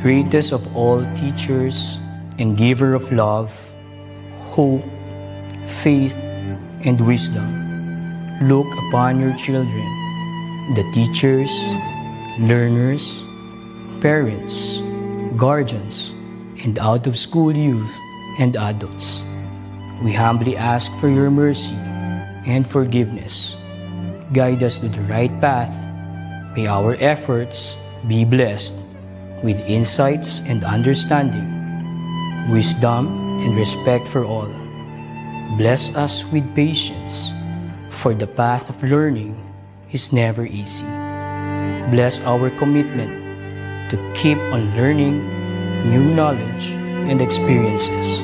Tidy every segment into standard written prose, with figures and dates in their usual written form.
greatest of all teachers and giver of love, hope, faith, and wisdom, look upon your children, the teachers, learners, parents, guardians, and out-of-school youth and adults. We humbly ask for your mercy and forgiveness. Guide us to the right path. May our efforts be blessed with insights and understanding, wisdom and respect for all. Bless us with patience, for the path of learning is never easy. Bless our commitment to keep on learning new knowledge and experiences.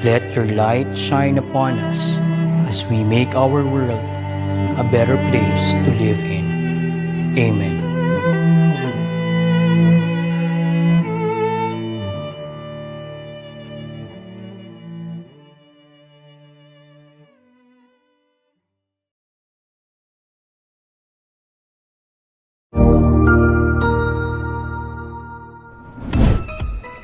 Let your light shine upon us as we make our world a better place to live in. Amen.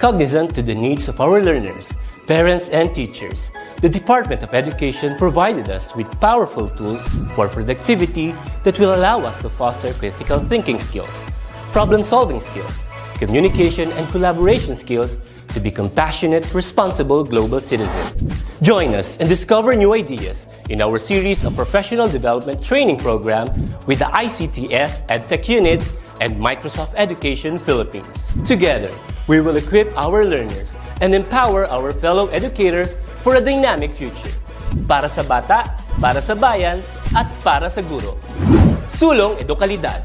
Cognizant to the needs of our learners, parents, and teachers, the Department of Education provided us with powerful tools for productivity that will allow us to foster critical thinking skills, problem-solving skills, communication and collaboration skills to be compassionate, responsible global citizens. Join us and discover new ideas in our series of professional development training program with the ICTS EdTech Unit and Microsoft Education Philippines. Together, we will equip our learners and empower our fellow educators for a dynamic future. Para sa bata, para sa bayan, at para sa guro. Sulong Edukalidad.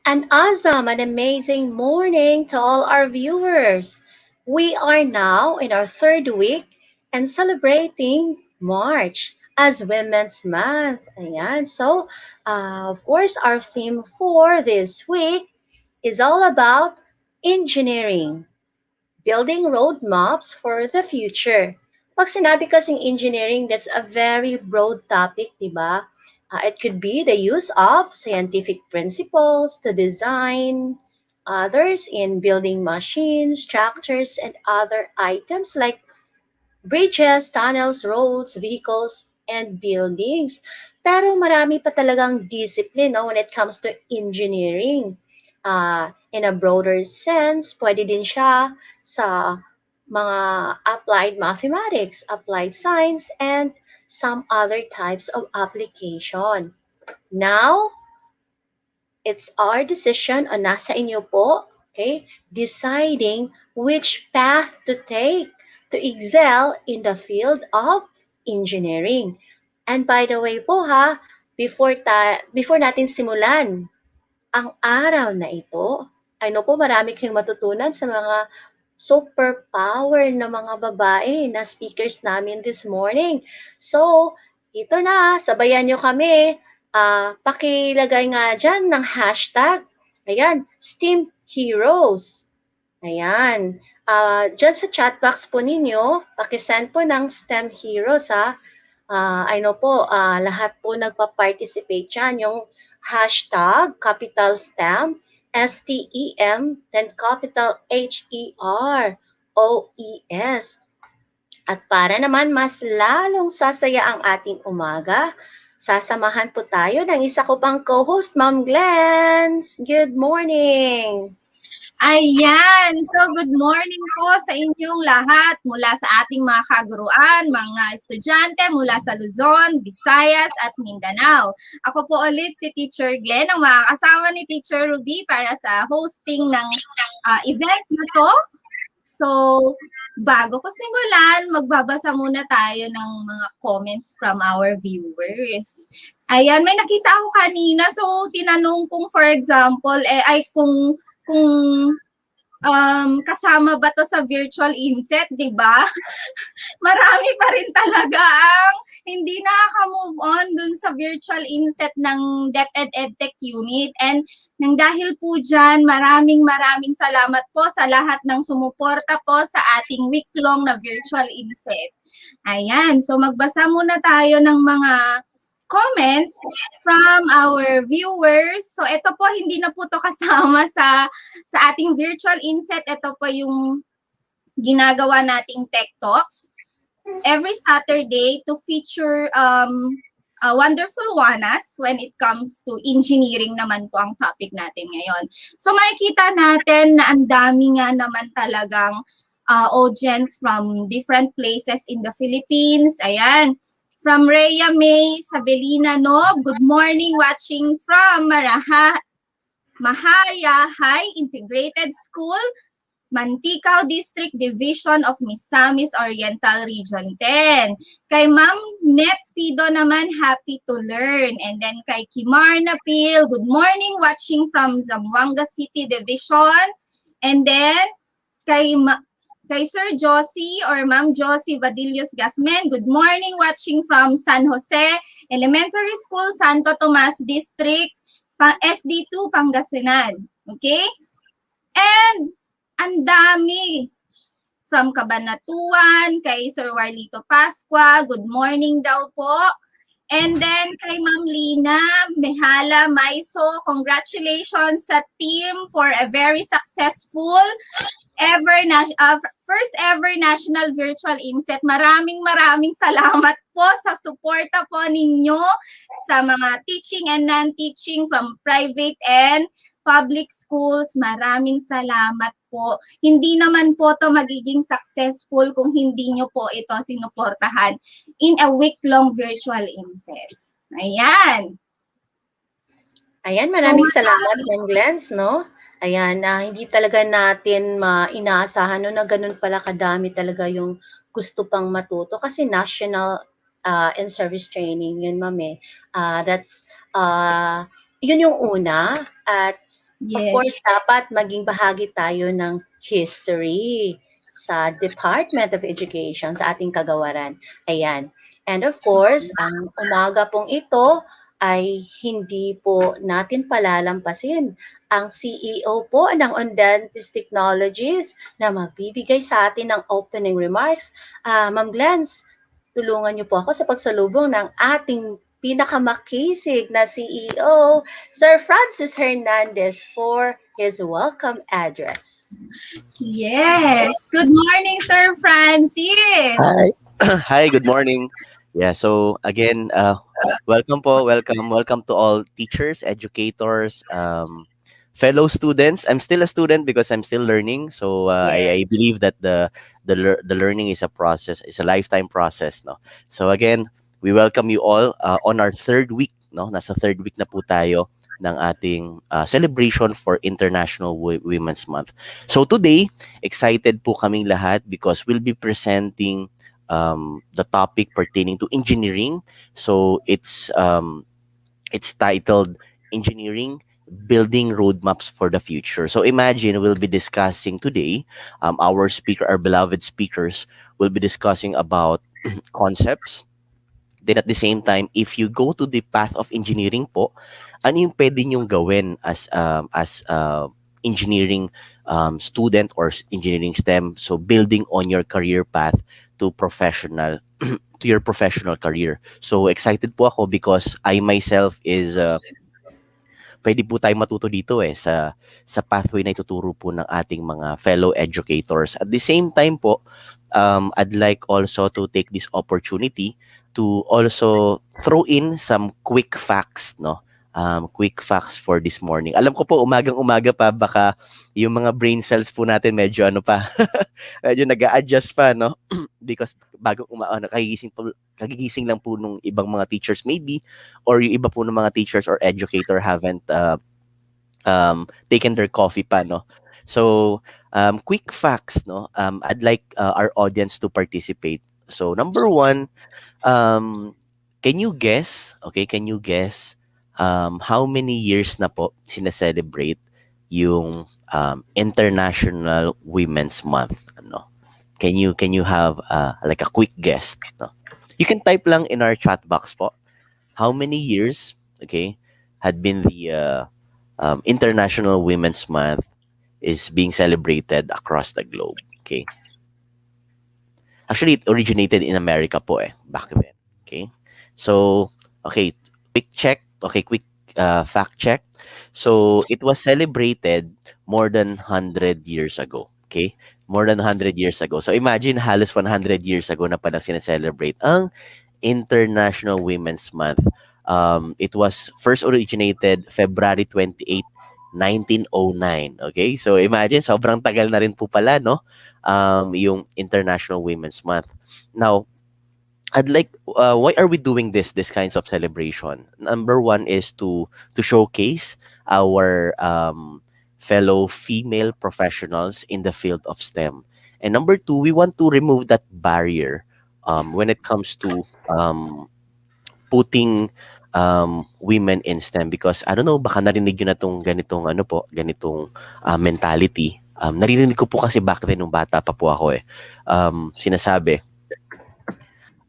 An awesome and amazing morning to all our viewers. We are now in our third week and celebrating March as Women's Month. Ayan. So, of course, our theme for this week is all about engineering, building roadmaps for the future. Pag sinabi kasing engineering, that's a very broad topic, di ba? It could be the use of scientific principles to design others in building machines, structures, and other items like bridges, tunnels, roads, vehicles, and buildings. Pero marami pa talagang discipline no, when it comes to engineering. In a broader sense, pwede din siya sa mga applied mathematics, applied science, and some other types of application. Now, it's our decision o nasa inyo po, okay, deciding which path to take to excel in the field of engineering. And by the way po ha, before natin simulan ang araw na ito, I know po marami kayong matutunan sa mga superpower na mga babae na speakers namin this morning. So, ito na, sabayan nyo kami. Pakilagay nga dyan ng hashtag. Ayan, STEAM Heroes. Ayan. Dyan sa chat box po ninyo, pakisend po ng STEM Heroes ha. I know po, lahat po nagpa-participate dyan. Yung hashtag, capital STEM, STEM, then capital HEROES. At para naman mas lalong sasaya ang ating umaga, sasamahan po tayo ng isa ko pang co-host, Ma'am Glens. Good morning! Ayan! So, good morning po sa inyong lahat mula sa ating mga kaguruan, mga estudyante mula sa Luzon, Visayas at Mindanao. Ako po ulit si Teacher Glenn, ang makakasama ni Teacher Ruby para sa hosting ng event na to. So, bago ko simulan, magbabasa muna tayo ng mga comments from our viewers. Ayan, may nakita ako kanina. So, tinanong kung for example, kung kasama ba to sa virtual inset, di ba? Marami pa rin talaga ang hindi nakaka-move on dun sa virtual inset ng DepEd EdTech Unit. And nang dahil po dyan, maraming salamat po sa lahat ng sumuporta po sa ating week-long na virtual inset. Ayan, so magbasa muna tayo ng mga comments from our viewers. So ito po, hindi na po to kasama sa ating virtual inset. Ito po yung ginagawa nating Tech Talks every Saturday to feature wonderful wanas when it comes to engineering naman po ang topic natin ngayon. So makikita natin na ang dami nga naman talagang audience from different places in the Philippines. Ayan. From Rhea May Sabelina Nob, good morning, watching from Mahaya High Integrated School, Mantikao District Division of Misamis Oriental Region 10. Kay Ma'am Net Pido naman, happy to learn. And then kay Kimar Napil, good morning, watching from Zamboanga City Division. And then kay Sir Josie or Ma'am Josie Vadillos Gasmen, good morning, watching from San Jose Elementary School, Santo Tomas District, SD2 Pangasinan. Okay? And ang dami from Cabanatuan, kay Sir Warlito Pasqua, good morning daw po. And then kay Ma'am Lina Mehala Maiso, congratulations sa team for a very successful first ever National Virtual Inset. Maraming salamat po sa suporta po ninyo sa mga teaching and non-teaching from private and public schools. Maraming salamat po. Hindi naman po to magiging successful kung hindi nyo po ito sinuportahan in a week-long virtual inset. Ayan. Ayan, maraming salamat, Ma'am Glens, no? Ayan, hindi talaga natin inaasahan no, na ganun pala kadami talaga yung gusto pang matuto kasi national and service training yun, Ma'am eh. That's yun yung una at of course dapat maging bahagi tayo ng history sa Department of Education sa ating kagawaran. Ayan. And of course, ang umaga pong ito ay hindi po natin palalampasin ang CEO po ng Ondantis Technologies na magbibigay sa atin ng opening remarks. Ma'am Glens, tulungan niyo po ako sa pagsalubong ng ating pinakamakisig na CEO, Sir Francis Hernandez, for his welcome address. Yes. Good morning, Sir Francis. Hi. Hi, good morning. Yeah, so again, welcome to all teachers, educators, fellow students. I'm still a student because I'm still learning. So I believe that the learning is a process, it's a lifetime process, no. So again, we welcome you all on our third week, no. Nasa third week na po tayo ng ating celebration for International Women's Month. So today, excited po kaming lahat because we'll be presenting the topic pertaining to engineering. So it's titled Engineering Building Roadmaps for the Future. So imagine we'll be discussing today, our beloved speakers will be discussing about concepts. Then at the same time, if you go to the path of engineering po, ano yung pwede nyong gawin as engineering student or engineering STEM? So building on your career path to your professional career. So excited po ako because I myself is pwede po tayo matuto dito sa pathway na ituturo po ng ating mga fellow educators. At the same time po, I'd like also to take this opportunity to also throw in some quick facts, no? Quick facts for this morning. Alam ko po, umagang-umaga pa, baka yung mga brain cells po natin medyo medyo nag-a-adjust pa, no? Because kagigising lang po nung ibang mga teachers maybe, or yung iba po ng mga teachers or educator haven't taken their coffee pa, no? So, quick facts, no? I'd like our audience to participate. So, number one, can you guess, how many years na po sineselebrate yung International Women's Month? Ano? Can you have like a quick guess? No? You can type lang in our chat box po. How many years, had been the International Women's Month is being celebrated across the globe? Okay. Actually, it originated in America po back then. Okay? So, okay, quick check. Okay, quick fact check. So, it was celebrated more than 100 years ago. Okay? More than 100 years ago. So, imagine halos 100 years ago na palang sineselebrate ang International Women's Month. It was first originated February 28, 1909. Okay? So, imagine, sobrang tagal na rin po pala, no? Yung International Women's Month. Now, I'd like, why are we doing this kinds of celebration? Number one is to showcase our fellow female professionals in the field of STEM. And number two, we want to remove that barrier when it comes to putting women in STEM because I don't know, baka narinig nyo na tong ganitong ano po, ganitong mentality. Naririnig ko po kasi back then nung bata pa po ako sinasabi,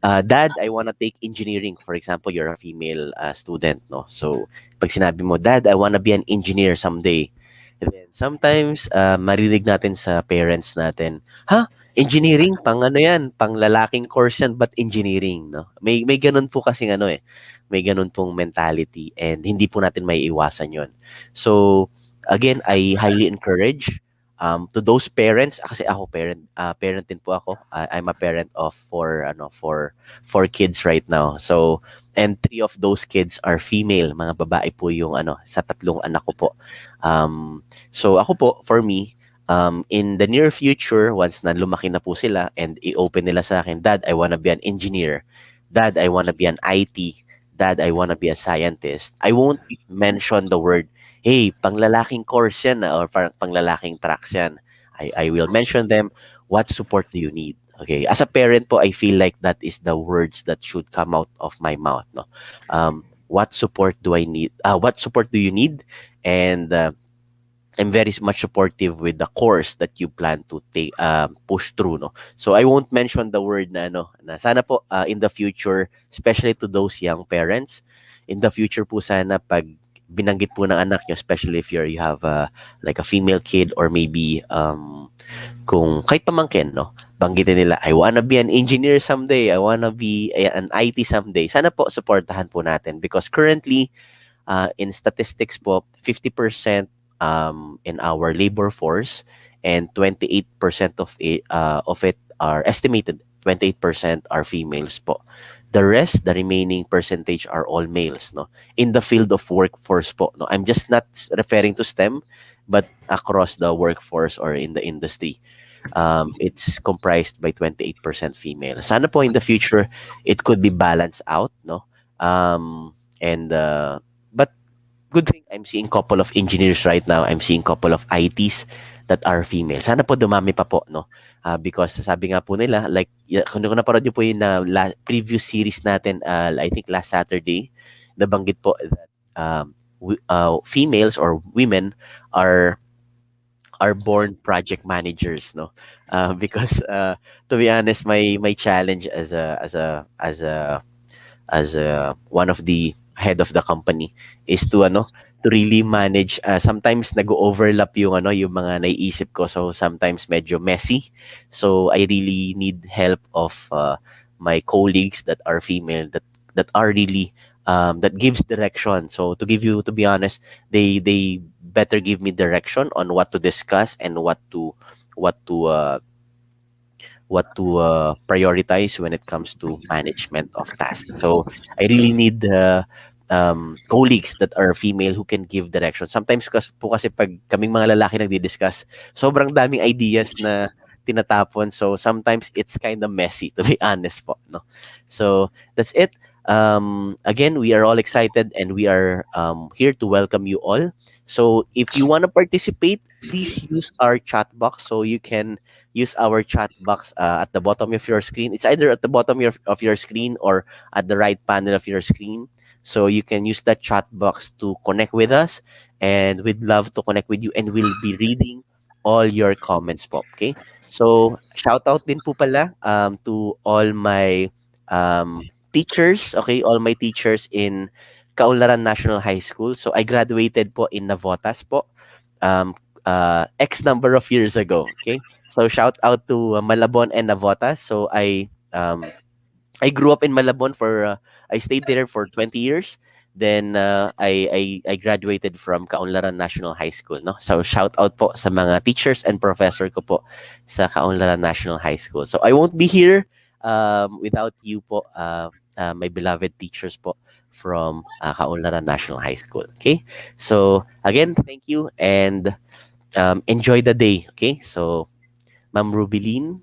Dad, I wanna take engineering. For example, you're a female student, no? So, pag sinabi mo, Dad, I wanna be an engineer someday. And then, sometimes, marinig natin sa parents natin, ha? Engineering? Pang ano yan? Pang lalaking course yan, but engineering, no? May ganun po kasing ano may ganun pong mentality and hindi po natin may iwasan yon. So, again, I highly encourage to those parents kasi ako parent din po ako. I'm a parent of four kids right now. So and three of those kids are female, mga babae po yung sa tatlong anak ko po. So ako po for me in the near future once na lumaki na po sila and i-open nila sa akin, Dad, I wanna be an engineer. Dad, I wanna be an IT. Dad, I wanna be a scientist. I won't mention the word hey, panglalaking course yan or panglalaking tracks yan. I will mention them, what support do you need? Okay, as a parent po, I feel like that is the words that should come out of my mouth. No, what support do I need? What support do you need? And I'm very much supportive with the course that you plan to take push through. No, so I won't mention the word na na sana po in the future, especially to those young parents, in the future po sana pag binanggit po ng anak nyo, especially if you have like a female kid or maybe kung kahit pamangkin, no? Banggitin nila, I wanna be an engineer someday, I wanna be an IT someday. Sana po, supportahan po natin because currently, in statistics po, 50% in our labor force and 28% of it are estimated, 28% are females po. The rest, the remaining percentage are all males, no? In the field of workforce po, no? I'm just not referring to STEM, but across the workforce or in the industry. It's comprised by 28% female. Sana po in the future, it could be balanced out, no? But good thing, I'm seeing couple of engineers right now. I'm seeing couple of ITs that are female. Sana po dumami pa po, no? Because sabi nga po nila, like, kung naparod nyo po yung previous series natin, I think last Saturday, nabanggit po that females or women are born project managers, no? Because to be honest, my challenge as one of the head of the company is to really manage sometimes nag-overlap yung yung mga naiisip ko, so sometimes medyo messy, so I really need help of my colleagues that are female that are really that gives direction. So to be honest, they better give me direction on what to discuss and what to prioritize when it comes to management of tasks. So I really need colleagues that are female who can give direction. Sometimes kasi pag kaming mga lalaki nagdi-discuss, sobrang daming ideas na tinatapon. So sometimes it's kind of messy, to be honest po, no? So that's it. Again, we are all excited and we are here to welcome you all. So if you want to participate, please use our chat box. So you can use our chat box at the bottom of your screen. It's either at the bottom of your screen or at the right panel of your screen. So you can use that chat box to connect with us, and we'd love to connect with you, and we'll be reading all your comments po. Okay? So shout out din po pala to all my teachers, okay? All my teachers in Kaunlaran National High School. So I graduated po in Navotas po X number of years ago, okay? So shout out to Malabon and Navotas. So I grew up in Malabon for I stayed there for 20 years. Then I graduated from Kaunlaran National High School, no. So shout out po sa mga teachers and professor ko po sa Kaunlaran National High School. So I won't be here without you po, my beloved teachers po from Kaunlaran National High School. Okay? So again, thank you and enjoy the day. Okay? So Ma'am Rubilin.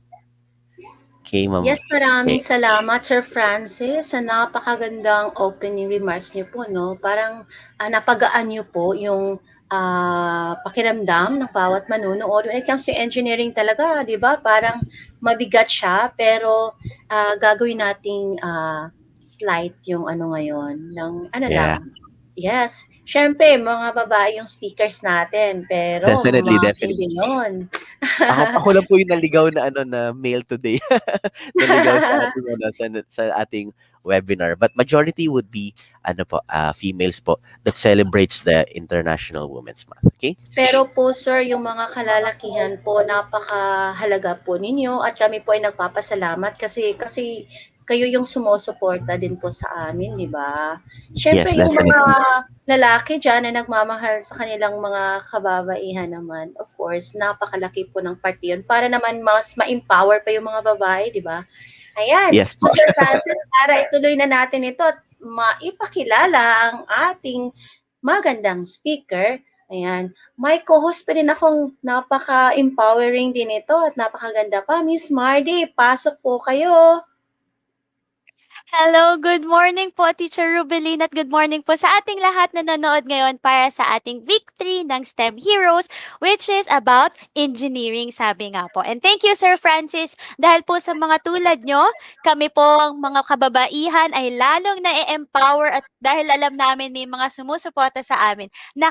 Okay, Ma'am. Yes, maraming Okay. salamat, Sir Francis, sa napakagandang opening remarks niyo po, no? Parang napagaan niyo po yung pakiramdam ng bawat manunood. When it comes to engineering talaga, di ba? Parang mabigat siya, pero gagawin nating slight yung ano ngayon, ng ano Yeah. lang. Yes, syempre, mga babae yung speakers natin, pero Definitely, matindi definitely. yun. Ako lang po yung naligaw na ano na male today. Naligaw sa ating ano sa ating webinar. But majority would be ano po, females po that celebrates the International Women's Month. Okay? Pero po sir, yung mga kalalakihan po, napakahalaga po ninyo at kami po ay nagpapasalamat kasi kayo yung sumusuporta din po sa amin, di ba? Siyempre, Yes, yung mga definitely. lalaki dyan na nagmamahal sa kanilang mga kababaihan naman, of course, napakalaki po ng parte yun para naman mas ma-empower pa yung mga babae, di ba? Ayan. Yes So, po. Sir Francis, para ituloy na natin ito at maipakilala ang ating magandang speaker. Ayan. May co-host pa rin akong napaka-empowering din ito at napakaganda pa. Miss Mardy, pasok po kayo. Hello, good morning po Teacher Rubeline at good morning po sa ating lahat na nanonood ngayon para sa ating week 3 ng STEM Heroes which is about engineering sabi nga po. And thank you Sir Francis dahil po sa mga tulad nyo, kami po ang mga kababaihan ay lalong na-empower at dahil alam namin may mga sumusuporta sa amin na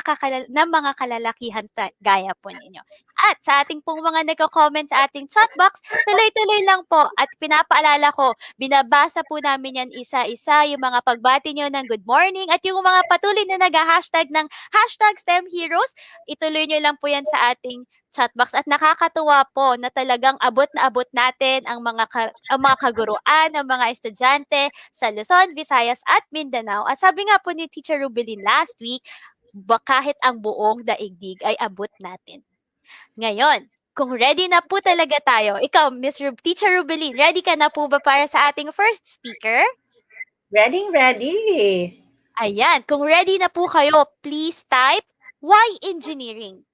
mga kalalakihan gaya po ninyo. At sa ating pong mga nagko-comment sa ating chat box, tuloy-tuloy lang po at pinapaalala ko, binabasa po namin yan isa-isa, yung mga pagbati nyo ng good morning at yung mga patuloy na nag-hashtag ng hashtag STEM Heroes, ituloy nyo lang po yan sa ating chat box at nakakatuwa po na talagang abot na abot natin ang mga kaguruan, ang mga estudyante sa Luzon, Visayas at Mindanao. At sabi nga po ni Teacher Rubilin last week, kahit ang buong daigdig ay abot natin. Ngayon, kung ready na po talaga tayo, ikaw, Teacher Rubilin, ready ka na po ba para sa ating first speaker? Ready, ready. Ayan, kung ready na po kayo, please type, why engineering?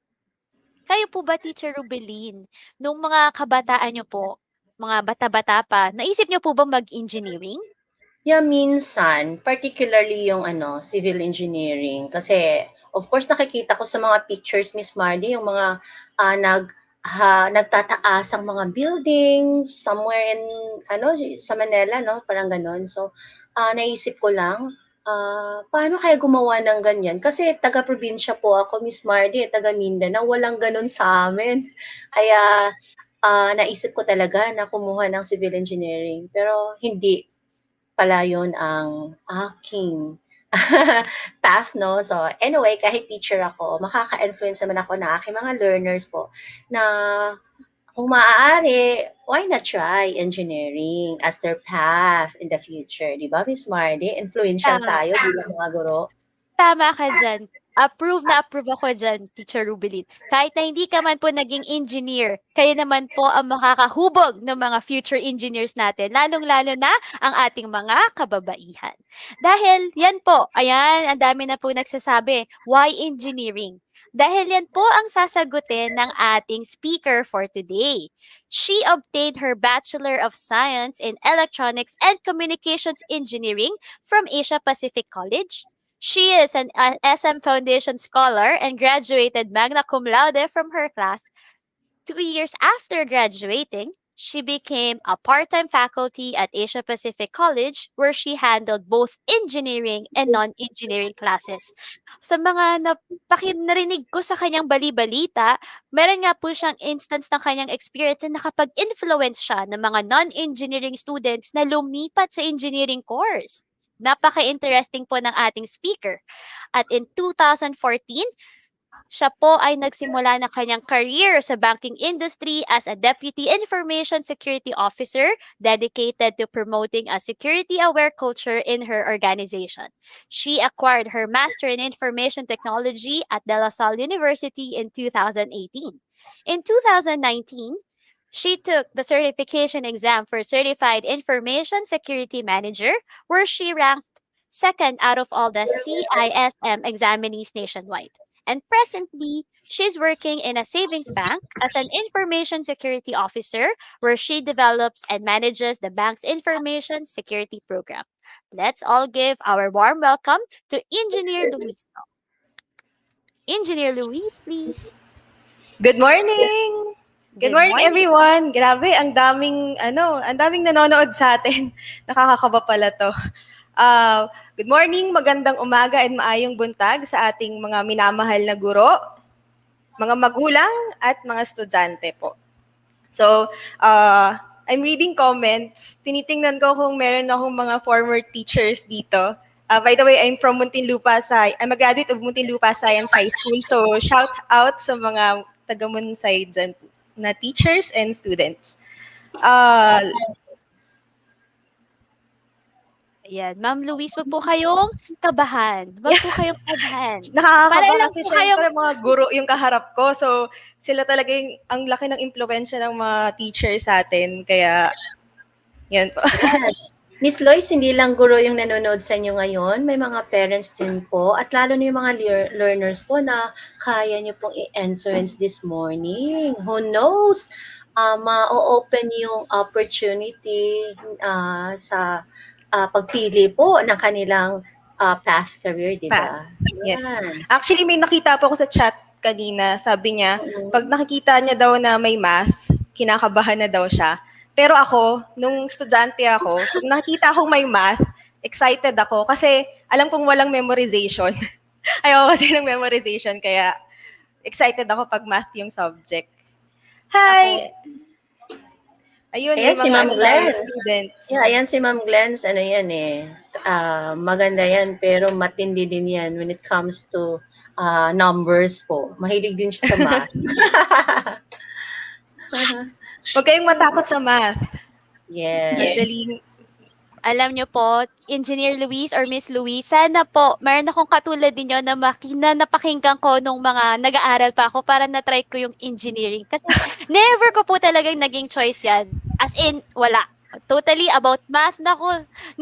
Kayo po ba, Teacher Rubilin, nung mga kabataan nyo po, mga bata-bata pa, naisip nyo po ba mag-engineering? Yeah, minsan, particularly yung civil engineering. Kasi, of course, nakikita ko sa mga pictures, Miss Mardy, yung mga nagtataas ang mga buildings somewhere in, sa Manila, no? Parang ganon. So, naisip ko lang, paano kaya gumawa ng ganyan? Kasi taga-probinsya po ako, Miss Mardy, taga Mindanao, walang ganon sa amin. Kaya, naisip ko talaga na kumuha ng civil engineering. Pero hindi pala yun ang aking path, no? So, anyway, kahit teacher ako, makaka-influence naman ako ng aking mga learners po na kung maaari, why not try engineering as their path in the future? Di ba, Miss Mardy? Influential tayo bilang mga guro. Tama ka dyan. Approve na approve ako dyan, Teacher Rubilin. Kahit na hindi ka man po naging engineer, kayo naman po ang makakahubog ng mga future engineers natin, lalong-lalo na ang ating mga kababaihan. Dahil yan po, ayan, ang dami na po nagsasabi, why engineering? Dahil yan po ang sasagutin ng ating speaker for today. She obtained her Bachelor of Science in Electronics and Communications Engineering from Asia Pacific College. She is an SM Foundation Scholar and graduated magna cum laude from her class. 2 years after graduating, she became a part-time faculty at Asia Pacific College where she handled both engineering and non-engineering classes. Sa mga narinig ko sa kanyang bali-balita, meron nga po siyang instance ng kanyang experience na nakapag-influence siya ng mga non-engineering students na lumipat sa engineering course. Napaka-interesting po ng ating speaker. At in 2014, Siya po ay nagsimula ng kanyang career sa banking industry as a Deputy Information Security Officer dedicated to promoting a security-aware culture in her organization. She acquired her Master in Information Technology at De La Salle University in 2018. In 2019, she took the certification exam for Certified Information Security Manager, where she ranked second out of all the CISM examinees nationwide. And presently, she's working in a savings bank as an information security officer, where she develops and manages the bank's information security program. Let's all give our warm welcome to Engineer Luis. Engineer Luis, please. Good morning! Good Good morning, morning. everyone! Grabe, ang daming nanonood sa atin. Nakakakaba pala to. Good morning, magandang umaga and maayong buntag sa ating mga minamahal na guro, mga magulang, at mga estudyante po. So, I'm reading comments. Tinitingnan ko kung meron akong mga former teachers dito. By the way, I'm from Muntinlupa. I'm a graduate of Muntinlupa Science High School. So, shout out sa mga taga-Munsay dyan po, na teachers and students. Ayan. Ma'am Luis, wag po kayong kabahan. Wag po kayong kabahan. Para Nakakakaba lang kasi po syempre mga guro yung kaharap ko. So, sila talaga yung, ang laki ng impluwensya ng mga teachers sa atin. Kaya, yan po. Yes. Miss Lois, hindi lang guro yung nanonood sa inyo ngayon, may mga parents din po at lalo na yung mga learners po na kaya niyo pong i-influence this morning. Who knows? Ma-open yung opportunity sa pagpili po ng kanilang path career, di ba? Yes. Yan. Actually, may nakita po ako sa chat kanina. Sabi niya, Mhm. pag nakikita niya daw na may math, kinakabahan na daw siya. Pero ako, nung estudyante ako, pag nakita akong may math, excited ako kasi alam kong walang memorization. Ayoko kasi ng memorization, kaya excited ako pag math yung subject. Hi! Ayun, Ayan may si mga Ma'am ano tayo, Glenn. students. Yeah, ayan si Ma'am Glenn, ano yan maganda yan, pero matindi din yan when it comes to numbers po. Mahilig din siya sa math. Huwag kayong matakot sa math. Yes. Especially, Alam niyo po, Engineer Luis or Miss Luis, sana po, meron akong katulad ninyo na napakinggan ko nung mga nag-aaral pa ako para na-try ko yung engineering. Kasi never ko po talagang naging choice yan. As in, wala. Totally about math. Naku,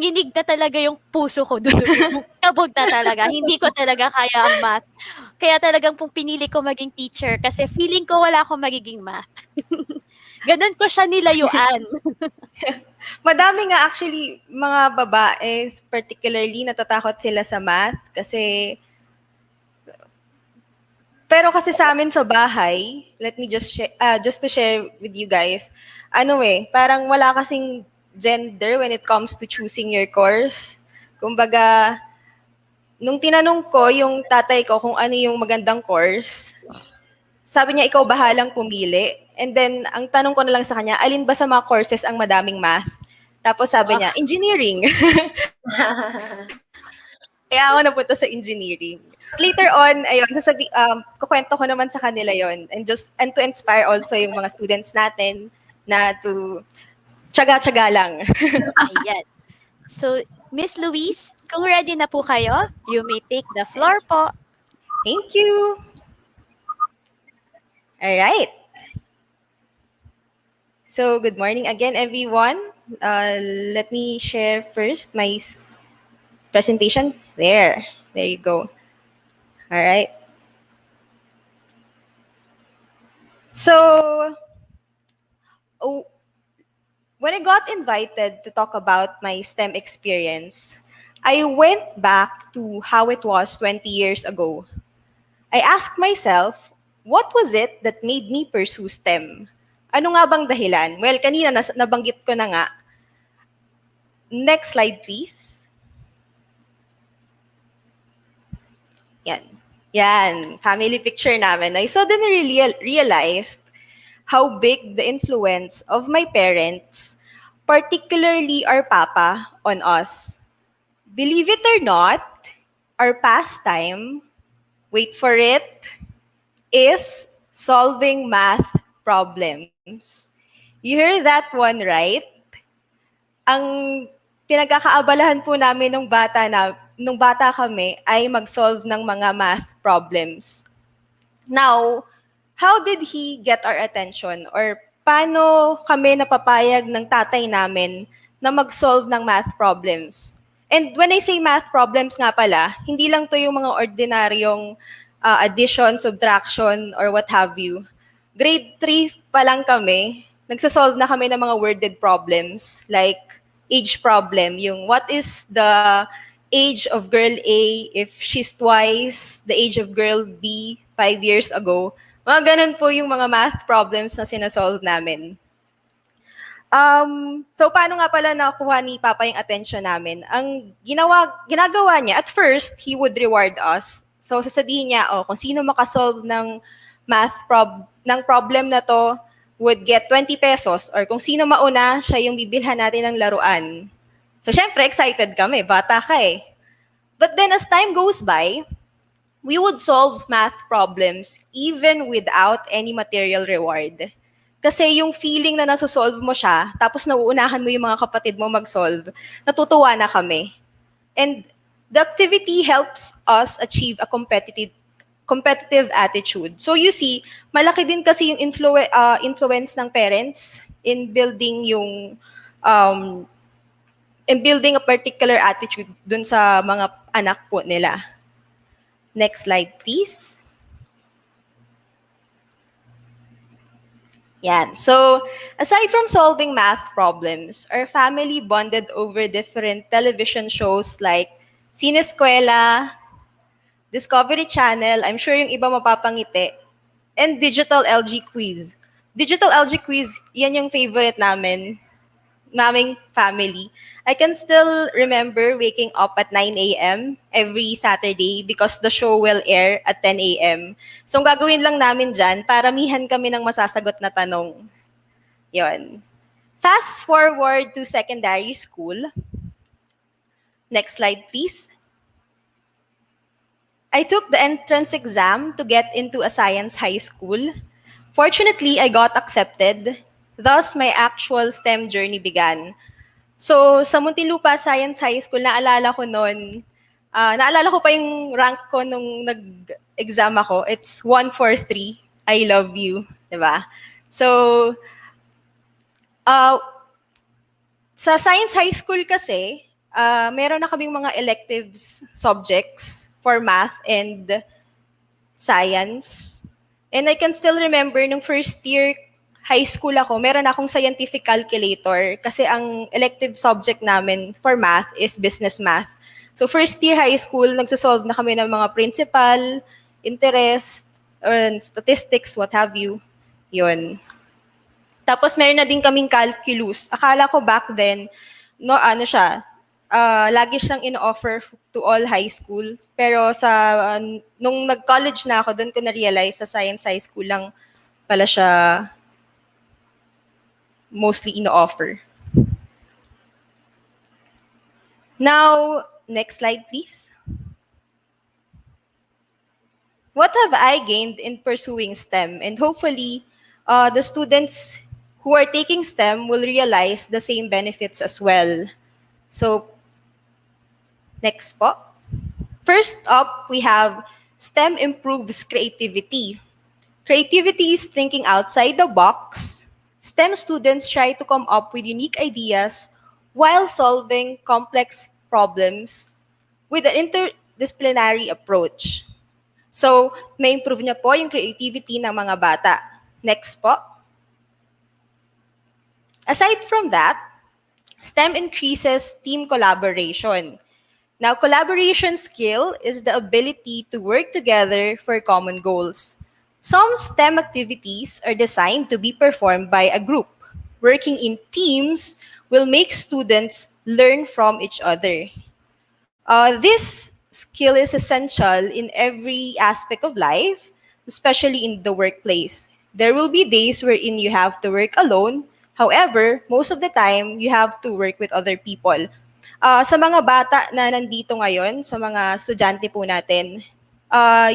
nginig na talaga yung puso ko. Kabog na talaga. Hindi ko talaga kaya ang math. Kaya talagang pong pinili ko maging teacher kasi feeling ko wala akong magiging math. Ganun ko siya nilayuan. madami nga actually mga babae, particularly natatakot sila sa math kasi pero kasi sa amin sa bahay, let me just to share with you guys, parang wala kasing gender when it comes to choosing your course. Kumbaga, nung tinanong ko yung tatay ko kung ano yung magandang course, sabi niya, ikaw bahalang pumili. And then, ang tanong ko na lang sa kanya, alin ba sa mga courses ang madaming math? Tapos sabi niya, engineering. Kaya ako napunta sa engineering. Later on, ayun, kukwento ko naman sa kanila yon and to inspire also yung mga students natin na to tsaga-tsaga lang. Ayan. So, Miss Luis, kung ready na po kayo, you may take the floor po. Thank you. All right. So, good morning again, everyone. Let me share first my presentation. There you go. All right. So, when I got invited to talk about my STEM experience, I went back to how it was 20 years ago. I asked myself, what was it that made me pursue STEM? Ano nga bang dahilan? Well, kanina nabanggit ko na nga. Next slide, please. Yan. Family picture namin. I suddenly realized how big the influence of my parents, particularly our papa, on us. Believe it or not, our pastime, wait for it, is solving math problems. You heard that one right? Ang pinagkakaabalahan po namin nung bata kami ay mag-solve ng mga math problems. Now, how did he get our attention? Or paano kami napapayag ng tatay namin na mag-solve ng math problems? And when I say math problems nga pala, hindi lang to yung mga ordinaryong addition, subtraction, or what have you. Grade 3 pa lang kami, nagsasolve na kami ng mga worded problems like age problem, yung what is the age of girl A if she's twice the age of girl B 5 years ago. Mga ganun po yung mga math problems na sinasolve namin. So paano nga pala nakuha ni Papa yung attention namin? Ang ginagawa niya, at first, he would reward us. So sasabihin niya, kung sino makasolve ng ng problem na to would get 20 pesos, or kung sino mauna, siya yung bibilhan natin ng laruan. So syempre, excited kami, bata ka eh. But then as time goes by, we would solve math problems even without any material reward. Kasi yung feeling na nasosolve mo siya, tapos nauunahan mo yung mga kapatid mo mag-solve, natutuwa na kami. And the activity helps us achieve a competitive attitude. So you see, malaki din kasi yung influence ng parents in building a particular attitude dun sa mga anak po nila. Next slide, please. Yan. So, aside from solving math problems, our family bonded over different television shows like Sineskwela, Discovery Channel, I'm sure yung iba mapapangiti, and Digital LG Quiz. Digital LG Quiz, yan yung favorite naming family. I can still remember waking up at 9 a.m. every Saturday because the show will air at 10 a.m. So, ang gagawin lang namin dyan, paramihan kami ng masasagot na tanong. Yon. Fast forward to secondary school. Next slide, please. I took the entrance exam to get into a science high school. Fortunately, I got accepted. Thus, my actual STEM journey began. So, sa Muntinlupa Science High School, naalala ko pa yung rank ko nung nag-exam ako. It's 143. I love you. Diba? So, sa Science High School kasi, meron na kaming mga electives subjects for math and science. And I can still remember nung first year high school ako, meron akong scientific calculator kasi ang elective subject namin for math is business math. So first year high school, nagsosolve na kami ng mga principal, interest, and statistics, what have you. Yun. Tapos meron na din kaming calculus. Akala ko back then, lagi siyang in-offer to all high schools. Pero nung nag-college na ako, doon ko na-realize sa science high school lang pala siya mostly in-offer. Now, next slide, please. What have I gained in pursuing STEM? And hopefully, the students who are taking STEM will realize the same benefits as well. So, next po. First up, we have STEM improves creativity. Creativity is thinking outside the box. STEM students try to come up with unique ideas while solving complex problems with an interdisciplinary approach. So, na-improve niya po yung creativity ng mga bata. Next po. Aside from that, STEM increases team collaboration. Now, collaboration skill is the ability to work together for common goals. Some STEM activities are designed to be performed by a group. Working in teams will make students learn from each other. This skill is essential in every aspect of life, especially in the workplace. There will be days wherein you have to work alone. However, most of the time, you have to work with other people. Sa mga bata na nandito ngayon, sa mga estudyante po natin,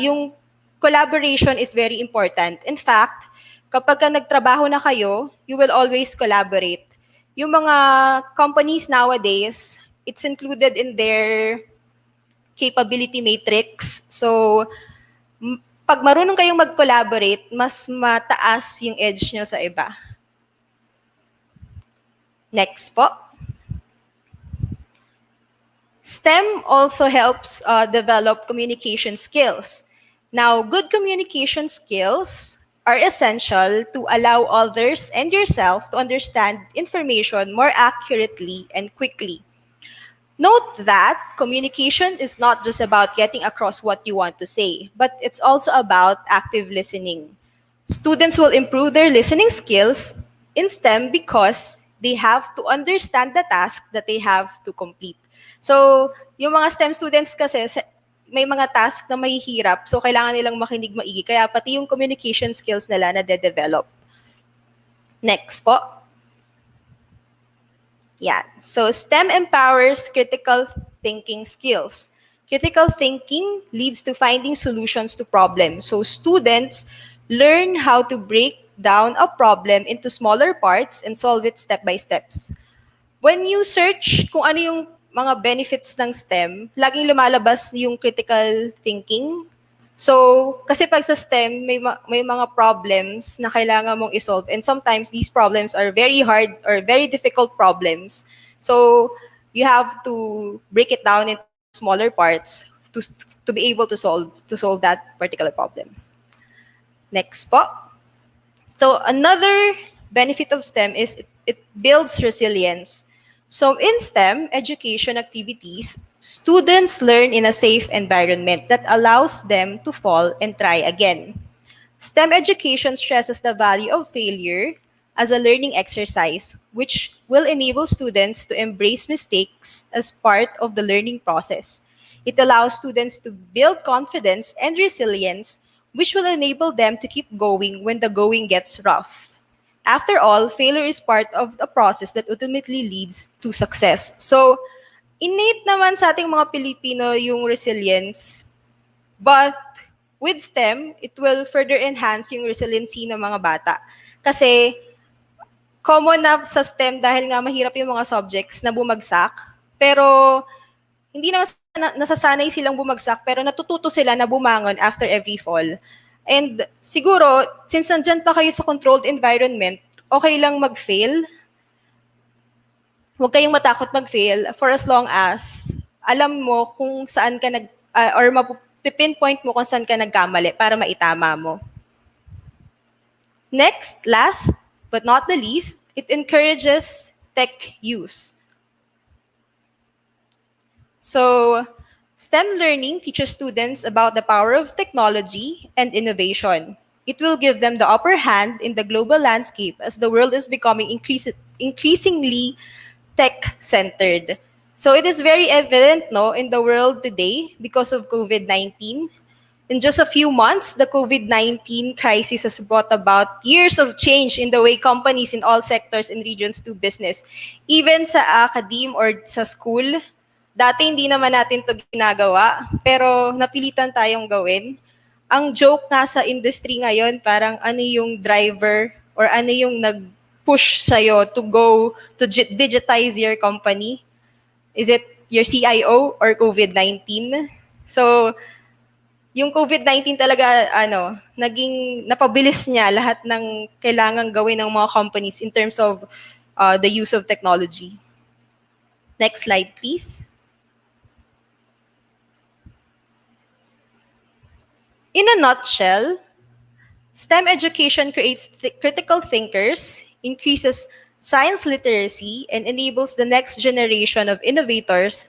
yung collaboration is very important. In fact, kapag ka nagtrabaho na kayo, you will always collaborate. Yung mga companies nowadays, it's included in their capability matrix. So, pag marunong kayong mag-collaborate, mas mataas yung edge nyo sa iba. Next po. STEM also helps develop communication skills. Now, good communication skills are essential to allow others and yourself to understand information more accurately and quickly. Note that communication is not just about getting across what you want to say, but it's also about active listening. Students will improve their listening skills in STEM because they have to understand the task that they have to complete. So, yung mga STEM students kasi, may mga task na mahihirap, so kailangan nilang makinig maigi. Kaya pati yung communication skills nila na de-develop. Next po. Yeah. So STEM empowers critical thinking skills. Critical thinking leads to finding solutions to problems. So students learn how to break down a problem into smaller parts and solve it step by steps. When you search kung ano yung mga benefits ng STEM, laging lumalabas yung critical thinking. So, kasi pag sa STEM, may mga problems na kailangan mong isolve. And sometimes, these problems are very hard or very difficult problems. So, you have to break it down into smaller parts to be able to solve that particular problem. Next po. So, another benefit of STEM is it builds resilience. So, in STEM education activities, students learn in a safe environment that allows them to fall and try again. STEM education stresses the value of failure as a learning exercise, which will enable students to embrace mistakes as part of the learning process. It allows students to build confidence and resilience, which will enable them to keep going when the going gets rough. After all, failure is part of the process that ultimately leads to success. So, innate naman sa ating mga Pilipino yung resilience, but with STEM, it will further enhance yung resiliency ng mga bata. Kasi, common na sa STEM dahil nga mahirap yung mga subjects na bumagsak, pero hindi naman nasasanay silang bumagsak, pero natututo sila na bumangon after every fall. And siguro, since nandyan pa kayo sa controlled environment, okay lang mag-fail. Huwag kayong matakot mag-fail for as long as alam mo kung saan ka or mapipinpoint mo kung saan ka nagkamali para maitama mo. Next, last but not the least, it encourages tech use. So, STEM learning teaches students about the power of technology and innovation. It will give them the upper hand in the global landscape as the world is becoming increasingly tech-centered. So it is very evident in the world today because of COVID-19. In just a few months, the COVID-19 crisis has brought about years of change in the way companies in all sectors and regions do business. Even sa academe or sa school, dati hindi naman natin to ginagawa, pero napilitan tayong gawin. Ang joke nga sa industry ngayon, parang ano yung driver or ano yung nag-push sa'yo to go to digitize your company? Is it your CIO or COVID-19? So, yung COVID-19 talaga, naging napabilis niya lahat ng kailangang gawin ng mga companies in terms of the use of technology. Next slide, please. In a nutshell, STEM education creates critical thinkers, increases science literacy, and enables the next generation of innovators.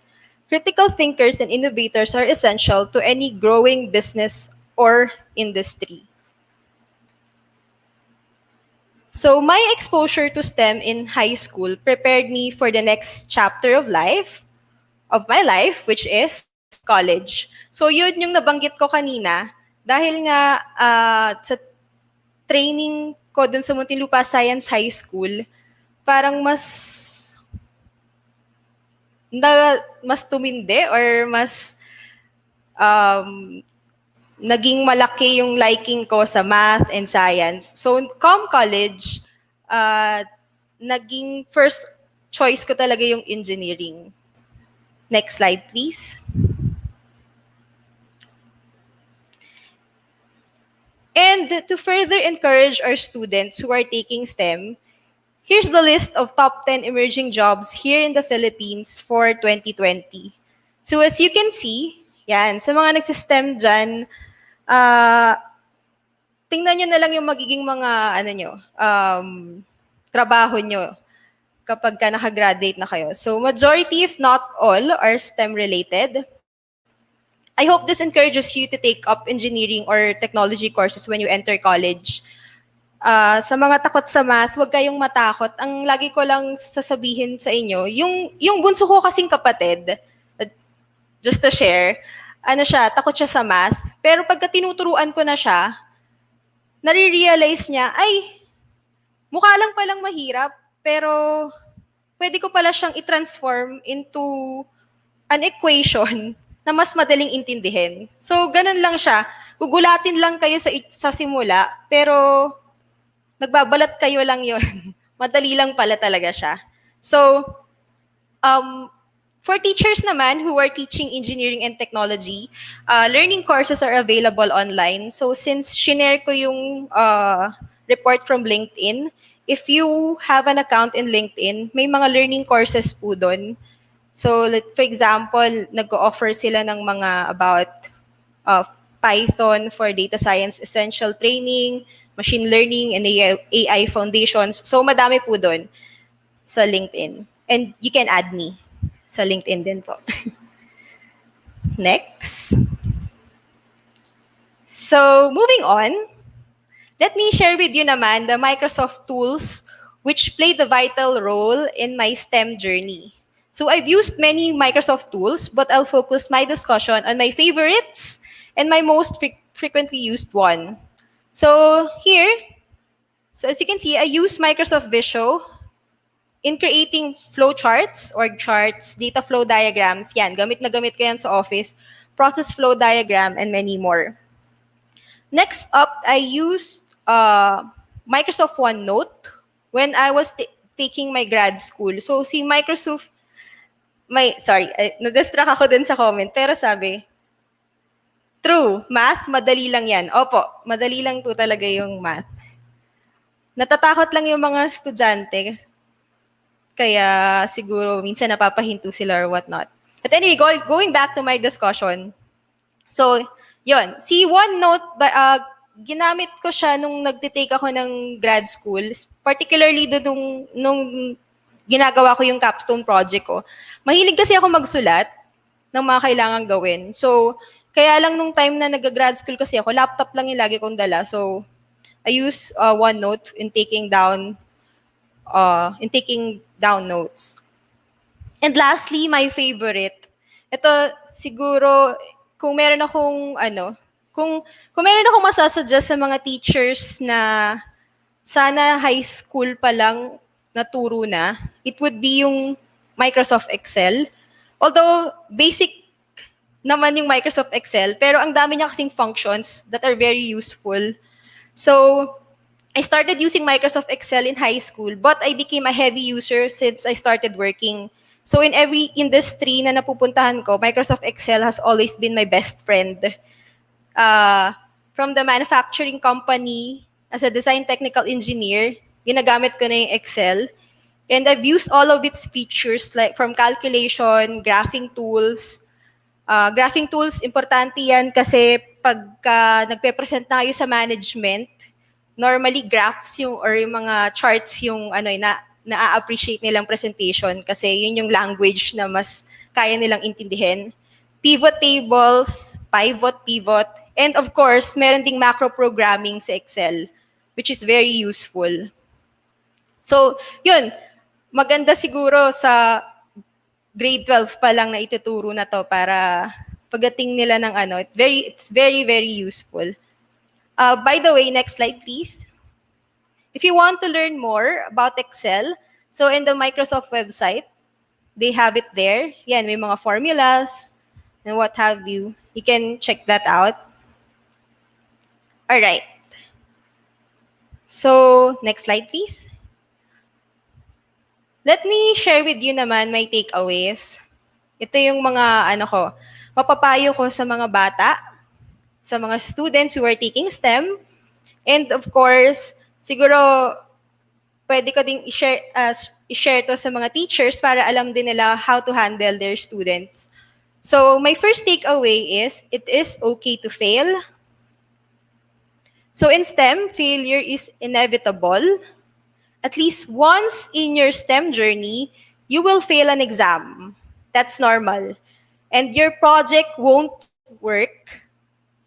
Critical thinkers and innovators are essential to any growing business or industry. So my exposure to STEM in high school prepared me for the next chapter of my life, which is college. So yun yung nabanggit ko kanina. Dahil nga sa training ko dun sa Muntinlupa Science High School, parang mas tumindi or mas naging malaki yung liking ko sa math and science. So, college, naging first choice ko talaga yung engineering. Next slide, please. And to further encourage our students who are taking STEM, here's the list of top 10 emerging jobs here in the Philippines for 2020. So as you can see, yan, sa mga nagsistem dyan, tingnan nyo na lang yung magiging mga trabaho nyo kapag ka nakagraduate na kayo. So majority, if not all, are STEM related. I hope this encourages you to take up engineering or technology courses when you enter college. Sa mga takot sa math, huwag kayong matakot. Ang lagi ko lang sasabihin sa inyo, yung bunso ko kasing kapatid, just to share, takot siya sa math. Pero pagka tinuturuan ko na siya, nare-realize niya, ay, mukha lang palang mahirap, pero pwede ko pala siyang i-transform into an equation na mas madaling intindihin. So, ganun lang siya. Gugulatin lang kayo sa simula, pero nagbabalat kayo lang yun. Madali lang pala talaga siya. So, for teachers naman who are teaching engineering and technology, learning courses are available online. So, since shinare ko yung report from LinkedIn, if you have an account in LinkedIn, may mga learning courses po doon. So, for example, nag-offer sila ng mga about Python for data science essential training, machine learning, and AI foundations. So, madami po doon sa LinkedIn. And you can add me sa LinkedIn din po. Next. So, moving on, let me share with you naman the Microsoft tools which played a vital role in my STEM journey. So I've used many Microsoft tools, but I'll focus my discussion on my favorites and my most frequently used one. So here, as you can see, I use Microsoft Visio in creating flowcharts, org charts, data flow diagrams. Yan, gamit na gamit ko yan sa office, process flow diagram, and many more. Next up, I used Microsoft OneNote when I was taking my grad school. So si Microsoft, na-distract ako dun sa comment, pero sabi, true, math, madali lang yan. Opo, madali lang po talaga yung math. Natatakot lang yung mga estudyante, kaya siguro minsan napapahinto sila or whatnot. But anyway, going back to my discussion, so, yun, si OneNote, ginamit ko siya nung nagtitake ako ng grad school, particularly nung ginagawa ko yung capstone project ko. Mahilig kasi ako magsulat ng mga kailangang gawin. So, kaya lang nung time na nag-grad school kasi ako, laptop lang yung lagi kong dala. So, I use OneNote in taking down notes. And lastly, my favorite. Ito siguro kung meron akong kung meron akong masasuggest sa mga teachers na sana high school pa lang naturo na, it would be yung Microsoft Excel. Although basic naman yung Microsoft Excel, pero ang dami niya kasing functions that are very useful. So, I started using Microsoft Excel in high school, but I became a heavy user since I started working. So in every industry na napupuntahan ko, Microsoft Excel has always been my best friend. From the manufacturing company, as a design technical engineer, ginagamit ko na yung Excel. And I've used all of its features like from calculation, graphing tools. Graphing tools, importante yan kasi pagka nagpe-present na kayo sa management, normally graphs or yung mga charts yung na-appreciate nilang presentation kasi yun yung language na mas kaya nilang intindihin. Pivot tables, pivot, and of course, meron ding macro programming sa Excel, which is very useful. So, yun, maganda siguro sa grade 12 pa lang na ituturo na to para pagdating nila ng it's very, very useful. By the way, next slide, please. If you want to learn more about Excel, so in the Microsoft website, they have it there. Yan, may mga formulas and what have you. You can check that out. All right. So, next slide, please. Let me share with you naman my takeaways. Ito yung mga, mapapayo ko sa mga bata, sa mga students who are taking STEM, and of course, siguro, pwede ko ding i-share to sa mga teachers para alam din nila how to handle their students. So, my first takeaway is, it is okay to fail. So, in STEM, failure is inevitable. At least once in your STEM journey, you will fail an exam. That's normal. And your project won't work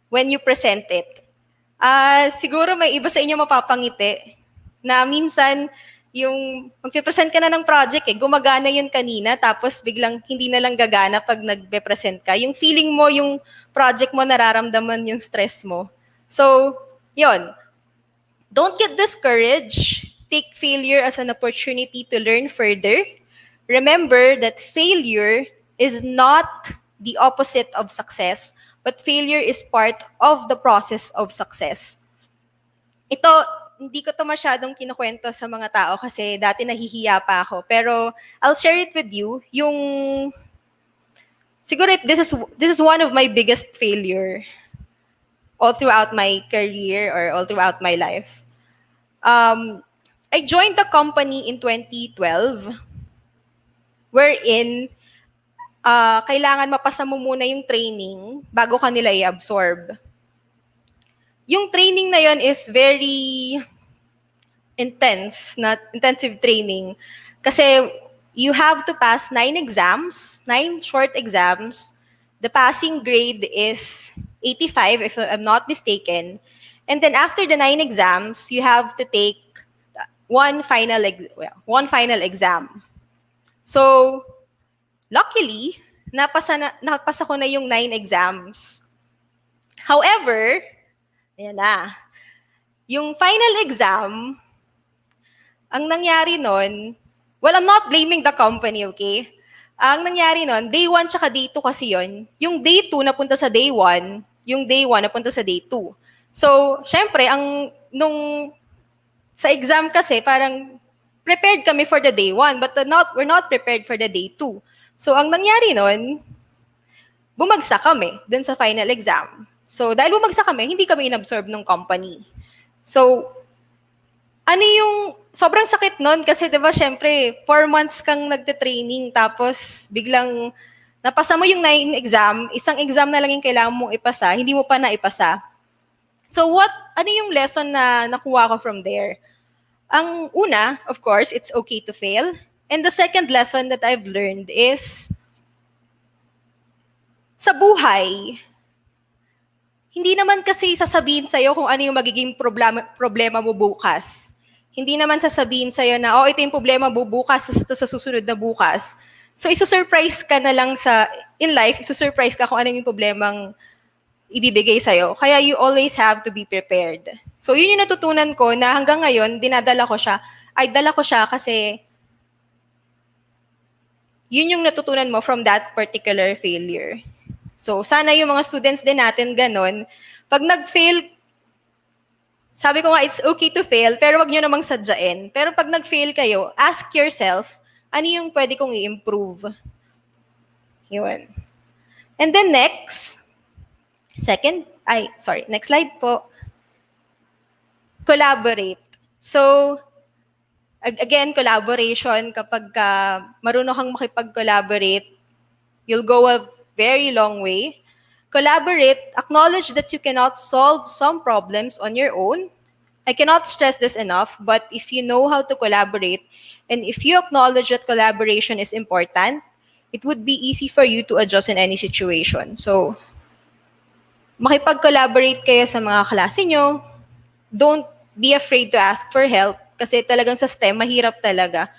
when you present it. Siguro may iba sa inyo mapapangiti na minsan yung magpe-present ka na ng project, gumagana yun kanina, tapos biglang hindi na lang gagana pag nagpe-present ka. Yung feeling mo, yung project mo, nararamdaman yung stress mo. So, yun. Don't get discouraged. Take failure as an opportunity to learn further. Remember that failure is not the opposite of success, but failure is part of the process of success. Ito, hindi ko to masyadong kinukwento sa mga tao kasi dati nahihiya pa ako. Pero I'll share it with you. Siguro this is one of my biggest failure all throughout my career or all throughout my life. I joined the company in 2012 wherein kailangan mapasa mo muna yung training bago ka nila i-absorb. Yung training na yon is very intensive training. Kasi you have to pass 9 short exams. The passing grade is 85 if I'm not mistaken. And then after the 9 exams, you have to take one final exam. So, luckily, napasa ko na yung 9 exams. However, ayan na. Yung final exam, ang nangyari nun, well, I'm not blaming the company, okay? Ang nangyari nun, day 1 tsaka day 2 kasi yon. Yung day 2 napunta sa day 1, yung day 1 napunta sa day 2. So, syempre, sa exam kasi, parang prepared kami for the day 1, but we're not prepared for the day 2. So, ang nangyari nun, bumagsak kami dun sa final exam. So, dahil bumagsak kami, hindi kami inabsorb ng company. So, sobrang sakit nun kasi, di ba, syempre, 4 months kang nagte-training, tapos biglang napasa mo yung 9 exam, isang exam na lang yung kailangan mong ipasa, hindi mo pa naipasa. So, ano yung lesson na nakuha ko from there? Ang una, of course, it's okay to fail. And the second lesson that I've learned is, sa buhay, hindi naman kasi sasabihin sa'yo kung ano yung magiging problema mo bukas. Hindi naman sasabihin sa'yo na, ito yung problema mo bukas, ito sa susunod na bukas. So, isusurprise ka na lang in life, isusurprise ka kung ano yung problemang ibibigay sa'yo. Kaya you always have to be prepared. So, yun yung natutunan ko na hanggang ngayon, dala ko siya kasi yun yung natutunan mo from that particular failure. So, sana yung mga students din natin ganun. Pag nag-fail, sabi ko nga, it's okay to fail, pero wag nyo namang sadyain. Pero pag nag-fail kayo, ask yourself, ano yung pwede kong i-improve? Yun. And then next slide po. Collaborate. So, again, collaboration, kapag marunong kang makipag-collaborate, you'll go a very long way. Collaborate, acknowledge that you cannot solve some problems on your own. I cannot stress this enough, but if you know how to collaborate, and if you acknowledge that collaboration is important, it would be easy for you to adjust in any situation. So, makipag-collaborate kayo sa mga klase nyo. Don't be afraid to ask for help kasi talagang sa STEM, mahirap talaga.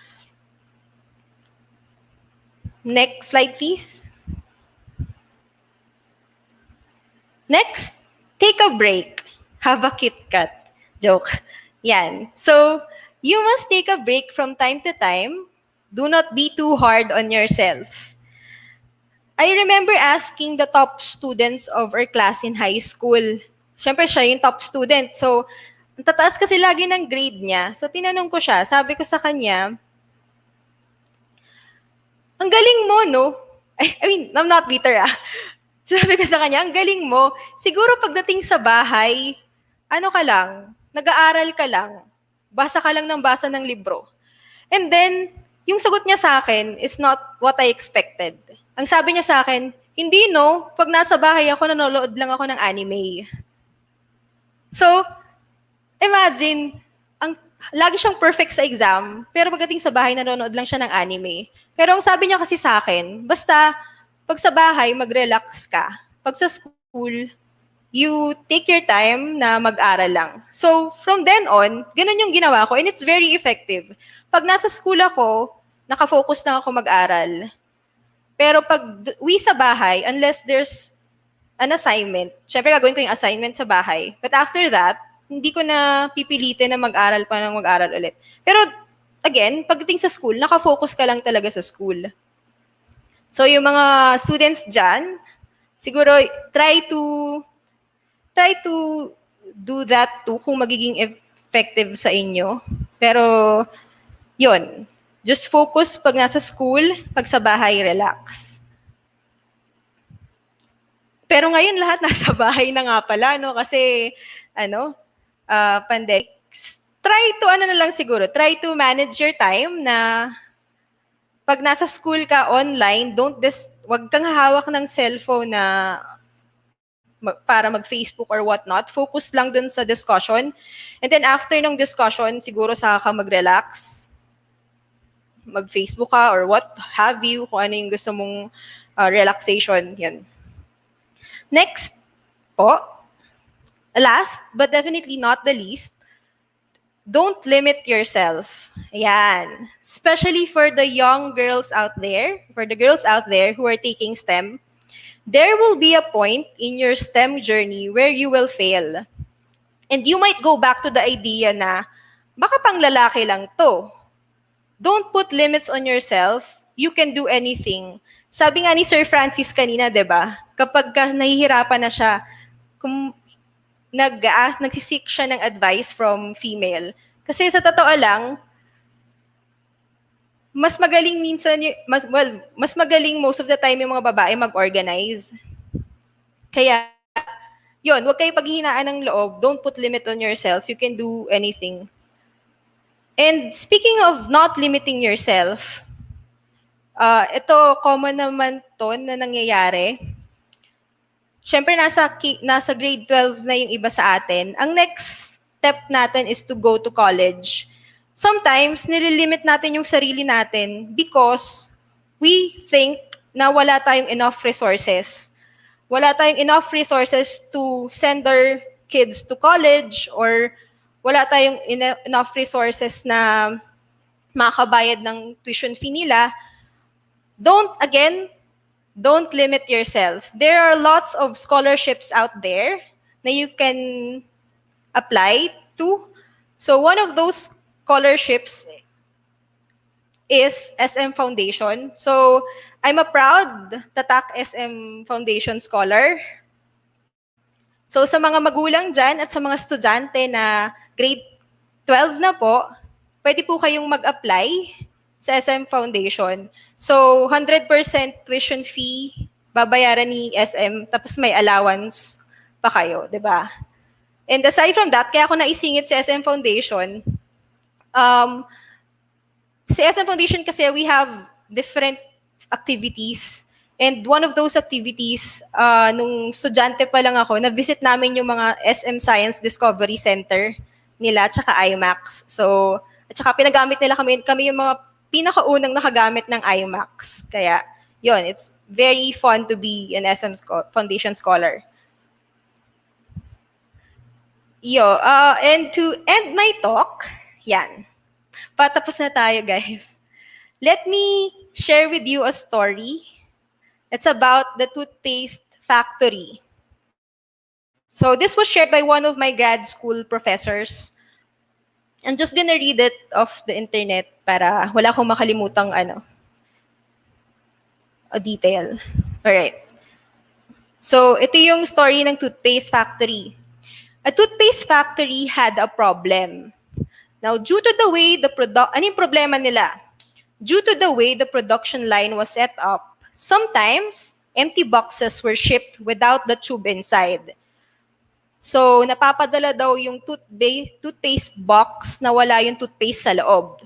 Next slide, please. Next, take a break. Have a KitKat. Joke. Yan. So, you must take a break from time to time. Do not be too hard on yourself. I remember asking the top students of our class in high school, Syempre, siya yung top student. So, ang tataas kasi lagi ng grade niya. So, tinanong ko siya. Sabi ko sa kanya, ang galing mo, no? I mean, I'm not bitter, ah. Sabi ko sa kanya, ang galing mo. Siguro pagdating sa bahay, ano ka lang, nag-aaral ka lang. Basa ka lang ng basa ng libro. And then, yung sagot niya sa akin is not what I expected. Ang sabi niya sa akin, hindi no, pag nasa bahay ako, nanonood lang ako ng anime. So, imagine, lagi siyang perfect sa exam, pero pagdating sa bahay, nanonood lang siya ng anime. Pero ang sabi niya kasi sa akin, basta pag sa bahay, mag-relax ka. Pag sa school, you take your time na mag-aral lang. So, from then on, ganun yung ginawa ko and it's very effective. Pag nasa school ako, nakafocus na ako mag-aral. Pero pag uwi sa bahay, unless there's an assignment, syempre gagawin ko yung assignment sa bahay. But after that, hindi ko na pipilitin na mag-aral pa ng mag-aral ulit. Pero again, pagdating sa school, nakafocus ka lang talaga sa school. So yung mga students dyan, siguro try to do that too kung magiging effective sa inyo. Pero yun, just focus pag nasa school, pag sa bahay, relax. Pero ngayon lahat nasa bahay na nga pala, no? Kasi, pandemic. Try to manage your time na pag nasa school ka online, wag kang hawak ng cellphone na para mag-Facebook or whatnot. Focus lang dun sa discussion. And then after ng discussion, siguro saka ka mag-relax. Mag-Facebook ka or what have you, kung ano yung gusto mong relaxation. Yan. Next po, last but definitely not the least, don't limit yourself. Ayan. Especially for the young girls out there, for the girls out there who are taking STEM, there will be a point in your STEM journey where you will fail. And you might go back to the idea na, baka pang lalaki lang to. Don't put limits on yourself. You can do anything. Sabi nga ni Sir Francis kanina, 'di ba? Kapag nahihirapan na siya, nagsisik siya ng advice from female. Kasi sa totoo lang, mas magaling most of the time yung mga babae mag-organize. Kaya, yun, huwag kayo paghihinaan ng loob. Don't put limit on yourself. You can do anything. And speaking of not limiting yourself, ito, common naman to na nangyayari. Siyempre, nasa grade 12 na yung iba sa atin. Ang next step natin is to go to college. Sometimes, nililimit natin yung sarili natin because we think na wala tayong enough resources. Wala tayong enough resources to send our kids to college or wala tayong enough resources na makabayad ng tuition fee nila. Don't limit yourself. There are lots of scholarships out there na you can apply to. So one of those scholarships is SM Foundation. So I'm a proud Tatak SM Foundation scholar. So sa mga magulang dyan at sa mga estudyante na grade 12 na po, pwede po kayong mag-apply sa SM Foundation. So, 100% tuition fee, babayaran ni SM, tapos may allowance pa kayo, di ba? And aside from that, kaya ako naisingit sa SM Foundation, sa SM Foundation kasi we have different activities. And one of those activities, nung estudyante pa lang ako, na-visit namin yung mga SM Science Discovery Center nila, tsaka IMAX. So, at saka pinagamit nila kami yung mga pinakaunang nakagamit ng IMAX. Kaya, yun, it's very fun to be an SM Foundation scholar. And to end my talk, yan. Patapos na tayo, guys. Let me share with you a story. It's about the toothpaste factory. So this was shared by one of my grad school professors. I'm just gonna read it off the internet para wala akong makalimutang a detail. Alright. So ito yung story ng toothpaste factory. A toothpaste factory had a problem. Now, due to the way anong problema nila? Due to the way the production line was set up, sometimes empty boxes were shipped without the tube inside. So, napapadala daw yung toothpaste box na wala yung toothpaste sa loob.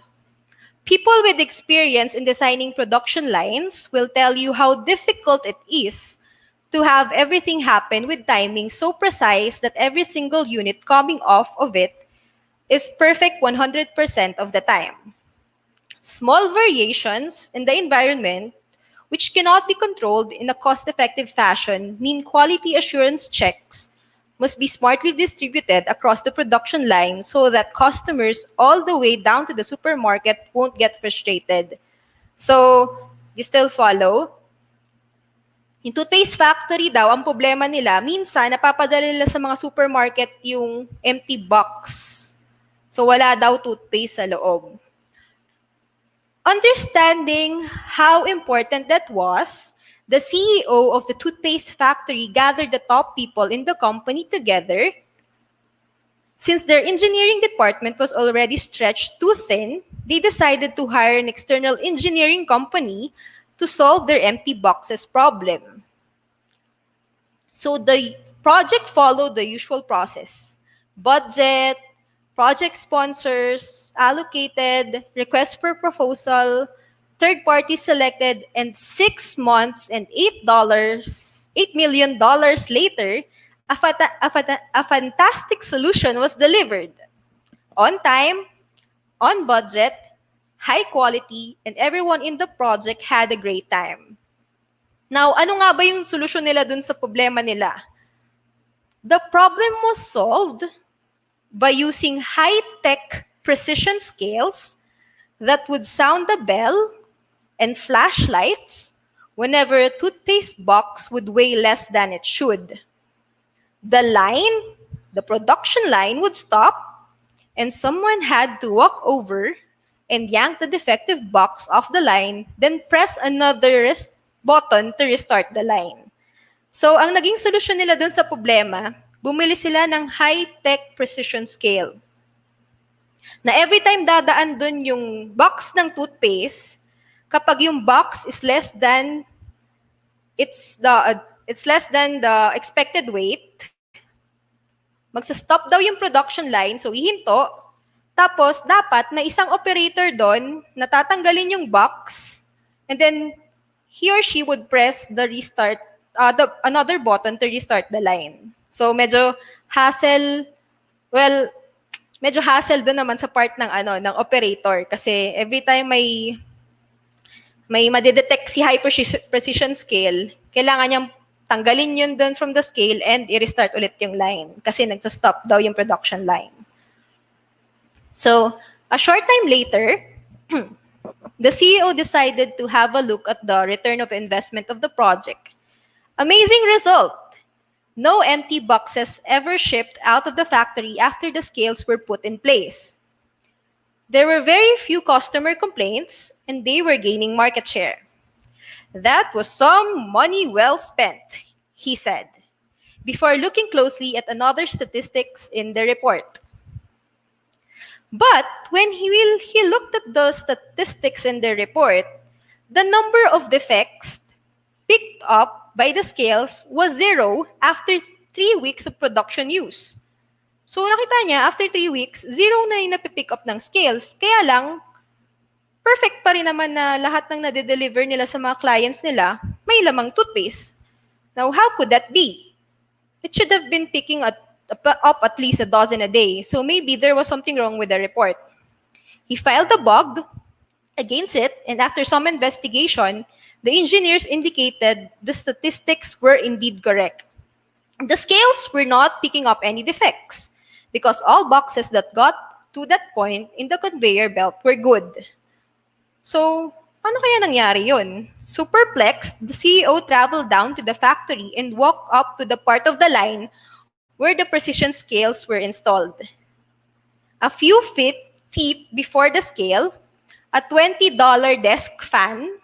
People with experience in designing production lines will tell you how difficult it is to have everything happen with timing so precise that every single unit coming off of it is perfect 100% of the time. Small variations in the environment, which cannot be controlled in a cost-effective fashion, mean quality assurance checks must be smartly distributed across the production line so that customers all the way down to the supermarket won't get frustrated. So, you still follow? Yung toothpaste factory daw, ang problema nila, minsan napapadala nila sa mga supermarket yung empty box. So, wala daw toothpaste sa loob. Understanding how important that was, the CEO of the toothpaste factory gathered the top people in the company together. Since their engineering department was already stretched too thin, they decided to hire an external engineering company to solve their empty boxes problem. So the project followed the usual process: budget, project sponsors allocated, request for proposal, third party selected, and 6 months and $8 million later, a fantastic solution was delivered. On time, on budget, high quality, and everyone in the project had a great time. Now, ano nga ba yung solusyon nila dun sa problema nila? The problem was solved by using high-tech precision scales that would sound the bell and flashlights whenever a toothpaste box would weigh less than it should. The production line would stop, and someone had to walk over and yank the defective box off the line, then press another button to restart the line. So, ang naging solusyon nila dun sa problema, bumili sila ng high-tech precision scale. Na every time dadaan dun yung box ng toothpaste, kapag yung box is less than the expected weight, magsa-stop daw yung production line, so ihinto, tapos dapat may isang operator doon na tatanggalin yung box, and then he or she would press the restart, another button to restart the line. So medyo hassle doon naman sa part ng operator kasi every time may madedetect si high precision scale, kailangan niyang tanggalin yun doon from the scale and i-restart ulit yung line kasi nagsa-stop daw yung production line. So, a short time later, the CEO decided to have a look at the return of investment of the project. Amazing result! No empty boxes ever shipped out of the factory after the scales were put in place. There were very few customer complaints, and they were gaining market share. That was some money well spent, he said, before looking closely at another statistics in the report. But when he looked at the statistics in the report, the number of defects picked up by the scales was 0 after 3 weeks of production use. So nakita niya, after 3 weeks, 0 na yung napipick up ng scales. Kaya lang, perfect pa rin naman na lahat ng nade-deliver nila sa mga clients nila, may lamang toothpaste. Now, how could that be? It should have been picking up at least a dozen a day. So maybe there was something wrong with the report. He filed a bug against it, and after some investigation, the engineers indicated the statistics were indeed correct. The scales were not picking up any defects because all boxes that got to that point in the conveyor belt were good. So, ano kaya nangyari yun? So perplexed, the CEO traveled down to the factory and walked up to the part of the line where the precision scales were installed. A few feet before the scale, a $20 desk fan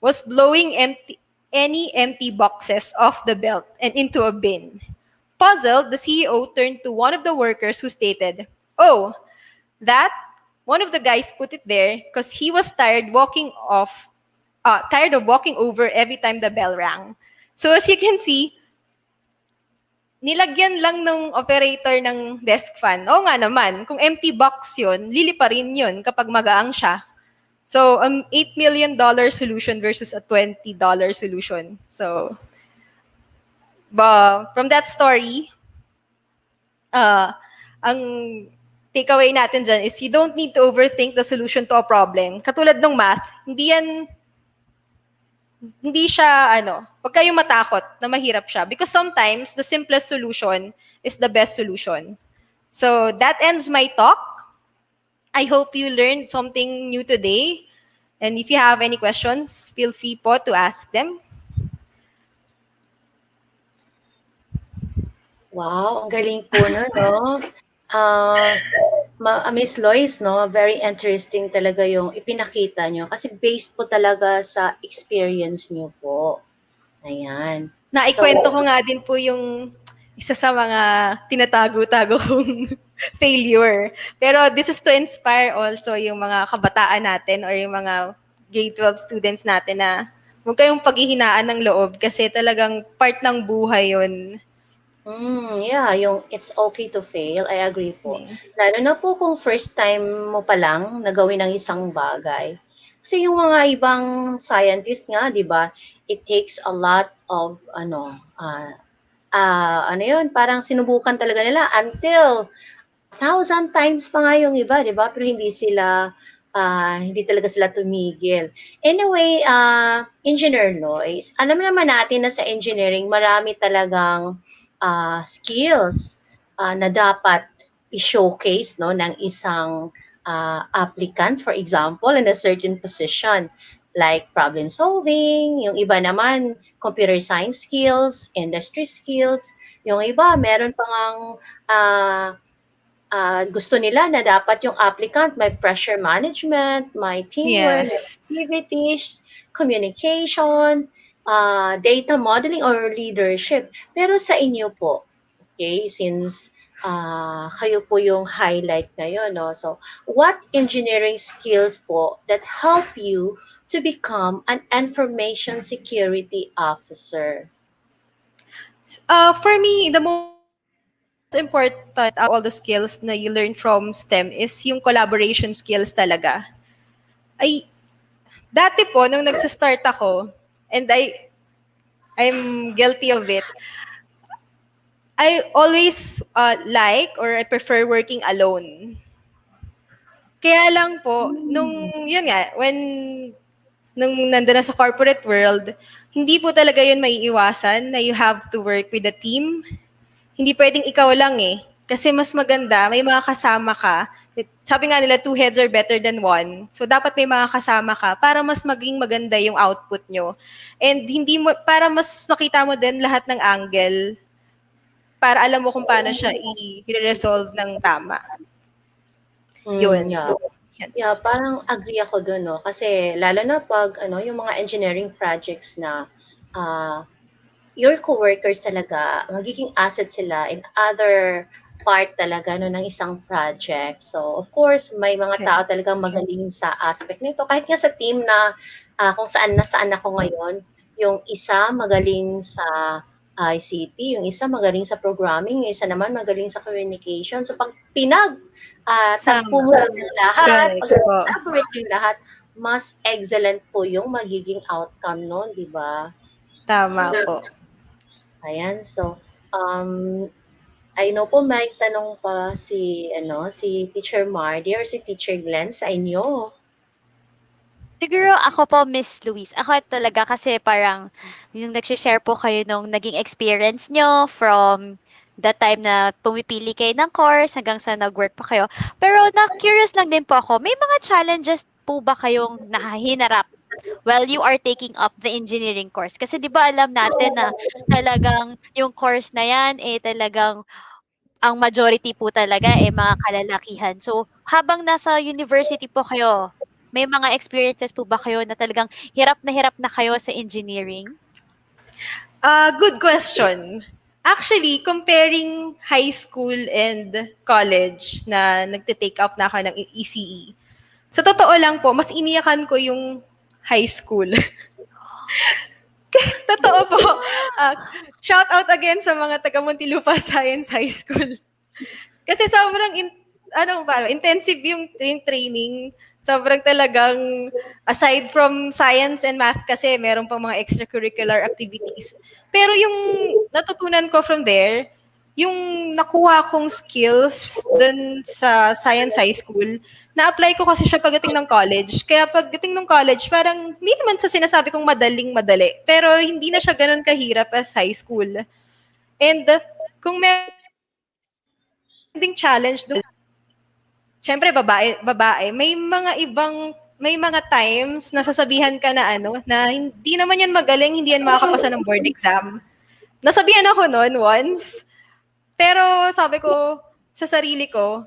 was blowing any empty boxes off the belt and into a bin. Puzzled, the CEO turned to one of the workers who stated, "Oh, that one of the guys put it there because he was tired of walking over every time the bell rang." So as you can see, nilagyan lang nung operator ng desk fan. Oo nga naman, kung empty box yun, lilipa rin yun kapag magaang siya. So, $8 million solution versus a $20 solution. So, from that story, ang takeaway natin dyan is you don't need to overthink the solution to a problem. Katulad ng math, hindi siya, wag kayong matakot na mahirap siya. Because sometimes, the simplest solution is the best solution. So, that ends my talk. I hope you learned something new today. And if you have any questions, feel free po to ask them. Wow, ang galing po no, no? Miss Lois, no, very interesting talaga yung ipinakita nyo kasi based po talaga sa experience nyo po. Ayan. Naikwento ko nga din po yung isa sa mga tinatago-tago kong failure. Pero this is to inspire also yung mga kabataan natin or yung mga grade 12 students natin na huwag kayong paghihinaan ng loob kasi talagang part ng buhay yun. Yeah, yung it's okay to fail, I agree po. Lalo na po kung first time mo pa lang na gawin ang isang bagay. Kasi yung mga ibang scientist nga, di ba, it takes a lot of, yun, parang sinubukan talaga nila until 1,000 times pa nga yung iba, di ba? Pero hindi talaga sila tumigil. Anyway, Engineer Lois, alam naman natin na sa engineering, marami talagang skills na dapat i-showcase no ng isang applicant, for example, in a certain position like problem solving, yung iba naman computer science skills, industry skills, yung iba meron pang gusto nila na dapat yung applicant may pressure management, may teamwork, activities, communication, data modeling or leadership. Pero sa inyo po, okay, since kayo po yung highlight ngayon, no? So, what engineering skills po that help you to become an information security officer? For me, the most important all the skills na you learn from STEM is yung collaboration skills talaga. Dati po, nung nagsistart ako, and I'm guilty of it, I always like or I prefer working alone. Kaya lang po, nung nandun na sa corporate world, hindi po talaga yun maiiwasan na you have to work with a team. Hindi pwedeng ikaw lang eh. Kasi mas maganda, may mga kasama ka. Sabi nga nila, 2 heads are better than 1. So, dapat may mga kasama ka para mas maging maganda yung output nyo. And para mas makita mo din lahat ng angle para alam mo kung paano siya i-resolve ng tama. Yun. Yeah, parang agree ako dun, no? Kasi lalo na pag yung mga engineering projects na your coworkers talaga, magiging asset sila in other part talaga no, ng isang project. So, of course, may mga tao talagang magaling sa aspect nito. Kahit nga sa team na kung saan ako ngayon, yung isa magaling sa ICT, yung isa magaling sa programming, yung isa naman magaling sa communication. So, pag tagpo mo ng lahat, pag-collaborate yung lahat, mas excellent po yung magiging outcome nun, di ba? Tama po. Ayan, so, I know po may tanong pa si Teacher Mardy or si Teacher Glenn sa inyo. Siguro ako po, Miss Louise. Ako talaga kasi parang yung nag-share po kayo nung naging experience nyo from the time na pumipili kayo ng course hanggang sa nag-work pa kayo. Pero na-curious lang din po ako, may mga challenges po ba kayong nahinarap while you are taking up the engineering course? Kasi di ba alam natin na talagang yung course na yan, talagang ang majority po talaga mga kalalakihan. So, habang nasa university po kayo, may mga experiences po ba kayo na talagang hirap na kayo sa engineering? Good question. Actually, comparing high school and college na nagte-take up na ako ng ECE, sa totoo lang po, mas iniyakan ko yung high school. Totoo po. Ah, shout out again sa mga taga Muntinlupa Science High School. Kasi sobrang intensive yung training. Sobrang talagang aside from science and math kasi meron pang mga extracurricular activities. Pero yung natutunan ko from there, yung nakuha kong skills dun sa science high school, na-apply ko kasi siya pagdating ng college. Kaya pagdating ng college, parang hindi naman sa sinasabi kong madali. Pero hindi na siya ganun kahirap as high school. And kung may ding challenge doon, syempre babae, may mga times na sasabihan ka na na hindi naman yan magaling, hindi yan makakapasa ng board exam. Nasabihan ako noon once, pero sabi ko sa sarili ko,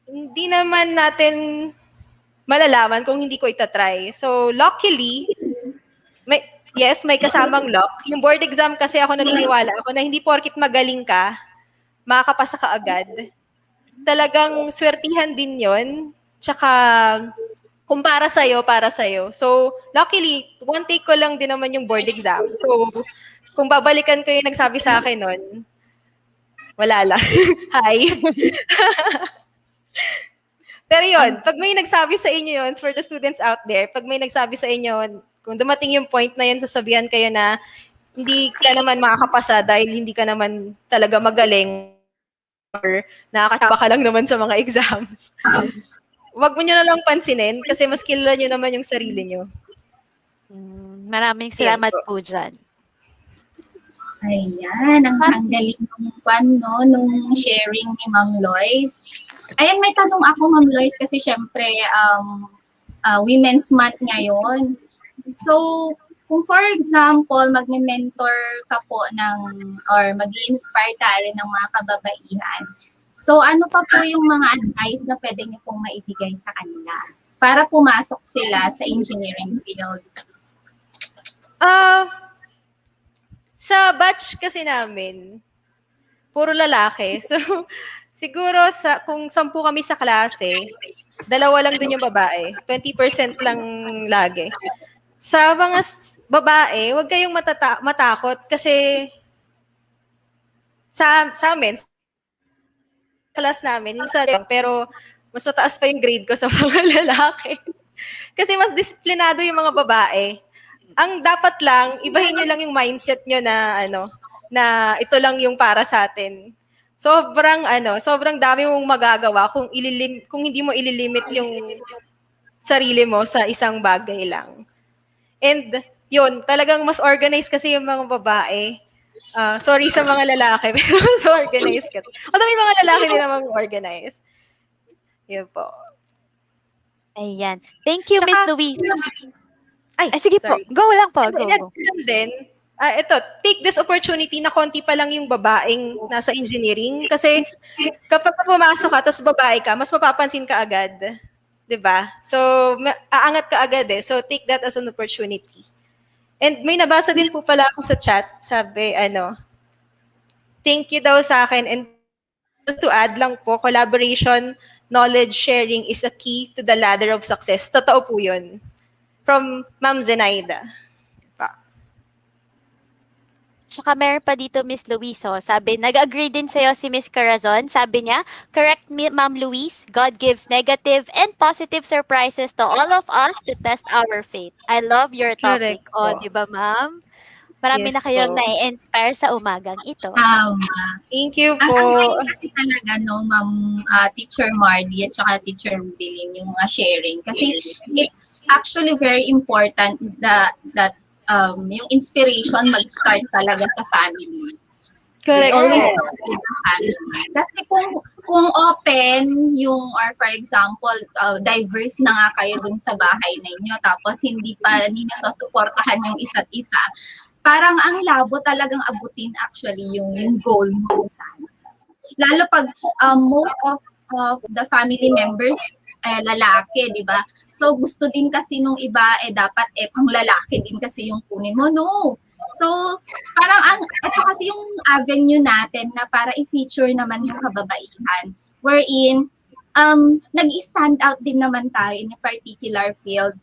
hindi naman natin malalaman kung hindi ko itatry. So, luckily, may kasamang luck. Yung board exam kasi ako naniniwala ako na hindi porkit magaling ka, makakapasa ka agad. Talagang swertihan din yon. Tsaka, kung para sa'yo. So, luckily, one take ko lang din naman yung board exam. So, kung babalikan ko yung nagsabi sa akin nun, wala lang. Hi. Pero yun, pag may nagsabi sa inyo yun, for the students out there, pag may nagsabi sa inyo, kung dumating yung point na yun, sasabihan kayo na hindi ka naman makakapasa dahil hindi ka naman talaga magaling or nakakataba ka lang naman sa mga exams. Wag mo nyo na lang pansinin kasi mas kilala nyo naman yung sarili nyo. Maraming salamat po dyan. Ayan, ang galing nung sharing ni Ma'am Lois. Ayan, may tanong ako, Ma'am Lois, kasi syempre, Women's Month ngayon. So, kung for example, magme-mentor ka po or mag-i-inspire tayo ng mga kababaihan, so ano pa po yung mga advice na pwede niyo pong maibigay sa kanila para pumasok sila sa engineering field? Sa batch kasi namin, puro lalaki. So, siguro kung 10 kami sa klase, 2 lang din yung babae. 20% lang lagi. Sa mga babae, huwag kayong matakot kasi sa amin, class namin, pero mas mataas pa yung grade ko sa mga lalaki. Kasi mas disiplinado yung mga babae. Ang dapat lang, ibahin nyo lang yung mindset nyo na ito lang yung para sa atin. Sobrang dami mong magagawa kung hindi mo ililimit yung sarili mo sa isang bagay lang. And yun, talagang mas organized kasi yung mga babae. Sorry sa mga lalaki, pero mas organized kasi. Although may mga lalaki din namang organized. Yun po. Ayan. Thank you, Tsaka, Miss Louise. Ay, sige sorry. po. Go lang po. Go. Ito, take this opportunity na konti pa lang yung babaeng nasa engineering. Kasi kapag pumasok ka, tapos babae ka, mas mapapansin ka agad. 'Di ba? So, aangat ka agad eh. So, take that as an opportunity. And may nabasa din po pala ako sa chat. Sabi, thank you daw sa akin. And to add lang po, collaboration, knowledge sharing is a key to the ladder of success. Totoo po yun. From Ma'am Zenaida. Tsaka meron pa dito, Miss Luiso. Sabi, nag-agree din sa'yo si Miss Corazon. Sabi niya, correct me, Ma'am Luis, God gives negative and positive surprises to all of us to test our faith. I love your topic. Correct po. Di ba, Ma'am? Marami Yes na kayong po. nai-inspire sa umagang ito. Thank you Ang po. galing kasi talaga, Ma'am Teacher Mardy at saka Teacher Bilin, yung mga sharing. Kasi it's actually very important that yung inspiration mag-start talaga sa family. Correct. It always starts with the family. Kasi kung open yung, or for example, diverse na nga kayo dun sa bahay ninyo, tapos hindi pa ninyo susuportahan yung isa't isa, parang ang labo talagang abutin actually yung goal mo sana. Lalo pag most of the family members lalaki, di ba? So gusto din kasi nung iba dapat pang lalaki din kasi yung kunin mo. No. So, parang ito kasi yung avenue natin na para i-feature naman yung kababaihan, wherein nag-stand out din naman tayo in a particular field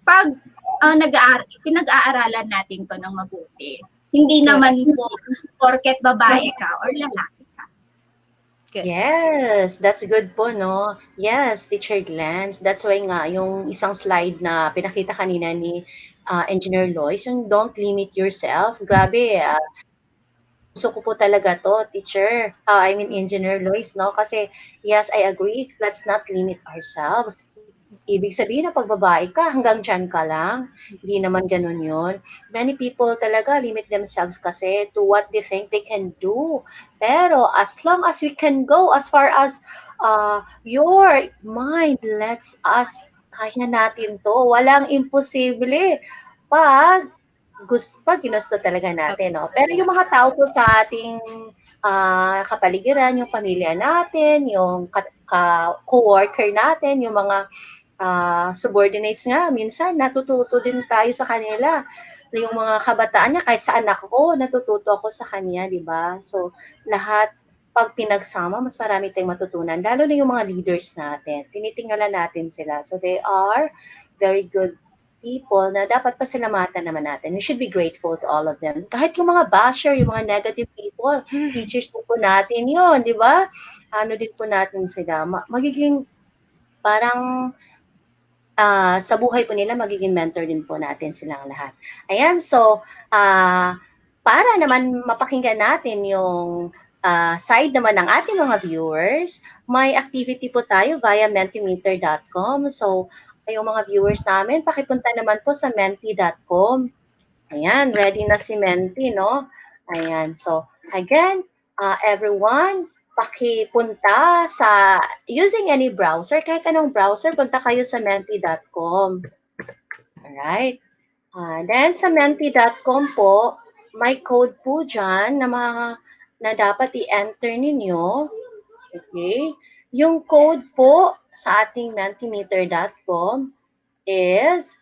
pag pinag-aaralan natin to ng mabuti. Hindi naman po porket babae ka or lalaki ka. Yes, that's good po, no? Yes, Teacher Glance. That's why nga, yung isang slide na pinakita kanina ni Engineer Lois, yung don't limit yourself. Grabe, gusto ko po talaga to, teacher. I mean, Engineer Lois, no? Kasi, yes, I agree. Let's not limit ourselves. Ibig sabihin na pag babae ka, hanggang dyan ka lang. Hindi naman ganun yun. Many people talaga limit themselves kasi to what they think they can do. Pero as long as we can go, as far as your mind lets us, kaya natin to. Walang imposible. Pag ginusto talaga natin, no? Pero yung mga tao po sa ating kapaligiran, yung pamilya natin, yung co-worker natin, yung mga subordinates nga, minsan natututo din tayo sa kanila. Yung mga kabataan niya, kahit sa anak ko, natututo ako sa kanya, di ba? So, lahat, pag pinagsama, mas marami tayong matutunan. Lalo na yung mga leaders natin. Tinitingala natin sila. So, they are very good people na dapat pasalamatan naman natin. We should be grateful to all of them. Kahit yung mga basher, yung mga negative people, teachers po natin yun, di ba? Ano din po natin sila. Magiging parang sa buhay po nila, magiging mentor din po natin silang lahat. Ayan, so, para naman mapakinggan natin yung side naman ng ating mga viewers, may activity po tayo via mentimeter.com. So, yung mga viewers namin, pakipunta naman po sa menti.com. Ayan, ready na si Menti, no? Ayan, so, again, everyone, pakipunta sa using any browser, kahit anong browser, punta kayo sa menti.com. Alright. Then sa menti.com po, may code po dyan na dapat i-enter ninyo. Okay? Yung code po sa ating mentimeter.com is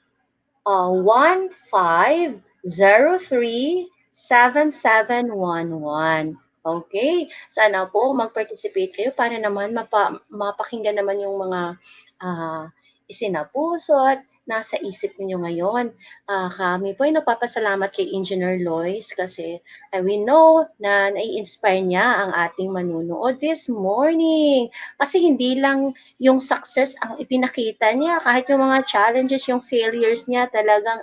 15037711. Okay? Sana po mag-participate kayo para naman mapakinggan naman yung mga isinapuso at nasa isip niyo ngayon. Kami po ay napapasalamat kay Engineer Lois kasi we know na nai-inspire niya ang ating manunood this morning. Kasi hindi lang yung success ang ipinakita niya, kahit yung mga challenges, yung failures niya, talagang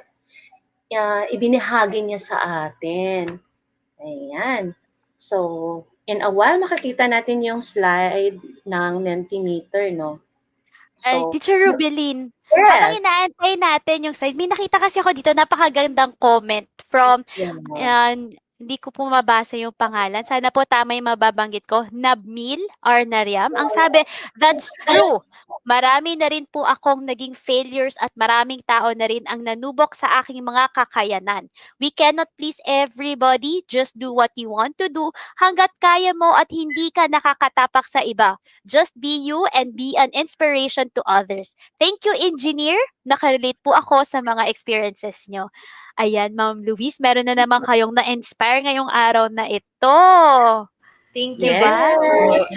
ibinahagi niya sa atin. Ayan. So, in a while, makikita natin yung slide ng Mentimeter, no? So, Teacher Rubilin, habang yes. inaantay natin yung slide, may nakita kasi ako dito, napakagandang comment from hindi ko po mabasa yung pangalan. Sana po tama yung mababanggit ko. Nabmil or Nariam. Ang sabi, that's true. Marami na rin po akong naging failures at maraming tao na rin ang nanubok sa aking mga kakayanan. We cannot please everybody. Just do what you want to do hanggat kaya mo at hindi ka nakakatapak sa iba. Just be you and be an inspiration to others. Thank you, Engineer. Nakarelate po ako sa mga experiences nyo. Ayan, Ma'am Luis, meron na naman kayong na-inspire ngayong araw na ito. Thank you. Diba? Yes.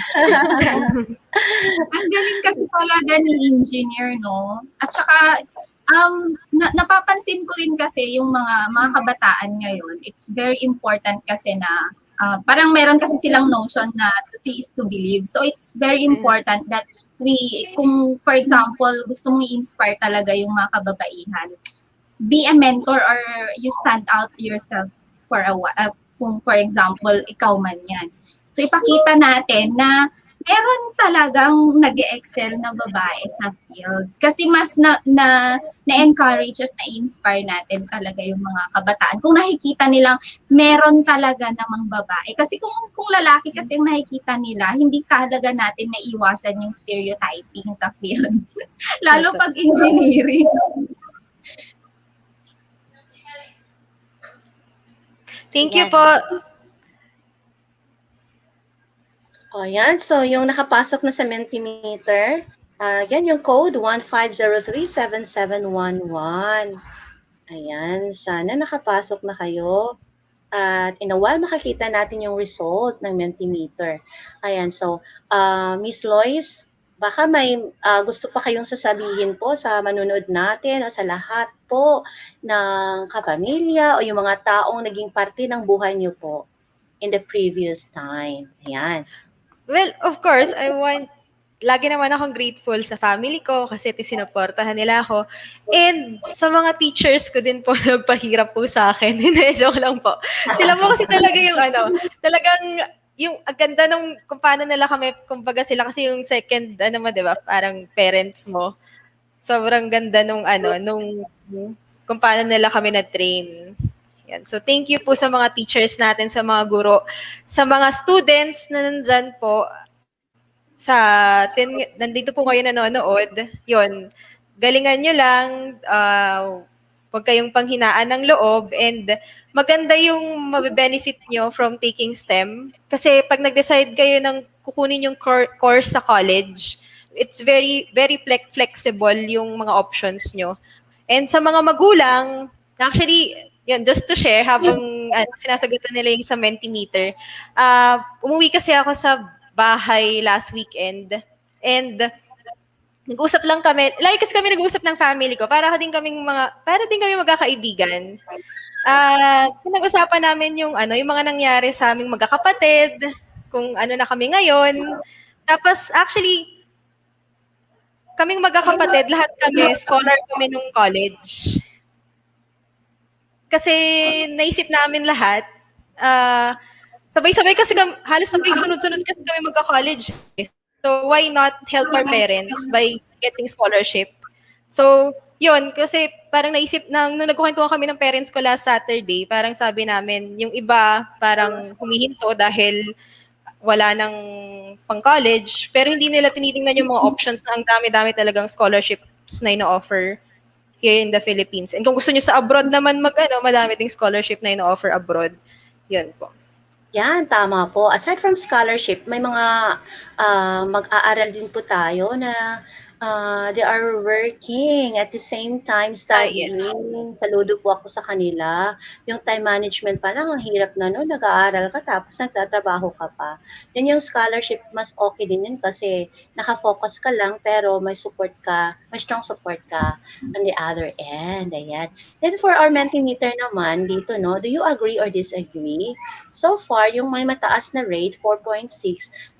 Ang galing kasi talaga ni Engineer, no? At saka, napapansin ko rin kasi yung mga kabataan ngayon, it's very important kasi na parang meron kasi silang notion na to see is to believe. So it's very important that kung for example, gusto mo i-inspire talaga yung mga kababaihan, be a mentor or you stand out yourself for a while. Kung for example, ikaw man yan. So ipakita natin na meron talagang nag-excel na babae sa field. Kasi mas na-encourage at na-inspire natin talaga yung mga kabataan. Kung nakikita nilang meron talaga namang babae. Kasi kung lalaki kasi yung nakikita nila, hindi talaga natin naiwasan yung stereotyping sa field. Lalo pag engineering. Thank you po. Ayan, so yung nakapasok na sa Mentimeter, yan yung code 15037711. Ayan, sana nakapasok na kayo. At in a while, makakita natin yung result ng Mentimeter. Ayan, so, Miss Lois, baka may gusto pa kayong sasabihin po sa manunood natin o sa lahat po ng kapamilya o yung mga taong naging parte ng buhay niyo po in the previous time. Ayan. Well, of course, lagi naman akong grateful sa family ko kasi sinuportahan nila ako. And sa mga teachers ko din po nagpahirap po sa akin. Hindi, joke lang po. Sila po kasi talaga yung talagang yung ang ganda nung kung paano nila kami, kumbaga sila kasi yung second, mo, di ba, parang parents mo. Sobrang ganda nung kung paano nila kami na-train. Yan. So, thank you po sa mga teachers natin, sa mga guro, sa mga students na nandyan po, nandito po ngayon nanonood. Yun, galingan nyo lang, huwag kayong panghinaan ng loob, and maganda yung mabe-benefit nyo from taking STEM. Kasi pag nag-decide kayo ng kukunin yung course sa college, it's very, very flexible yung mga options nyo. And sa mga magulang, actually, yun, just to share, habang sinasagutan nila yung sa Mentimeter, umuwi kasi ako sa bahay last weekend. And nag-usap lang kami, like kasi kami nag-usap ng family ko, para din kami magkakaibigan. Pinag-usapan namin yung mga nangyari sa aming magkakapatid, kung ano na kami ngayon. Tapos actually, kaming magkakapatid, lahat kami, scholar kami nung college. Kasi naisip namin lahat, sabay-sabay kasi halos sabay sunod-sunod kasi kami magka-college. So why not help our parents by getting scholarship? So, yun, kasi parang nung nagkukwentuhan kami ng parents ko last Saturday, parang sabi namin, yung iba parang humihinto dahil wala nang pang-college, pero hindi nila tinitingnan yung mga options na ang dami-dami talagang scholarships na ino-offer here in the Philippines. And kung gusto nyo sa abroad naman madami ding scholarship na ino-offer abroad. Yun po. Yan, tama po. Aside from scholarship, may mga mag-aaral din po tayo na they are working at the same time studying. Yes. Saludo po ako sa kanila. Yung time management pa lang, ang hirap na no, nag-aaral ka tapos nagtatrabaho ka pa. Then yung scholarship, mas okay din yun kasi nakafocus ka lang pero may support ka, may strong support ka on the other end. Ayan. Then for our Mentimeter naman, dito, no, do you agree or disagree? So far, yung may mataas na rate, 4.6,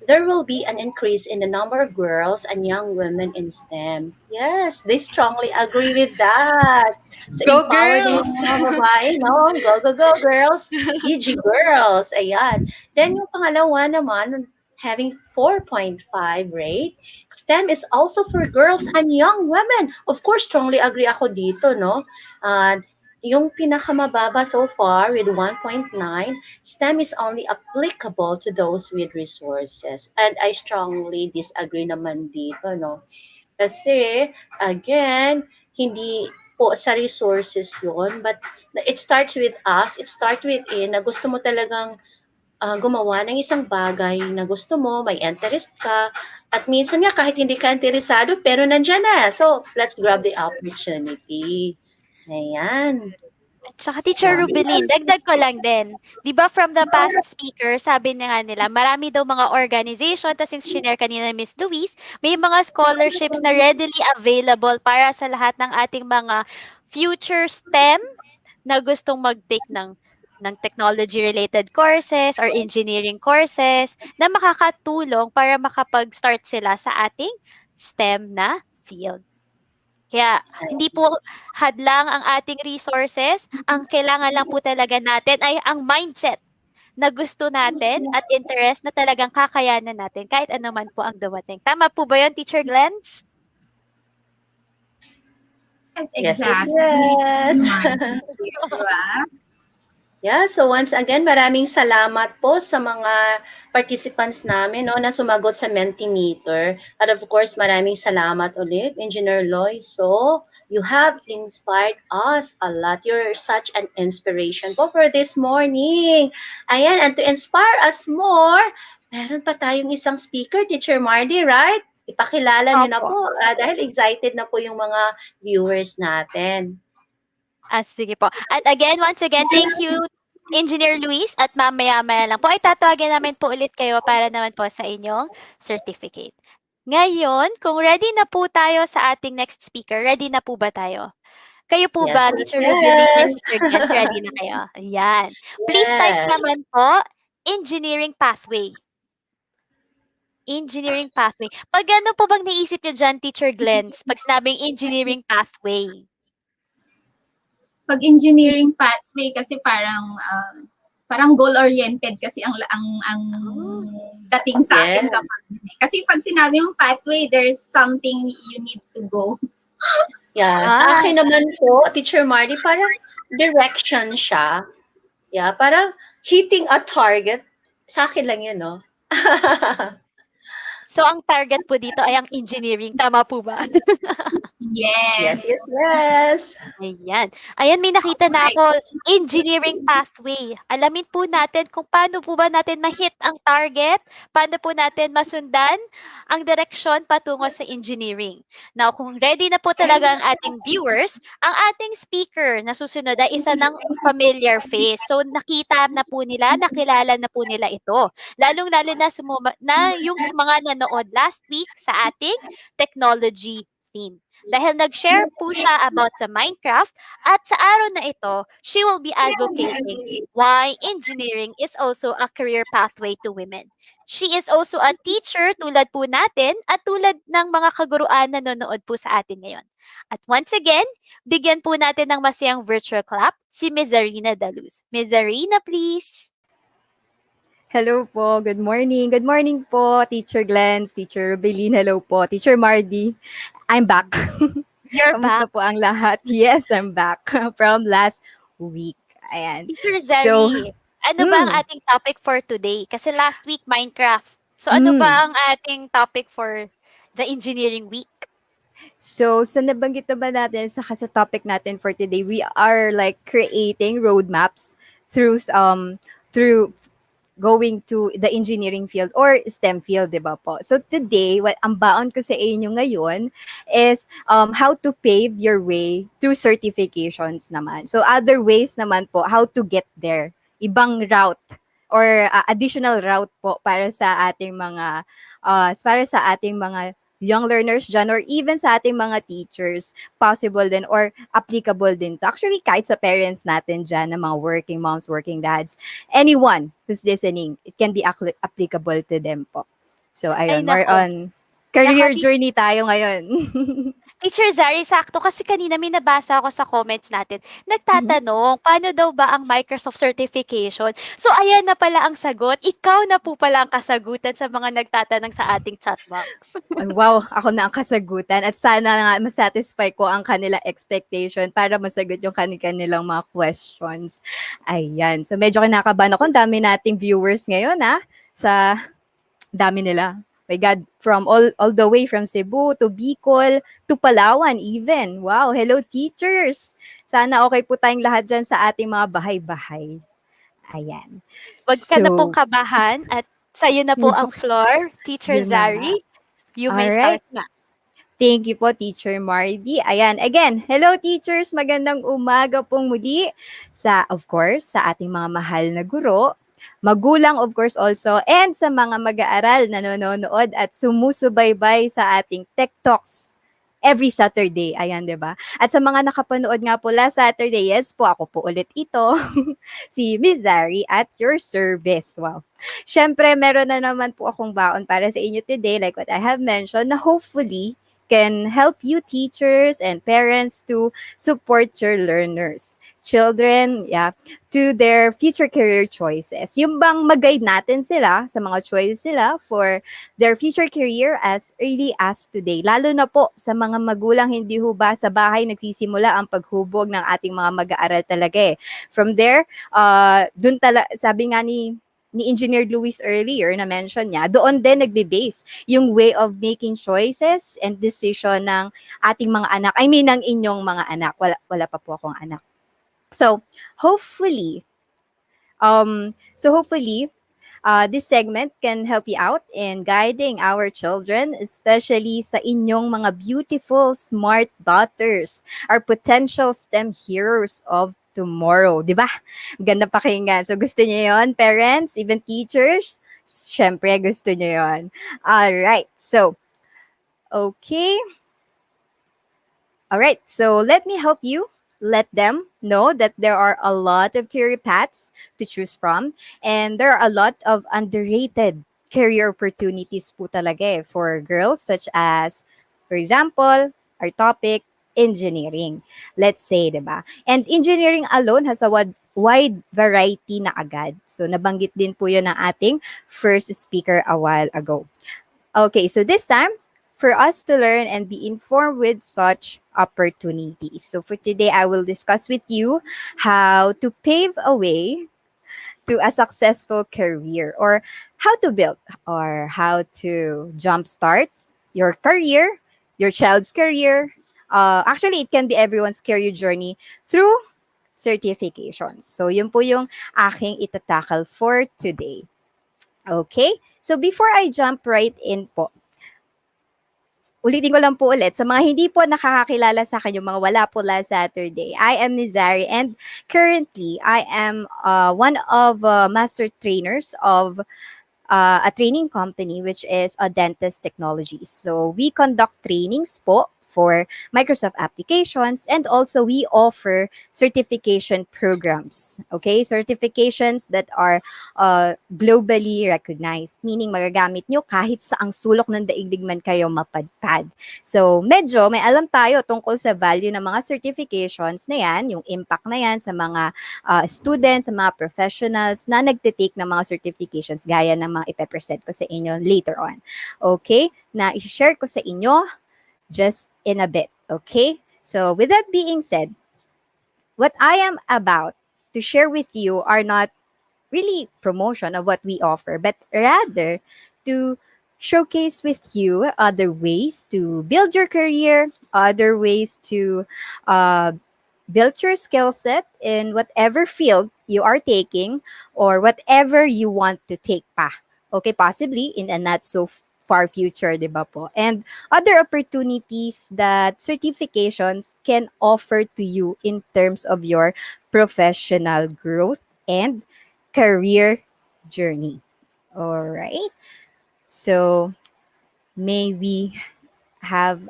there will be an increase in the number of girls and young women in STEM. Yes, they strongly agree with that. So, Go empower din girls! yung mga babae, no? Go, go, go, girls! EG girls! Ayan. Then, yung pangalawa naman, having 4.5 rate, STEM is also for girls and young women. Of course, strongly agree ako dito, no? Yung pinakamababa so far with 1.9, STEM is only applicable to those with resources. And I strongly disagree naman dito, no? Kasi, again, hindi po sa resources yon, but it starts with us, it starts within na gusto mo talagang gumawa ng isang bagay na gusto mo, may interest ka, at minsan nga kahit hindi ka interesado, pero nandyan na. So, let's grab the opportunity. Ayan. At saka Teacher Rubilin, dagdag ko lang din. 'Di ba from the past speaker, sabi na nga nila, marami daw mga organization, tapos yung shinare kanina ni Miss Louise, may mga scholarships na readily available para sa lahat ng ating mga future STEM na gustong mag-take ng technology-related courses or engineering courses na makakatulong para makapag-start sila sa ating STEM na field. Kaya hindi po hadlang ang ating resources, ang kailangan lang po talaga natin ay ang mindset na gusto natin at interest na talagang kakayanan natin kahit ano man po ang dumating. Tama po ba yun, Teacher Glens? Yes, Yes, exactly. yes. Diba? Yeah, so once again, maraming salamat po sa mga participants namin no, na sumagot sa Mentimeter. At of course, maraming salamat ulit, Engineer Loy. So, you have inspired us a lot. You're such an inspiration po for this morning. Ayan, and to inspire us more, meron pa tayong isang speaker, Teacher Mardy, right? Ipakilala niyo na Opo. po dahil excited na po yung mga viewers natin. Sige po. At again, once again, thank you Engineer Luis at mamaya-maya lang po ay tatawagin namin po ulit kayo para naman po sa inyong certificate. Ngayon, kung ready na po tayo sa ating next speaker, ready na po ba tayo? Kayo po Yes, ba, yes, Teacher Rubeline and yes. Mr. Glenn, ready na kayo? Ayan. Please type Yes. naman po, engineering pathway. Engineering pathway. Pag ano po bang naisip nyo dyan, Teacher Glenn, pag sinabing engineering pathway? Pag engineering pathway kasi parang goal-oriented kasi ang Oh, dating sa akin Yes. kapag kasi pag sinabi mong pathway, there's something you need to go. Yeah. Sa ah, akin naman po, Teacher Marty, parang direction siya. Yeah, parang hitting a target. Sa akin lang yun, no? so ang target po dito ay ang engineering. Tama po ba? Yes, yes, Yes. yes. Ayan. Ayan, may nakita na Right. ako, engineering pathway. Alamin po natin kung paano po ba natin ma-hit ang target, paano po natin masundan ang direksyon patungo sa engineering. Now, kung ready na po talaga ang ating viewers, ang ating speaker na susunod ay isa ng familiar face. So, nakita na po nila, nakilala na po nila ito. Lalong-lalo na, na yung mga nanood last week sa ating technology theme. Dahil nag-share po siya about sa Minecraft at sa araw na ito, she will be advocating why engineering is also a career pathway to women. She is also a teacher tulad po natin at tulad ng mga kaguruan na nanonood po sa atin ngayon. At once again, bigyan po natin ng masayang virtual clap si Ms. Zarina Daluz. Ms. Zarina, please. Hello po, good morning. Good morning po, Teacher Glens, Teacher Rubeline. Hello po, Teacher Mardy. I'm back. You're Kamusta back. po ang lahat? Yes, I'm back from last week. Ayan. Teacher So, Zari, ano ba ang ating topic for today? Kasi last week, Minecraft. So ano ba ang ating topic for the engineering week? So, sa nabanggit na ba natin sa topic natin for today, we are like creating roadmaps through going to the engineering field or STEM field, di ba po? So today, what ang baon ko sa inyo ngayon is how to pave your way through certifications naman. So other ways naman po how to get there. Ibang route or additional route po para sa ating mga young learners dyan or even sa ating mga teachers, possible din or applicable din to. Actually, kahit sa parents natin dyan, ng mga working moms, working dads, anyone who's listening, it can be applicable to them po. So, Ay ayun, more nako. on career Naka- journey tayo ngayon. Teacher Zari, sakto kasi kanina may nabasa ako sa comments natin. Nagtatanong, paano daw ba ang Microsoft certification? So ayan na pala ang sagot. Ikaw na po pala ang kasagutan sa mga nagtatanong sa ating chat box. Wow, ako na ang kasagutan at sana nga masatisfy ko ang kanila expectation para masagot yung kanilang mga questions. Ayan. So medyo kinakabahan ako. Ang dami nating viewers ngayon sa dami nila. My God, from all the way from Cebu to Bicol to Palawan even. Wow, hello teachers. Sana okay po tayong lahat dyan sa ating mga bahay-bahay. Ayan. Huwag ka na pong kabahan at sa'yo na po ang floor, Teacher Yun na nga. Zari. You may Alright. start na. Thank you po, Teacher Mardy. Ayan, again, hello teachers, magandang umaga pong muli of course, sa ating mga mahal na guro, magulang of course also, and sa mga mag-aaral na nanonood at sumusubaybay sa ating TechTalks every Saturday. Ayan, di ba? At sa mga nakapanood nga po last Saturday, yes po, ako po ulit ito, si Ms. Zari at your service. Wow. Siyempre, meron na naman po akong baon para sa inyo today, like what I have mentioned, na hopefully can help you teachers and parents to support your learners, children, to their future career choices. Yung bang mag-guide natin sila sa mga choices nila for their future career as early as today. Lalo na po sa mga magulang, hindi ho ba sa bahay nagsisimula ang paghubog ng ating mga mag-aaral talaga eh. From there, sabi nga ni Engineer Luis earlier na mention niya, doon din nagbe-base yung way of making choices and decision ng ating mga anak. I mean, ng inyong mga anak. Wala pa po akong anak. So, hopefully, this segment can help you out in guiding our children, especially sa inyong mga beautiful, smart daughters, our potential STEM heroes of tomorrow. Di ba? Ganda pakinggan. So, gusto niyo yon, parents, even teachers? Siyempre, gusto niyo yon. Alright. So, okay. All right, so let me help you. Let them know that there are a lot of career paths to choose from, and there are a lot of underrated career opportunities po talaga for girls, such as, for example, our topic, engineering. Let's say, di ba? And engineering alone has a wide variety na agad. So, nabanggit din po yun ng ating first speaker a while ago. Okay, so this time, for us to learn and be informed with such opportunities. So for today, I will discuss with you how to pave a way to a successful career, or how to build or how to jumpstart your career, your child's career. Actually, it can be everyone's career journey through certifications. So yun po yung aking itatakal for today. Okay? So before I jump right in po, ulitin ko lang po ulit, sa mga hindi po nakakakilala sa akin, yung mga wala po last Saturday, I am Nizari, and currently, I am one of master trainers of a training company, which is a Dentist Technologies. So we conduct trainings po for Microsoft applications, and also we offer certification programs. Okay, certifications that are globally recognized, meaning magagamit nyo kahit saang sulok ng daigdig man kayo mapadpad. So medyo may alam tayo tungkol sa value ng mga certifications na yan, yung impact na yan sa mga students, sa mga professionals na nagtitake ng mga certifications gaya ng mga ipepresent ko sa inyo later on. Okay, na i-share ko sa inyo just in a bit. Okay, so with that being said, what I am about to share with you are not really promotion of what we offer, but rather to showcase with you other ways to build your career, other ways to build your skill set in whatever field you are taking or whatever you want to take pa. Okay, possibly in a not so far future, di ba po? And other opportunities that certifications can offer to you in terms of your professional growth and career journey. All right. So, may we have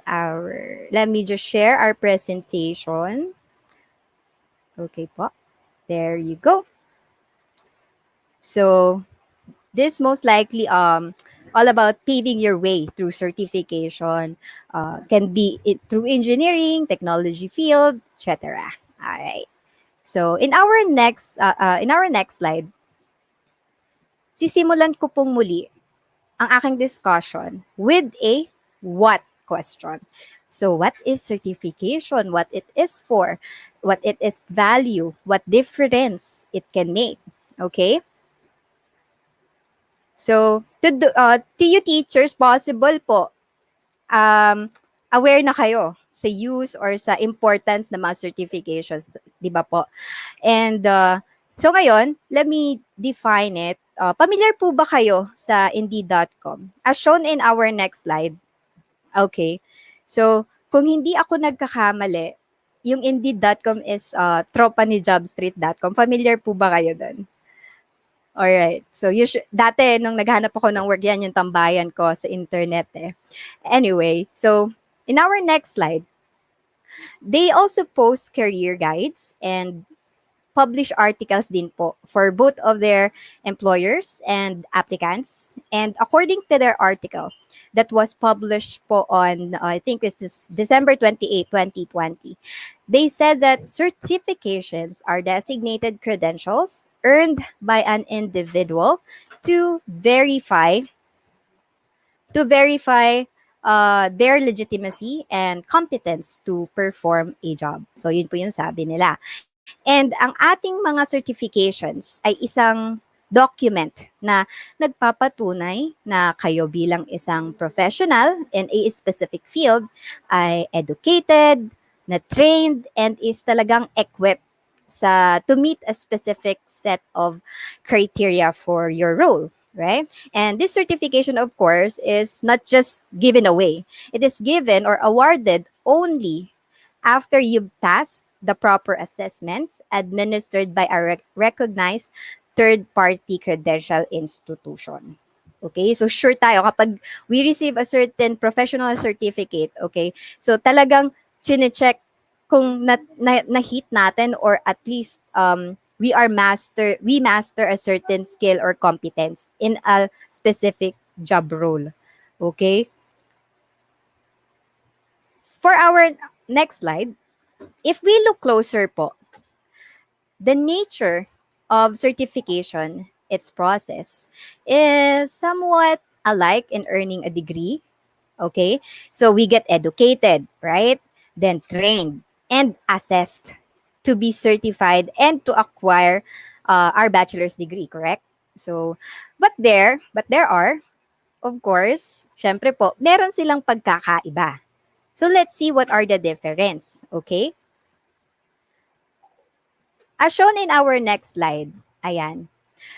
let me just share our presentation. Okay po. There you go. So, this most likely all about paving your way through certification, can be through engineering, technology field, etc. All right. So in our next slide, sisimulan ko pong muli ang aking discussion with a what question. So what is certification? What it is for? What it is value? What difference it can make? Okay? So, to you teachers, possible po, aware na kayo sa use or sa importance ng mga certifications, di ba po? And, so ngayon, let me define it. Familiar po ba kayo sa Indeed.com? As shown in our next slide. Okay. So, kung hindi ako nagkakamali, yung Indeed.com is tropa ni Jobstreet.com. Familiar po ba kayo doon? Alright. So, dati, nung naghanap ako ng work, yan yung tambayan ko sa internet eh. Anyway, so, in our next slide, they also post career guides and publish articles din po for both of their employers and applicants. And according to their article that was published po on, I think this is December 28, 2020, they said that certifications are designated credentials earned by an individual to verify their legitimacy and competence to perform a job. So yun po yung sabi nila. And ang ating mga certifications ay isang document na nagpapatunay na kayo bilang isang professional in a specific field ay educated, na trained, and is talagang equipped to meet a specific set of criteria for your role, right? And this certification, of course, is not just given away. It is given or awarded only after you've passed the proper assessments administered by a recognized third-party credential institution. Okay, so sure tayo kapag we receive a certain professional certificate, okay, so talagang chine-check kung na-hit natin or at least we master a certain skill or competence in a specific job role. Okay? For our next slide, if we look closer po, the nature of certification, its process, is somewhat alike in earning a degree. Okay? So we get educated, right? Then trained and assessed to be certified and to acquire our bachelor's degree, correct? So, but there are, of course, syempre po, meron silang pagkakaiba. So let's see what are the difference, okay? As shown in our next slide, ayan.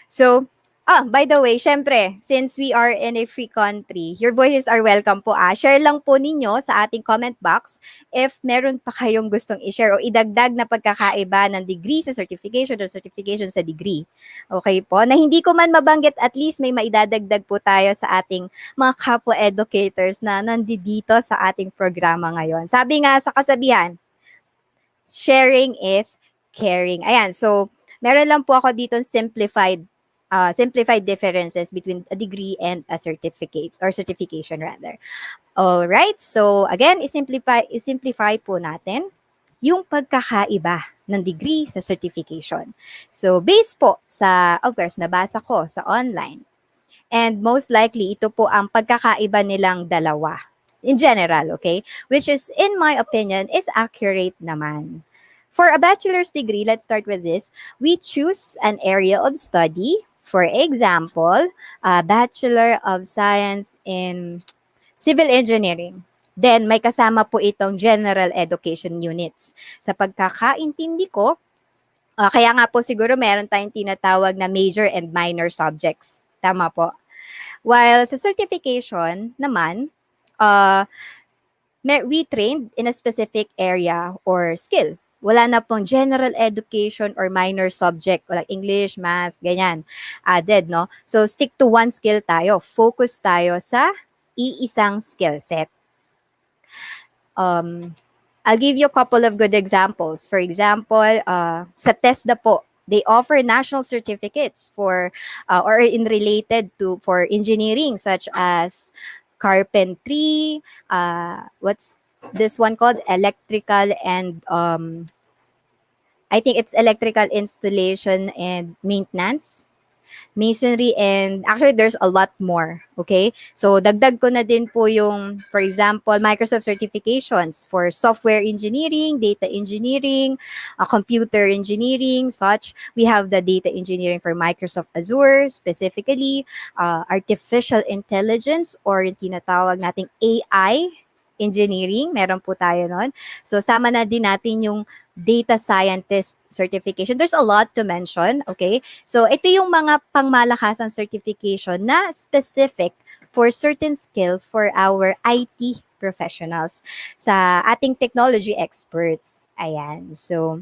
So, by the way, syempre, since we are in a free country, your voices are welcome po. Share lang po ninyo sa ating comment box if meron pa kayong gustong i-share o idagdag na pagkakaiba ng degree sa certification or certification sa degree. Okay po? Na hindi ko man mabanggit, at least may maidadagdag po tayo sa ating mga kapwa educators na nandito sa ating programa ngayon. Sabi nga sa kasabihan, sharing is caring. Ayan, so meron lang po ako dito simplified differences between a degree and a certificate or certification rather. All right, so again, isimplify po natin yung pagkakaiba ng degree sa certification. So based po sa, of course, nabasa ko sa online. And most likely, ito po ang pagkakaiba nilang dalawa. In general, okay? Which is, in my opinion, is accurate naman. For a bachelor's degree, let's start with this. We choose an area of study. For example, a Bachelor of Science in Civil Engineering. Then, may kasama po itong General Education Units. Sa pagkakaintindi ko, kaya nga po siguro meron tayong tinatawag na major and minor subjects. Tama po. While sa certification naman, we trained in a specific area or skill. Wala na pong general education or minor subject, like English, math, ganyan, added, no? So, stick to one skill tayo. Focus tayo sa iisang skill set. I'll give you a couple of good examples. For example, sa TESDA po, they offer national certificates for or in related to for engineering such as carpentry, what's this one called? Electrical and I think it's electrical installation and maintenance, masonry, and actually there's a lot more. Okay, so dagdag ko na din po yung, for example, Microsoft certifications for software engineering, data engineering, computer engineering, such. We have the data engineering for Microsoft Azure, specifically artificial intelligence or yung tinatawag nating AI engineering, meron po tayo nun. So, sama na din natin yung data scientist certification. There's a lot to mention, okay? So, ito yung mga pangmalakasan certification na specific for certain skill for our IT professionals sa ating technology experts. Ayan. So,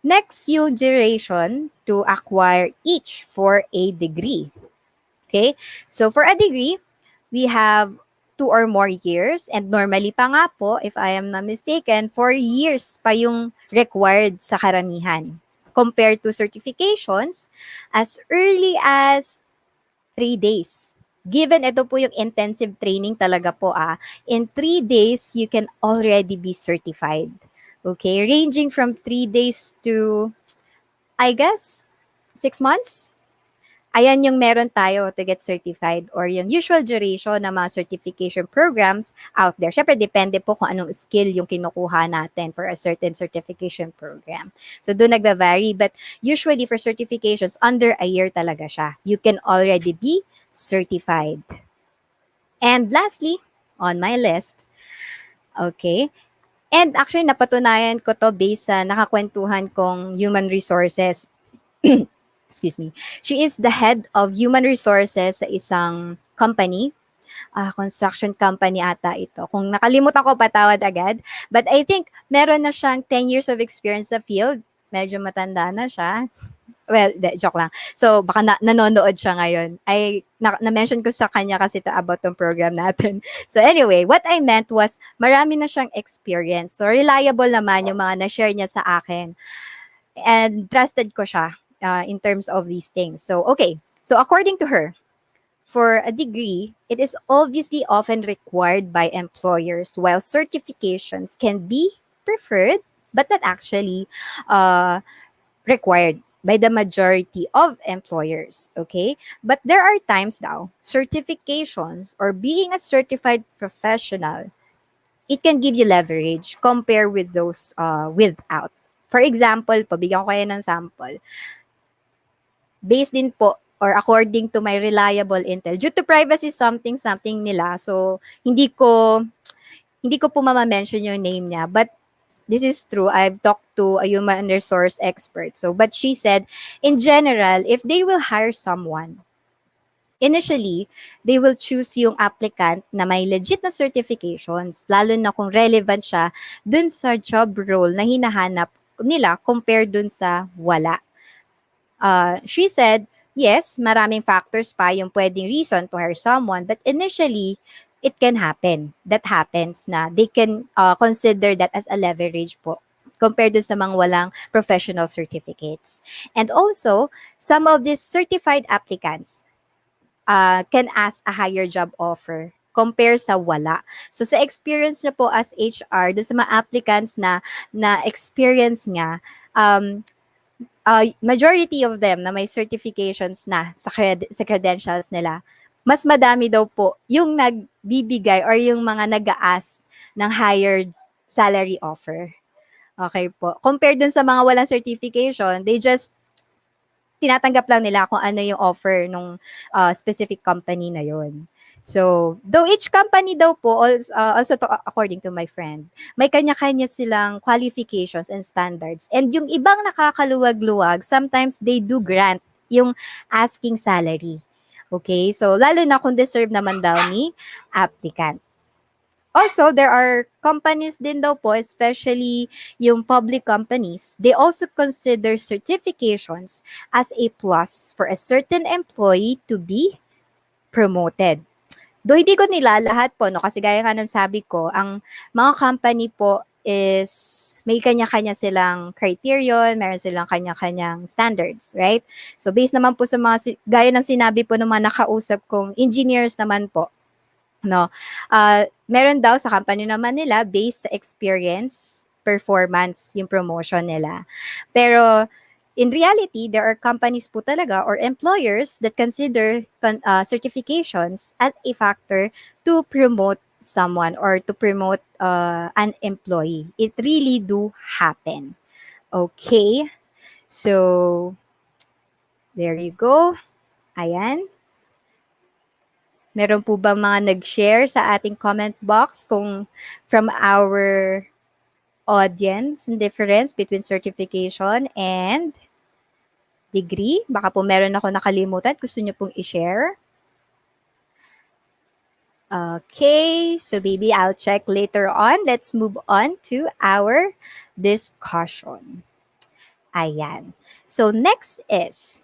next yung duration to acquire each for a degree. Okay? So, for a degree, we have 2 or more years, and normally pa nga po, if I am not mistaken, 4 years pa yung required sa karamihan compared to certifications as early as 3 days. Given ito po yung intensive training talaga po, in 3 days, you can already be certified. Okay? Ranging from 3 days to, I guess, 6 months? Ayan yung meron tayo to get certified or yung usual duration ng mga certification programs out there. Syempre, depende po kung anong skill yung kinukuha natin for a certain certification program. So, doon nagva-vary. But usually for certifications, under a year talaga siya. You can already be certified. And lastly, on my list, okay, and actually napatunayan ko to based sa nakakwentuhan kong human resources. Excuse me. She is the head of human resources sa isang company. construction company ata ito. Kung nakalimutan ko, patawad agad. But I think meron na siyang 10 years of experience sa field. Medyo matanda na siya. Well, joke lang. So, baka nanonood siya ngayon. Na-mention ko sa kanya kasi ito about tong program natin. So, anyway, what I meant was, marami na siyang experience. So, reliable naman yung mga na-share niya sa akin. And trusted ko siya in terms of these things. So, okay. So, according to her, for a degree, it is obviously often required by employers, while certifications can be preferred, but not actually required by the majority of employers, okay? But there are times now, certifications or being a certified professional, it can give you leverage compared with those without. For example, pabigyan ko kayo ng sample. Based din po or according to my reliable intel, due to privacy something nila, so hindi ko po mama-mention yung name niya, but this is true. I've talked to a human resource expert. So, but she said, in general, if they will hire someone, initially, they will choose yung applicant na may legit na certifications, lalo na kung relevant siya dun sa job role na hinahanap nila compared dun sa wala. She said, yes, maraming factors pa yung pwedeng reason to hire someone, but initially, it can happen. That happens na they can consider that as a leverage po compared dun sa mga walang professional certificates. And also, some of these certified applicants can ask a higher job offer compare sa wala. So sa experience na po as HR, dun sa mga applicants na experience nga, majority of them na may certifications na sa credentials nila, mas madami daw po yung nagbibigay or yung mga nag-a-ask ng higher salary offer. Okay po. Compared dun sa mga walang certification, they just tinatanggap lang nila kung ano yung offer nung specific company na yon. So, though each company daw po, also to, according to my friend, may kanya-kanya silang qualifications and standards. And yung ibang nakakaluwag-luwag, sometimes they do grant yung asking salary. Okay? So, lalo na kung deserve naman daw ni applicant. Also, there are companies din daw po, especially yung public companies, they also consider certifications as a plus for a certain employee to be promoted. Though hindi ko nila lahat po, no, kasi gaya nga ng sabi ko, ang mga company po is may kanya-kanya silang criterion, meron silang kanya-kanyang standards, right? So based naman po sa mga, gaya ng sinabi po ng mga nakausap kong engineers naman po, no, meron daw sa company naman nila based sa experience, performance, yung promotion nila. Pero in reality, there are companies po talaga or employers that consider certifications as a factor to promote someone or to promote an employee. It really do happen. Okay? So, there you go. Ayan. Meron po ba mga nag-share sa ating comment box kung from our audience and difference between certification and degree? Baka po meron ako nakalimutan. Gusto niyo pong i-share? Okay, so maybe I'll check later on. Let's move on to our discussion. Ayan. So next is,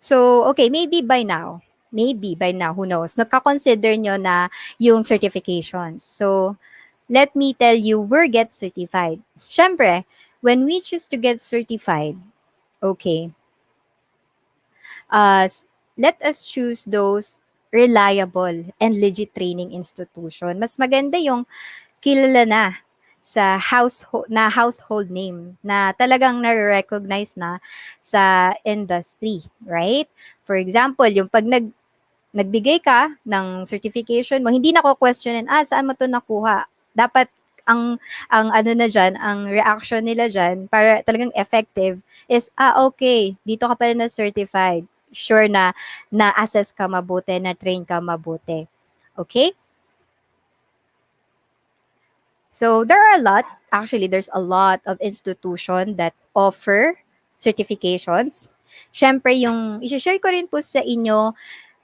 so, okay, maybe by now, who knows, nagka-consider nyo na yung certifications. So, let me tell you, we're get certified. Siyempre, when we choose to get certified, okay, let us choose those reliable and legit training institution. Mas maganda yung kilala na sa household name na talagang na-recognize na sa industry, right? For example, yung pag nagbigay ka ng certification mo, hindi na ko questionin, saan mo to nakuha? Dapat ang ano na diyan, ang reaction nila diyan para talagang effective is okay, dito ka pala na certified. Sure na na-assess ka mabuti, na-train ka mabuti. Okay? So there are there's a lot of institutions that offer certifications. Syempre, yung isi-share ko rin po sa inyo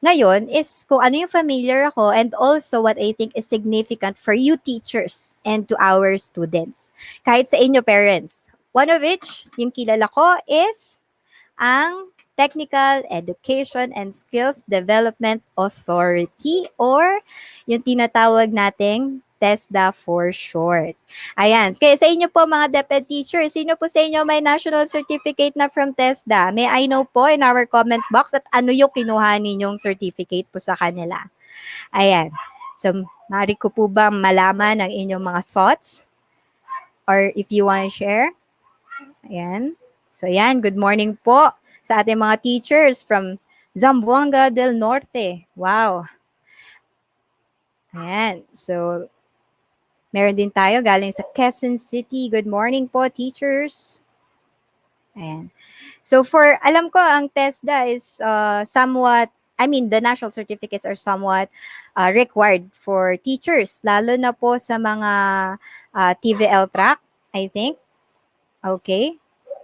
ngayon is kung ano yung familiar ako and also what I think is significant for you teachers and to our students. Kahit sa inyo parents. One of which, yung kilala ko is ang Technical Education and Skills Development Authority or yung tinatawag nating TESDA for short. Ayan. Kaya sa inyo po mga DepEd teachers, sino po sa inyo may national certificate na from TESDA? May I know po in our comment box at ano yung kinuha ninyong certificate po sa kanila. Ayan. So, maaari ko po ba malaman ang inyong mga thoughts? Or if you want to share? Ayan. So, yan. Good morning po sa ating mga teachers from Zamboanga del Norte. Wow. Ayan. So, meron din tayo galing sa Quezon City. Good morning po, teachers. Ayan. So, alam ko, ang TESDA is somewhat, the national certificates are somewhat required for teachers, lalo na po sa mga TVL track, I think. Okay.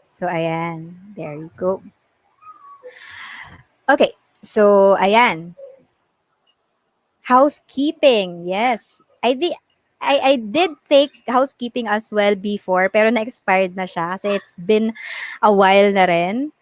So, ayan. There you go. Okay. So, ayan. Housekeeping. Yes. I did take housekeeping as well before, pero na-expired na siya kasi it's been a while na rin.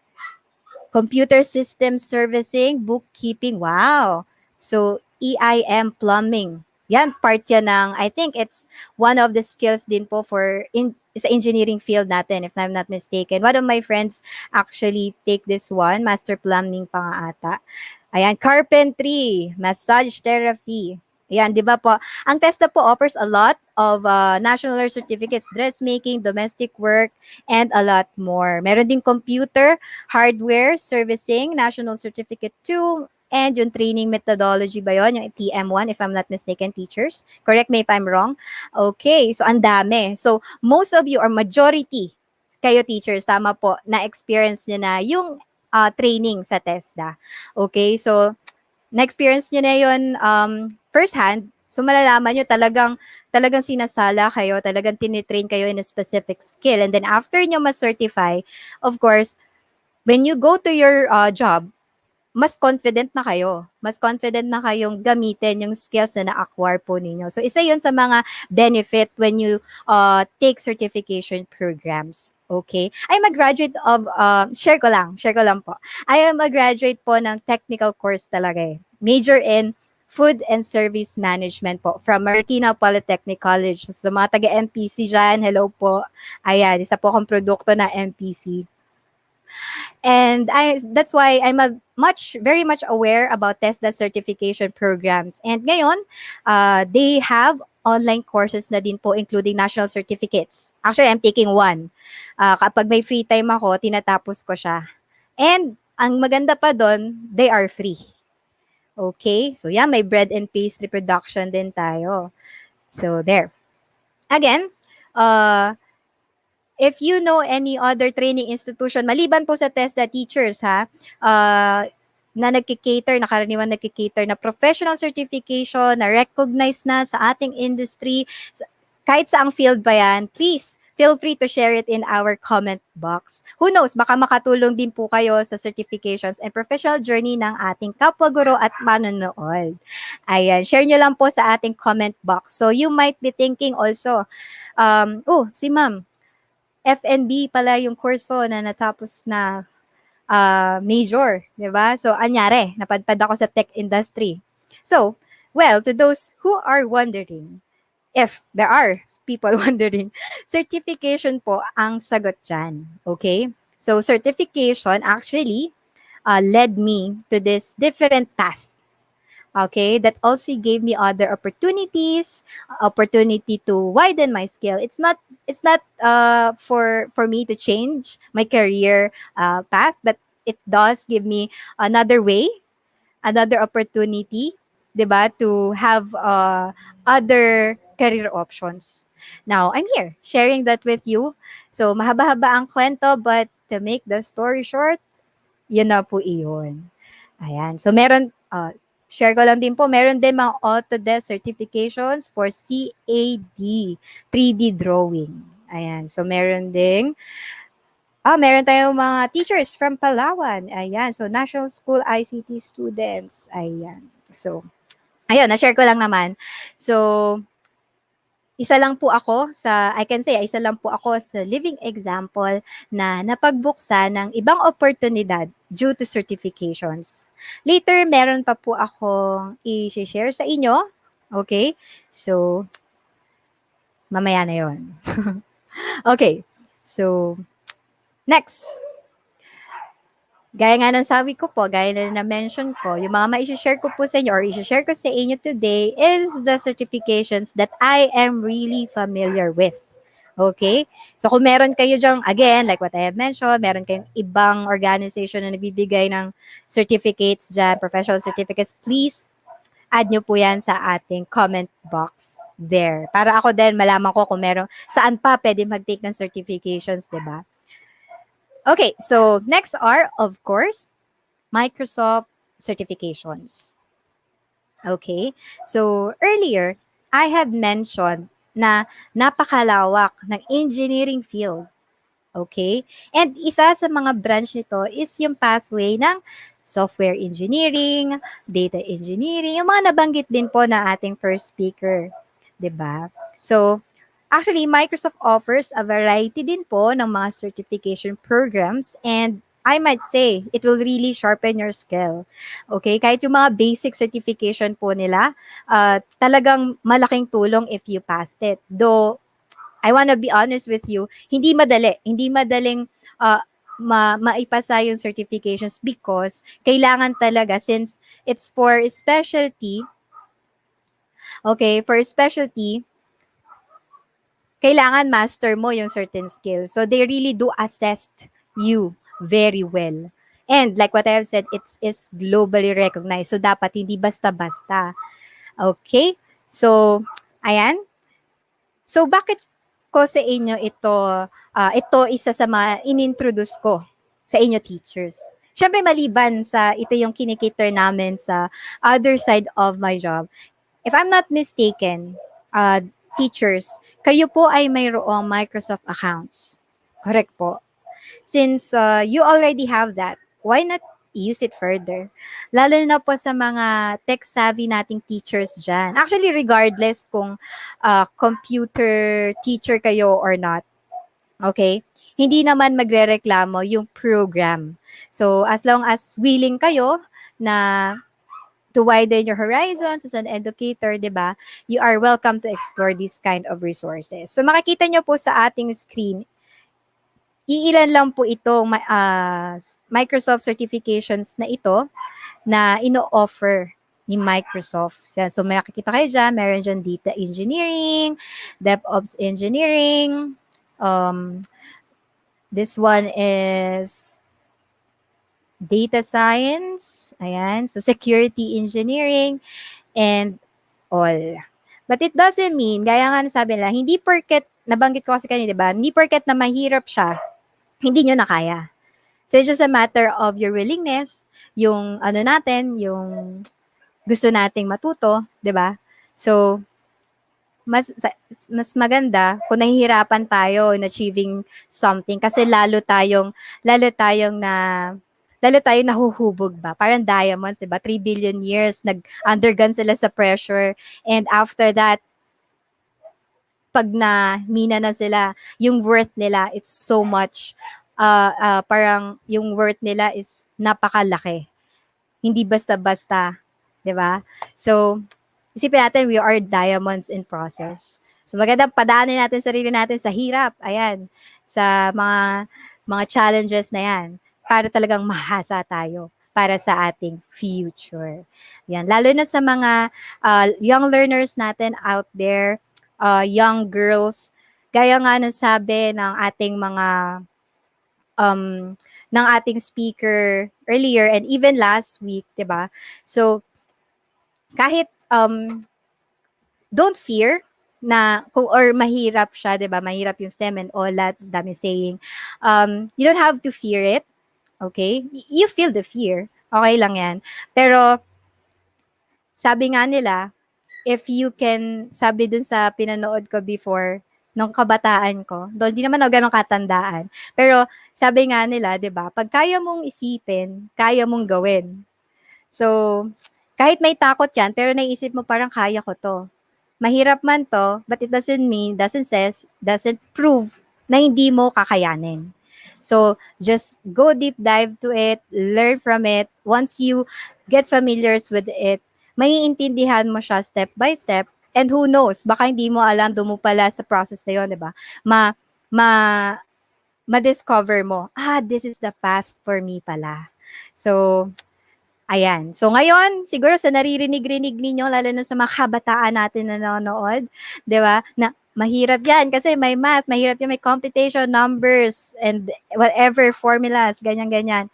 Computer system servicing, bookkeeping. Wow. So, EIM plumbing. Yan, part yan ng, I think it's one of the skills din po sa engineering field natin, if I'm not mistaken. One of my friends actually take this one, master plumbing pa nga ata. Ayan, carpentry, massage therapy. Ayan, di ba po? Ang TESDA po offers a lot of national certificates, dressmaking, domestic work, and a lot more. Meron din computer, hardware, servicing, national certificate 2, and yung training methodology ba yun? Yung TM1, if I'm not mistaken, teachers. Correct me if I'm wrong. Okay, so ang dami. So, most of you, or majority, kayo teachers, tama po, na-experience nyo na yung training sa TESDA. Okay, so na-experience nyo na yun first hand, so malalaman nyo talagang sinasala kayo, talagang tinitrain kayo in a specific skill. And then after nyo ma-certify, of course, when you go to your job, mas confident na kayo. Mas confident na kayong gamitin yung skills na na-acquire po ninyo. So, isa yun sa mga benefit when you take certification programs. Okay? I'm a graduate of, share ko lang po. I am a graduate po ng technical course talaga eh. Major in Food and Service Management po from Marica Polytechnic College. So, sa mga taga-MPC dyan, hello po. Ayan, isa po akong produkto na MPC. And that's why I'm very much aware about TESDA certification programs. And ngayon, they have online courses na din po including national certificates. Actually, I'm taking one. Kapag may free time ako, tinatapos ko siya. And ang maganda pa doon, they are free. Okay? So yeah, may bread and pastry production din tayo. So there. Again, if you know any other training institution, maliban po sa TESDA teachers ha, na karaniwan nagkikater na professional certification, na recognized na sa ating industry, kahit saang field ba yan, please, feel free to share it in our comment box. Who knows, baka makatulong din po kayo sa certifications and professional journey ng ating kapwa-guro at manonood. Ayan, share nyo lang po sa ating comment box. So you might be thinking also, si ma'am, FNB pala yung kurso na natapos na major, di ba? So, anyari, napadpad ako sa tech industry. So, well, to those who are wondering, if there are people wondering, certification po ang sagot dyan. Okay? So, certification actually led me to this different path. Okay, that also gave me other opportunity to widen my skill. It's not for me to change my career path, but it does give me another way, another opportunity, diba, to have other career options. Now, I'm here sharing that with you. So, mahaba-haba ang kwento, but to make the story short, yun na po iyon. Ayan. So, share ko lang din po, meron din mga Autodesk certifications for CAD, 3D drawing. Ayan. So, meron ding Meron tayong mga teachers from Palawan. Ayan. So, National School ICT students. Ayan. So, ayun, na-share ko lang naman. So, isa lang po ako I can say, isa lang po ako sa living example na napagbuksan ng ibang oportunidad due to certifications. Later, meron pa po akong i-share sa inyo. Okay? So, mamaya na yon. Okay. So, next. Gaya nga ng sabi ko po, gaya na na-mention ko, yung mga mai-share ko po sa inyo or i-share ko sa inyo today is the certifications that I am really familiar with. Okay? So kung meron kayo dyan, again, like what I have mentioned, meron kayong ibang organization na nagbibigay ng certificates dyan, professional certificates, please add nyo po yan sa ating comment box there. Para ako din malaman ko kung meron, saan pa pwede mag-take ng certifications, di ba? Okay, so next are, of course, Microsoft certifications. Okay, so earlier, I had mentioned na napakalawak ng engineering field. Okay, and isa sa mga branch nito is yung pathway ng software engineering, data engineering, yung mga nabanggit din po na ating first speaker. 'Di ba? So, actually, Microsoft offers a variety din po ng mga certification programs and I might say, it will really sharpen your skill. Okay? Kahit yung mga basic certification po nila, talagang malaking tulong if you passed it. Though, I wanna be honest with you, hindi madali. Hindi madaling maipasa yung certifications because kailangan talaga since it's for specialty, okay, for specialty, kailangan master mo yung certain skills. So they really do assess you very well. And like what I have said, is globally recognized. So dapat hindi basta-basta. Okay? So, ayan. So bakit ko sa inyo ito isa sa mga inintroduce ko sa inyo teachers. Siyempre maliban sa ito yung kinikater namin sa other side of my job. If I'm not mistaken, teachers, kayo po ay mayroong Microsoft accounts. Correct po. Since you already have that, why not use it further? Lalo na po sa mga tech-savvy nating teachers dyan. Actually, regardless kung computer teacher kayo or not, okay? Hindi naman magrereklamo yung program. So, as long as willing kayo na to widen your horizons as an educator, di ba? You are welcome to explore this kind of resources. So makikita nyo po sa ating screen, iilan lang po itong Microsoft certifications na ito na ino-offer ni Microsoft. So makikita kayo dyan, meron dyan data engineering, DevOps engineering, this one is data science, ayan, so security engineering, and all. But it doesn't mean, gaya nga sabi nila, hindi porket, nabanggit ko kasi kanina, diba? Hindi porket na mahirap siya, hindi nyo na kaya. So it's just a matter of your willingness, yung ano natin, yung gusto nating matuto, diba? So, mas maganda kung nahihirapan tayo in achieving something kasi lalo tayong nahuhubog ba? Parang diamonds, diba? 3 billion years, nag-undergone sila sa pressure. And after that, pag mina na sila, yung worth nila, it's so much. Parang yung worth nila is napakalaki. Hindi basta-basta. Diba? So, isipin natin, we are diamonds in process. So, magandang padaanin natin sarili natin sa hirap. Ayan. Sa mga challenges na yan para talagang mahasa tayo para sa ating future. Yan. Lalo na sa mga young learners natin out there, young girls, gaya nga ng sabi ng ating mga ng ating speaker earlier and even last week, 'di ba? So kahit don't fear na kung or mahirap siya, 'di ba? Mahirap yung STEM and all that, dami saying. You don't have to fear it. Okay? You feel the fear. Okay lang yan. Pero, sabi nga nila, if you can, sabi dun sa pinanood ko before, nung kabataan ko. Though hindi naman ako gano'ng katandaan. Pero sabi nga nila, 'di ba, pag kaya mong isipin, kaya mong gawin. So, kahit may takot 'yan, pero naisip mo parang kaya ko 'to. Mahirap man 'to, but it doesn't mean, doesn't prove na hindi mo kakayanin. So, just go deep dive to it, learn from it. Once you get familiar with it, maiintindihan mo siya step by step. And who knows, baka hindi mo alam, doon mo pala sa process na yun, di ba? Ma, ma, ma-discover mo, this is the path for me pala. So, ayan. So, ngayon, siguro sa naririnig-rinig ninyo, lalo na sa mga kabataan natin na nanonood, di ba? Na mahirap yan kasi may math, mahirap yan, may computation, numbers, and whatever formulas, ganyan-ganyan.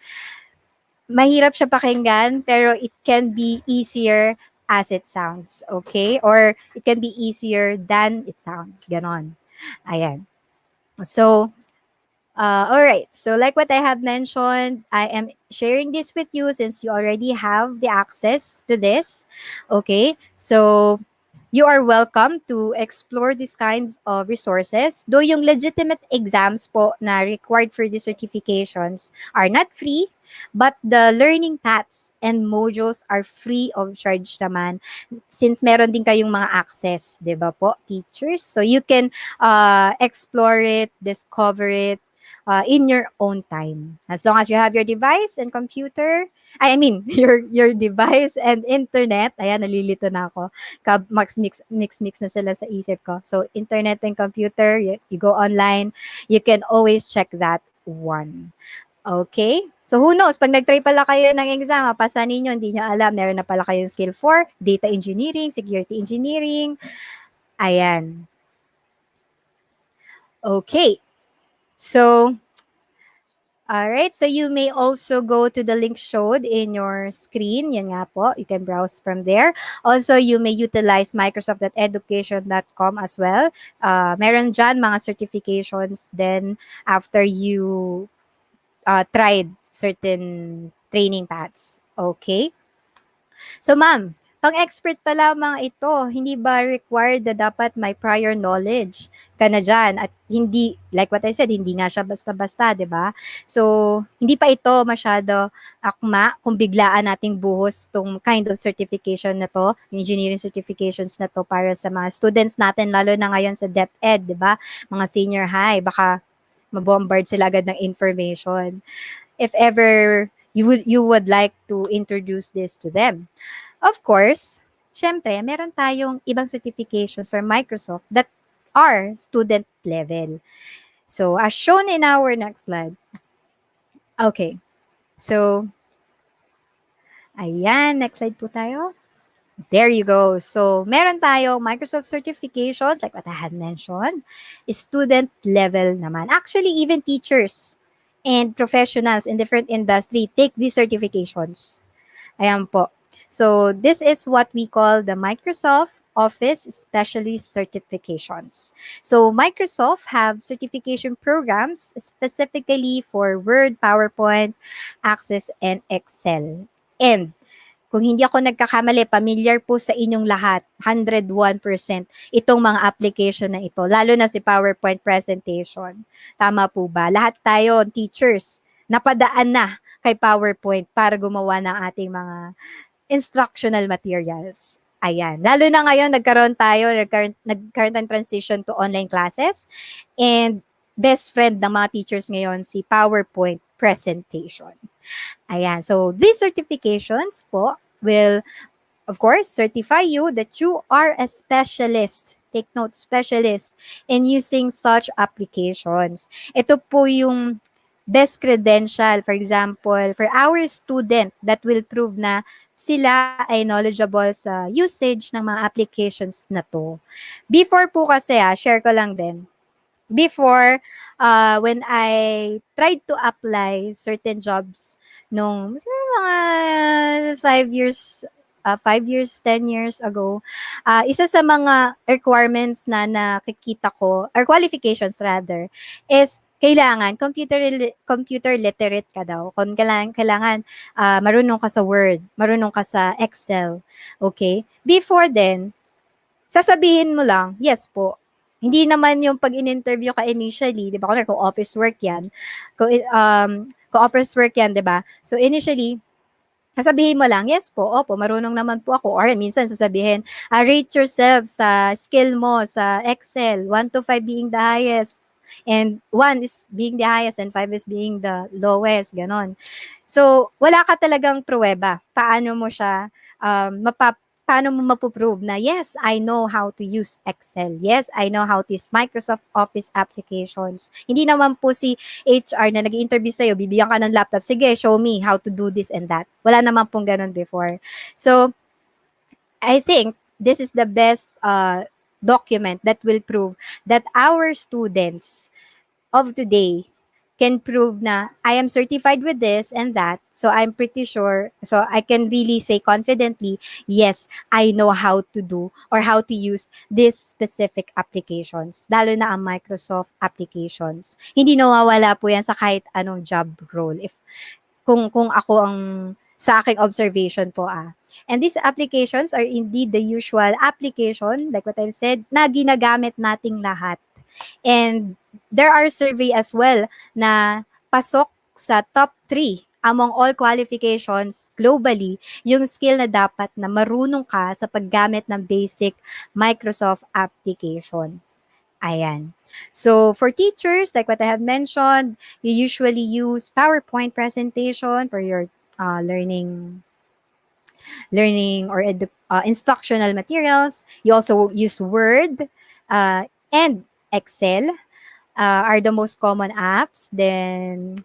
Mahirap siya pakinggan, pero it can be easier as it sounds, okay? Or it can be easier than it sounds, ganon. Ayan. So, all right. So, like what I have mentioned, I am sharing this with you since you already have the access to this. Okay. So, you are welcome to explore these kinds of resources. Though yung legitimate exams po na required for the certifications are not free, but the learning paths and modules are free of charge naman since meron din kayong mga access, di ba po, teachers? So, you can explore it, discover it, in your own time. As long as you have your device and computer, I mean, your device and internet. Ayan, nalilito na ako. Mix na sila sa isip ko. So, internet and computer, you go online, you can always check that one. Okay? So, who knows? Pag nag-try pala kayo ng exam, mapasa ninyo, hindi nyo alam, meron na pala kayong skill 4, data engineering, security engineering. Ayan. Okay. So, all right. So you may also go to the link showed in your screen. Yan nga po. You can browse from there. Also, you may utilize microsoft.education.com as well. Meron dyan mga certifications then after you tried certain training paths. Okay? So, ma'am, pang-expert pa lamang ito, hindi ba required na dapat may prior knowledge ka na dyan? At hindi, like what I said, hindi nga siya basta-basta, di ba? So, hindi pa ito masyado akma kung biglaan nating buhos tong kind of certification na to, engineering certifications na to para sa mga students natin, lalo na ngayon sa DepEd, di ba? Mga senior high, baka mabombard sila agad ng information. If ever you would like to introduce this to them. Of course, syempre, meron tayong ibang certifications for Microsoft that are student level. So, as shown in our next slide. Okay. So, ayan, next slide po tayo. There you go. So, meron tayong Microsoft certifications, like what I had mentioned, student level naman. Actually, even teachers and professionals in different industry take these certifications. Ayan po. So, this is what we call the Microsoft Office Specialist Certifications. So, Microsoft have certification programs specifically for Word, PowerPoint, Access, and Excel. And kung hindi ako nagkakamali, familiar po sa inyong lahat, 101% itong mga application na ito, lalo na si PowerPoint presentation. Tama po ba? Lahat tayo, teachers, napadaan na kay PowerPoint para gumawa ng ating mga instructional materials. Ayan. Lalo na ngayon, nagkaroon ng transition to online classes. And best friend ng mga teachers ngayon, si PowerPoint presentation. Ayan. So, these certifications po will, of course, certify you that you are a specialist. Take note, specialist in using such applications. Ito po yung best credential, for example, for our student that will prove na sila ay knowledgeable sa usage ng mga applications na to. Before po kasi, share ko lang din. Before, when I tried to apply certain jobs nung mga 5 years, 10 years ago, isa sa mga requirements na nakikita ko, or qualifications rather, is kailangan computer literate ka daw. Kung kailangan marunong ka sa Word, marunong ka sa Excel. Okay? Before then, sasabihin mo lang, yes po, Hindi naman yung pag in-interview ka initially, 'di ba? Kung office work 'yan, kung office work 'yan, 'di ba? So initially, sasabihin mo lang, "Yes po, opo, marunong naman po ako." Or minsan sasabihin, rate yourself sa skill mo sa Excel, 1 to 5 being the highest, and 1 is being the highest and 5 is being the lowest, gano'n. So, wala ka talagang pruweba. Paano mo mapo-prove na, "Yes, I know how to use Excel. Yes, I know how to use Microsoft Office applications." Hindi naman po si HR na nag-i-interview sa'yo, bibigyan ka ng laptop, "Sige, show me how to do this and that." Wala naman pong gano'n before. So, I think this is the best document that will prove that our students of today can prove na I am certified with this and that. So I'm pretty sure, so I can really say confidently, yes, I know how to do or how to use these specific applications. Lalo na ang Microsoft applications. Hindi nawawala po yan sa kahit anong job role. Kung ako ang sa aking observation po. And these applications are indeed the usual application, like what I've said, na ginagamit nating lahat. And there are survey as well na pasok sa top 3 among all qualifications globally yung skill na dapat na marunong ka sa paggamit ng basic Microsoft application. Ayan. So for teachers, like what I have mentioned, you usually use PowerPoint presentation for your learning or instructional materials. You also use Word and Excel are the most common apps. Then,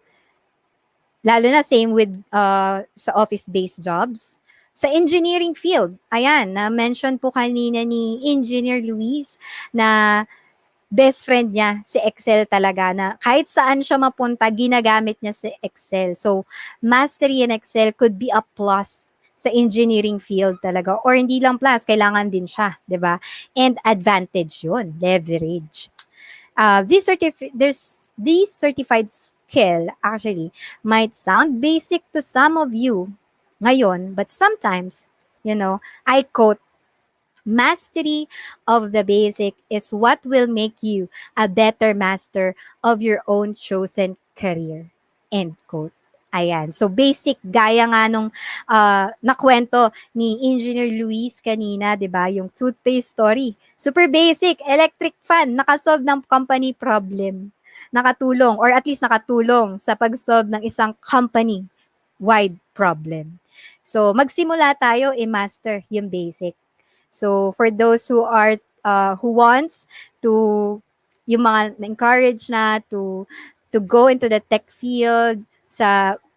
lalo na same with sa office-based jobs. Sa engineering field, ayan, na-mention po kanina ni Engineer Luis na best friend niya si Excel talaga, na kahit saan siya mapunta, ginagamit niya si Excel. So, mastery in Excel could be a plus sa engineering field talaga. Or hindi lang plus, kailangan din siya, di ba? And advantage yun, leverage. These certified skill actually might sound basic to some of you ngayon, but sometimes, I quote, "Mastery of the basic is what will make you a better master of your own chosen career." End quote. Ayan. So, basic, gaya nga nung nakwento ni Engineer Luis kanina, di ba? Yung toothpaste story. Super basic, electric fan, nakasolve ng company problem. Nakatulong, or at least nakatulong sa pag-solve ng isang company-wide problem. So, magsimula tayo i-master yung basic. So, for those who wants to, yung mga na-encourage na to go into the tech field,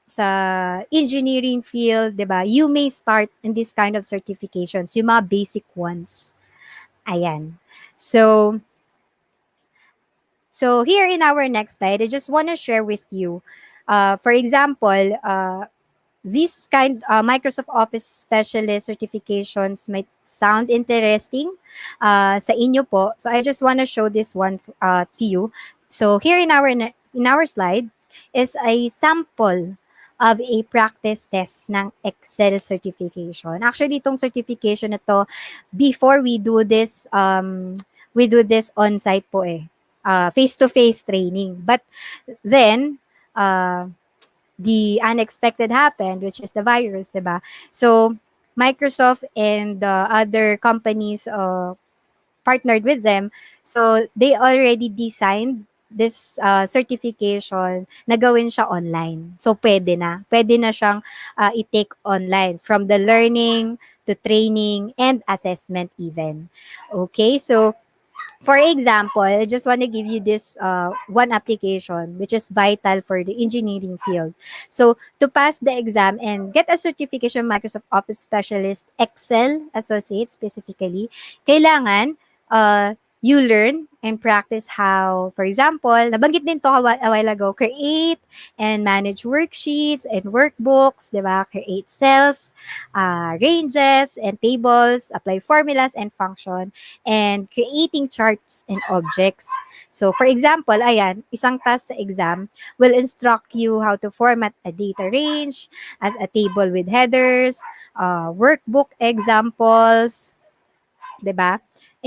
sa engineering field, 'di ba? You may start in this kind of certifications, yung mga basic ones. Ayan. So here in our next slide, I just want to share with you, for example, this kind Microsoft Office Specialist certifications might sound interesting sa inyo po. So I just want to show this one to you. So here in our slide is a sample of a practice test ng Excel certification. Actually, itong certification na to, before we do this on-site po face-to-face training. But then, the unexpected happened, which is the virus, diba? So, Microsoft and other companies partnered with them. So, they already designed this certification na gawin siya online. So, pwede na. Pwede na siyang i-take online from the learning to training and assessment even. Okay, so for example, I just want to give you this one application which is vital for the engineering field. So, to pass the exam and get a certification Microsoft Office Specialist Excel Associate specifically, kailangan you learn and practice how, for example, nabanggit din to a while ago, create and manage worksheets and workbooks, di ba? Create cells, ranges and tables, apply formulas and function, and creating charts and objects. So, for example, ayan, isang task sa exam will instruct you how to format a data range as a table with headers, workbook examples, 'di ba?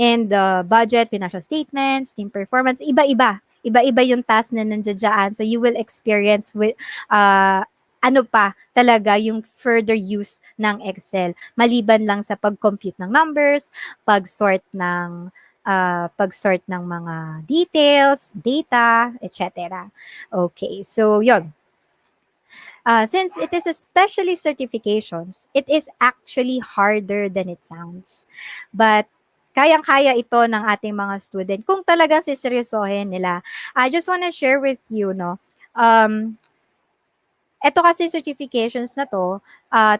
and the budget, financial statements, team performance, iba-iba. Iba-iba yung task na nandiyan. So you will experience with ano pa talaga yung further use ng Excel. Maliban lang sa pag-compute ng numbers, pag-sort ng mga details, data, etc. Okay, so yon. Since it is especially certifications, it is actually harder than it sounds. But kayang-kaya ito ng ating mga student kung talagang siseryosohin nila. I just want to share with you, no, eto kasi certifications na to,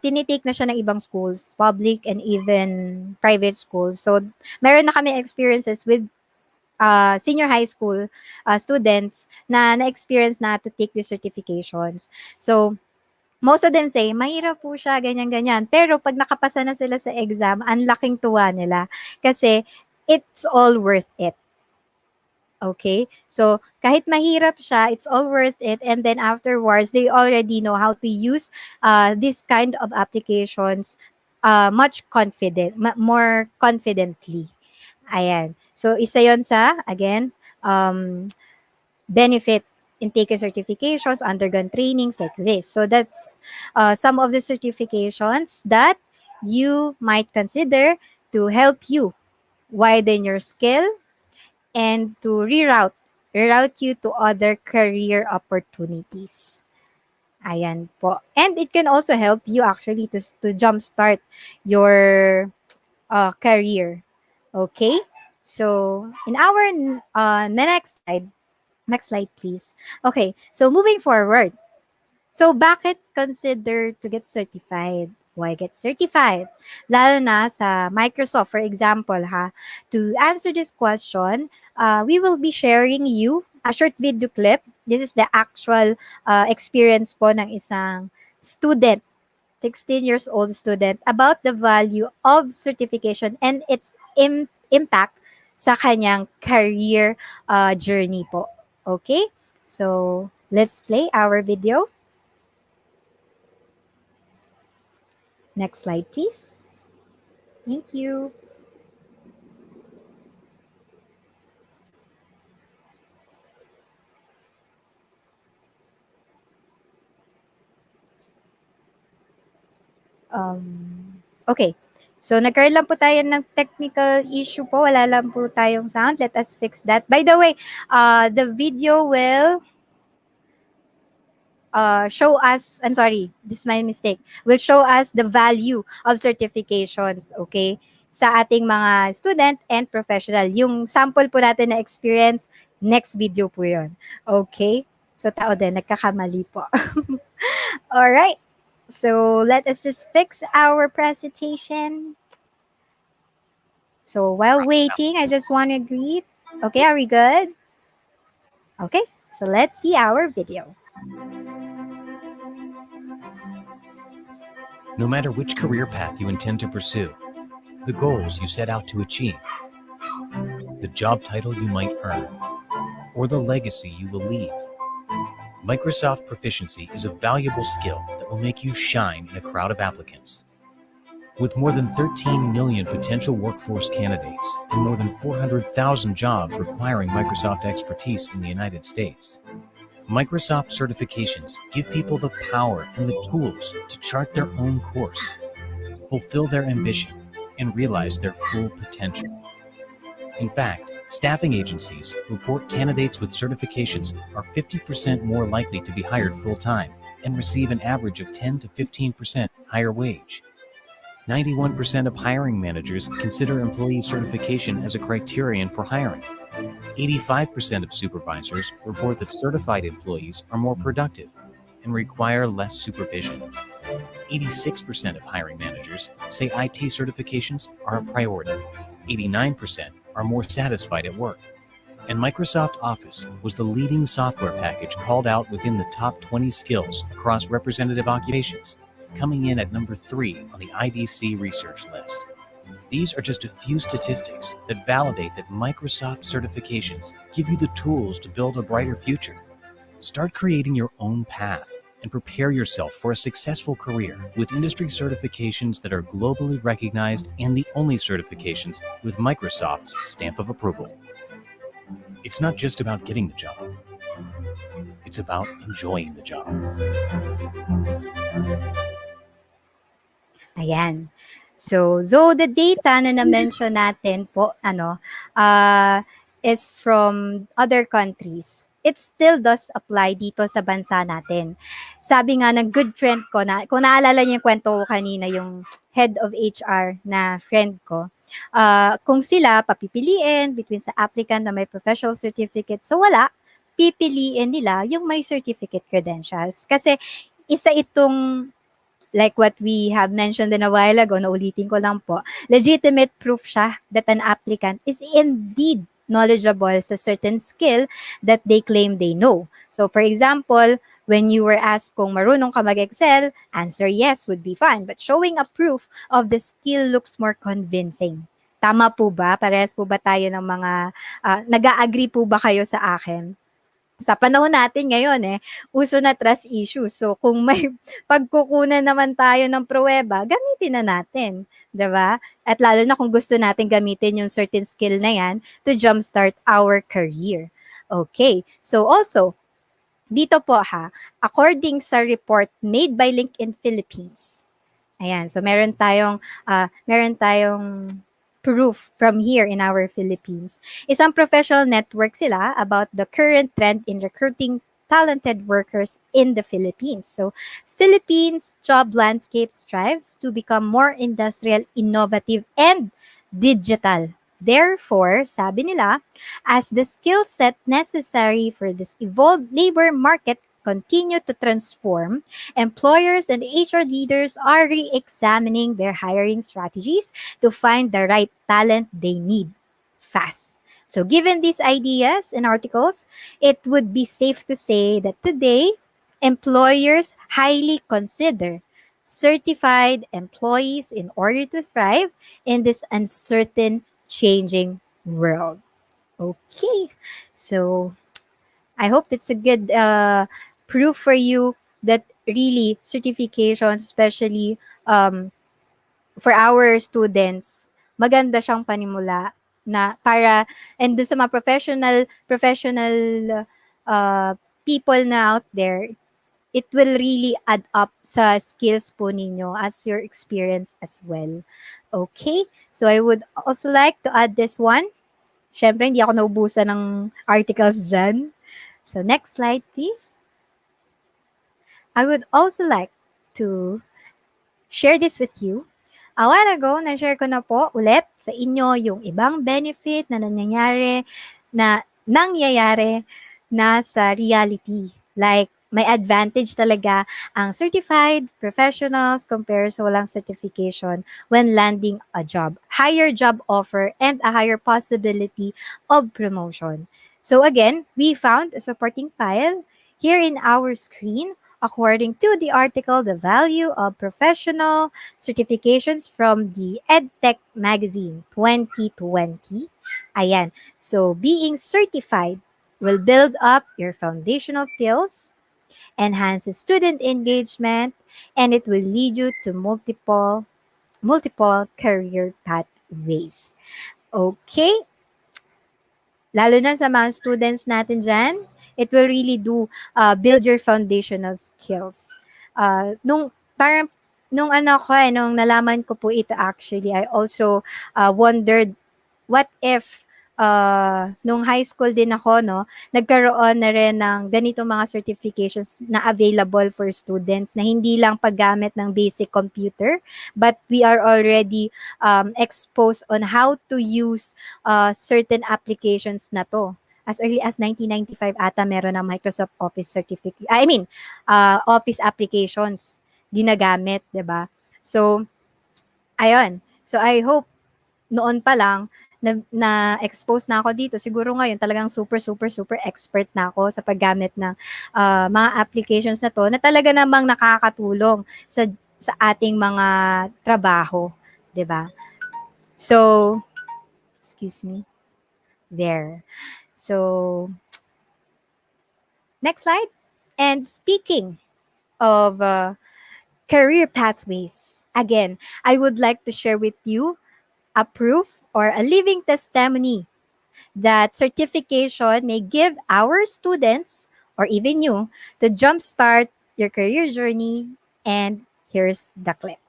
tinitake na siya ng ibang schools, public and even private schools. So, meron na kami experiences with senior high school students na na-experience na to take the certifications. So, most of them say, mahirap po siya, ganyan-ganyan. Pero pag nakapasa na sila sa exam, ang laking tuwa nila. Kasi, it's all worth it. Okay? So, kahit mahirap siya, it's all worth it. And then afterwards, they already know how to use this kind of applications more confidently. Ayan. So, isa yon sa, again, benefit in taking certifications, undergone trainings like this. So, that's some of the certifications that you might consider to help you widen your skill and to reroute you to other career opportunities. Ayan po. And it can also help you actually to jumpstart your career. Okay? So, in our next slide please. Okay, so moving forward. So, bakit consider to get certified? Why get certified? Lalo na sa Microsoft, for example, to answer this question, we will be sharing you a short video clip. This is the actual experience po ng isang student, 16 years old student, about the value of certification and its impact sa kanyang career journey po. Okay? So, let's play our video. Next slide, please. Thank you. Okay. So, nagkaroon lang po tayo ng technical issue po. Wala lang po tayong sound. Let us fix that. By the way, the video will show us, I'm sorry, this is my mistake, will show us the value of certifications, okay, sa ating mga student and professional. Yung sample po natin na experience, next video po yun. Okay? So, tao din, nagkakamali po. Alright. So, let us just fix our presentation. So, while waiting, I just want to greet. Okay, are we good? Okay, so let's see our video. No matter which career path you intend to pursue, the goals you set out to achieve, the job title you might earn, or the legacy you will leave, Microsoft proficiency is a valuable skill that will make you shine in a crowd of applicants. With more than 13 million potential workforce candidates and more than 400,000 jobs requiring Microsoft expertise in the United States, Microsoft certifications give people the power and the tools to chart their own course, fulfill their ambition, and realize their full potential. In fact, staffing agencies report candidates with certifications are 50% more likely to be hired full-time and receive an average of 10 to 15% higher wage. 91% of hiring managers consider employee certification as a criterion for hiring. 85% of supervisors report that certified employees are more productive and require less supervision. 86% of hiring managers say IT certifications are a priority. 89% are more satisfied at work. And Microsoft Office was the leading software package called out within the top 20 skills across representative occupations, coming in at number 3 on the IDC research list. These are just a few statistics that validate that Microsoft certifications give you the tools to build a brighter future. Start creating your own path and prepare yourself for a successful career with industry certifications that are globally recognized and the only certifications with Microsoft's stamp of approval. It's not just about getting the job, it's about enjoying the job. Ayan. So, though the data na na-mention natin po, uh, is from other countries, it still does apply dito sa bansa natin. Sabi nga ng good friend ko, na, kung naalala niyo yung kwento ko kanina, yung head of HR na friend ko, kung sila papipiliin between sa applicant na may professional certificate, so wala, pipiliin nila yung may certificate credentials. Kasi isa itong like what we have mentioned in a while ago, naulitin ko lang po, legitimate proof siya that an applicant is indeed knowledgeable sa certain skill that they claim they know. So for example, when you were asked kung marunong ka mag-excel, answer yes would be fine. But showing a proof of the skill looks more convincing. Tama po ba? Parehas po ba tayo ng mga, nag-a-agree po ba kayo sa akin? Sa panahon natin ngayon uso na trust issue. So kung may pagkukunan naman tayo ng pruweba, gamitin na natin, 'di ba? At lalo na kung gusto natin gamitin yung certain skill na 'yan to jumpstart our career. Okay. So also, dito po according sa report made by LinkedIn Philippines. Ayan, so meron tayong proof from here in our Philippines. Isang professional network sila about the current trend in recruiting talented workers in the Philippines. So, Philippines job landscape strives to become more industrial, innovative, and digital. Therefore, sabi nila, as the skill set necessary for this evolved labor market continue to transform, employers and HR leaders are re-examining their hiring strategies to find the right talent they need fast. So given these ideas and articles, it would be safe to say that today, employers highly consider certified employees in order to thrive in this uncertain, changing world. Okay, so I hope that's a good proof for you that really certifications, especially for our students, maganda siyang panimula na para, and doon sa mga professional people na out there, it will really add up sa skills po ninyo as your experience as well. Okay? So I would also like to add this one. Siyempre, hindi ako naubusan ng articles dyan. So next slide, please. I would also like to share this with you. A while ago, na-share ko na po ulit sa inyo yung ibang benefit na nangyayari na sa reality. Like, may advantage talaga ang certified professionals compared sa walang certification when landing a job. Higher job offer and a higher possibility of promotion. So again, we found a supporting file here in our screen. According to the article, The Value of Professional Certifications from the EdTech Magazine 2020. Ayan. So, being certified will build up your foundational skills, enhance student engagement, and it will lead you to multiple career pathways. Okay? Lalo na sa mga students natin dyan, it will really build your foundational skills. Nung nalaman ko po ito actually, I also wondered, what if nung high school din ako, nagkaroon na rin ng ganitong mga certifications na available for students na hindi lang paggamit ng basic computer, but we are already exposed on how to use certain applications na to. As early as 1995 ata meron ng Microsoft Office certificate. Office applications ginagamit, 'di ba? So ayun. So I hope noon pa lang na-expose na ako dito. Siguro ngayon talagang super expert na ako sa paggamit ng mga applications na to na talaga namang nakakatulong sa ating mga trabaho, 'di ba? So, excuse me. There. So, next slide. And speaking of career pathways. Again, I would like to share with you a proof or a living testimony that certification may give our students or even you to jumpstart your career journey. And here's the clip.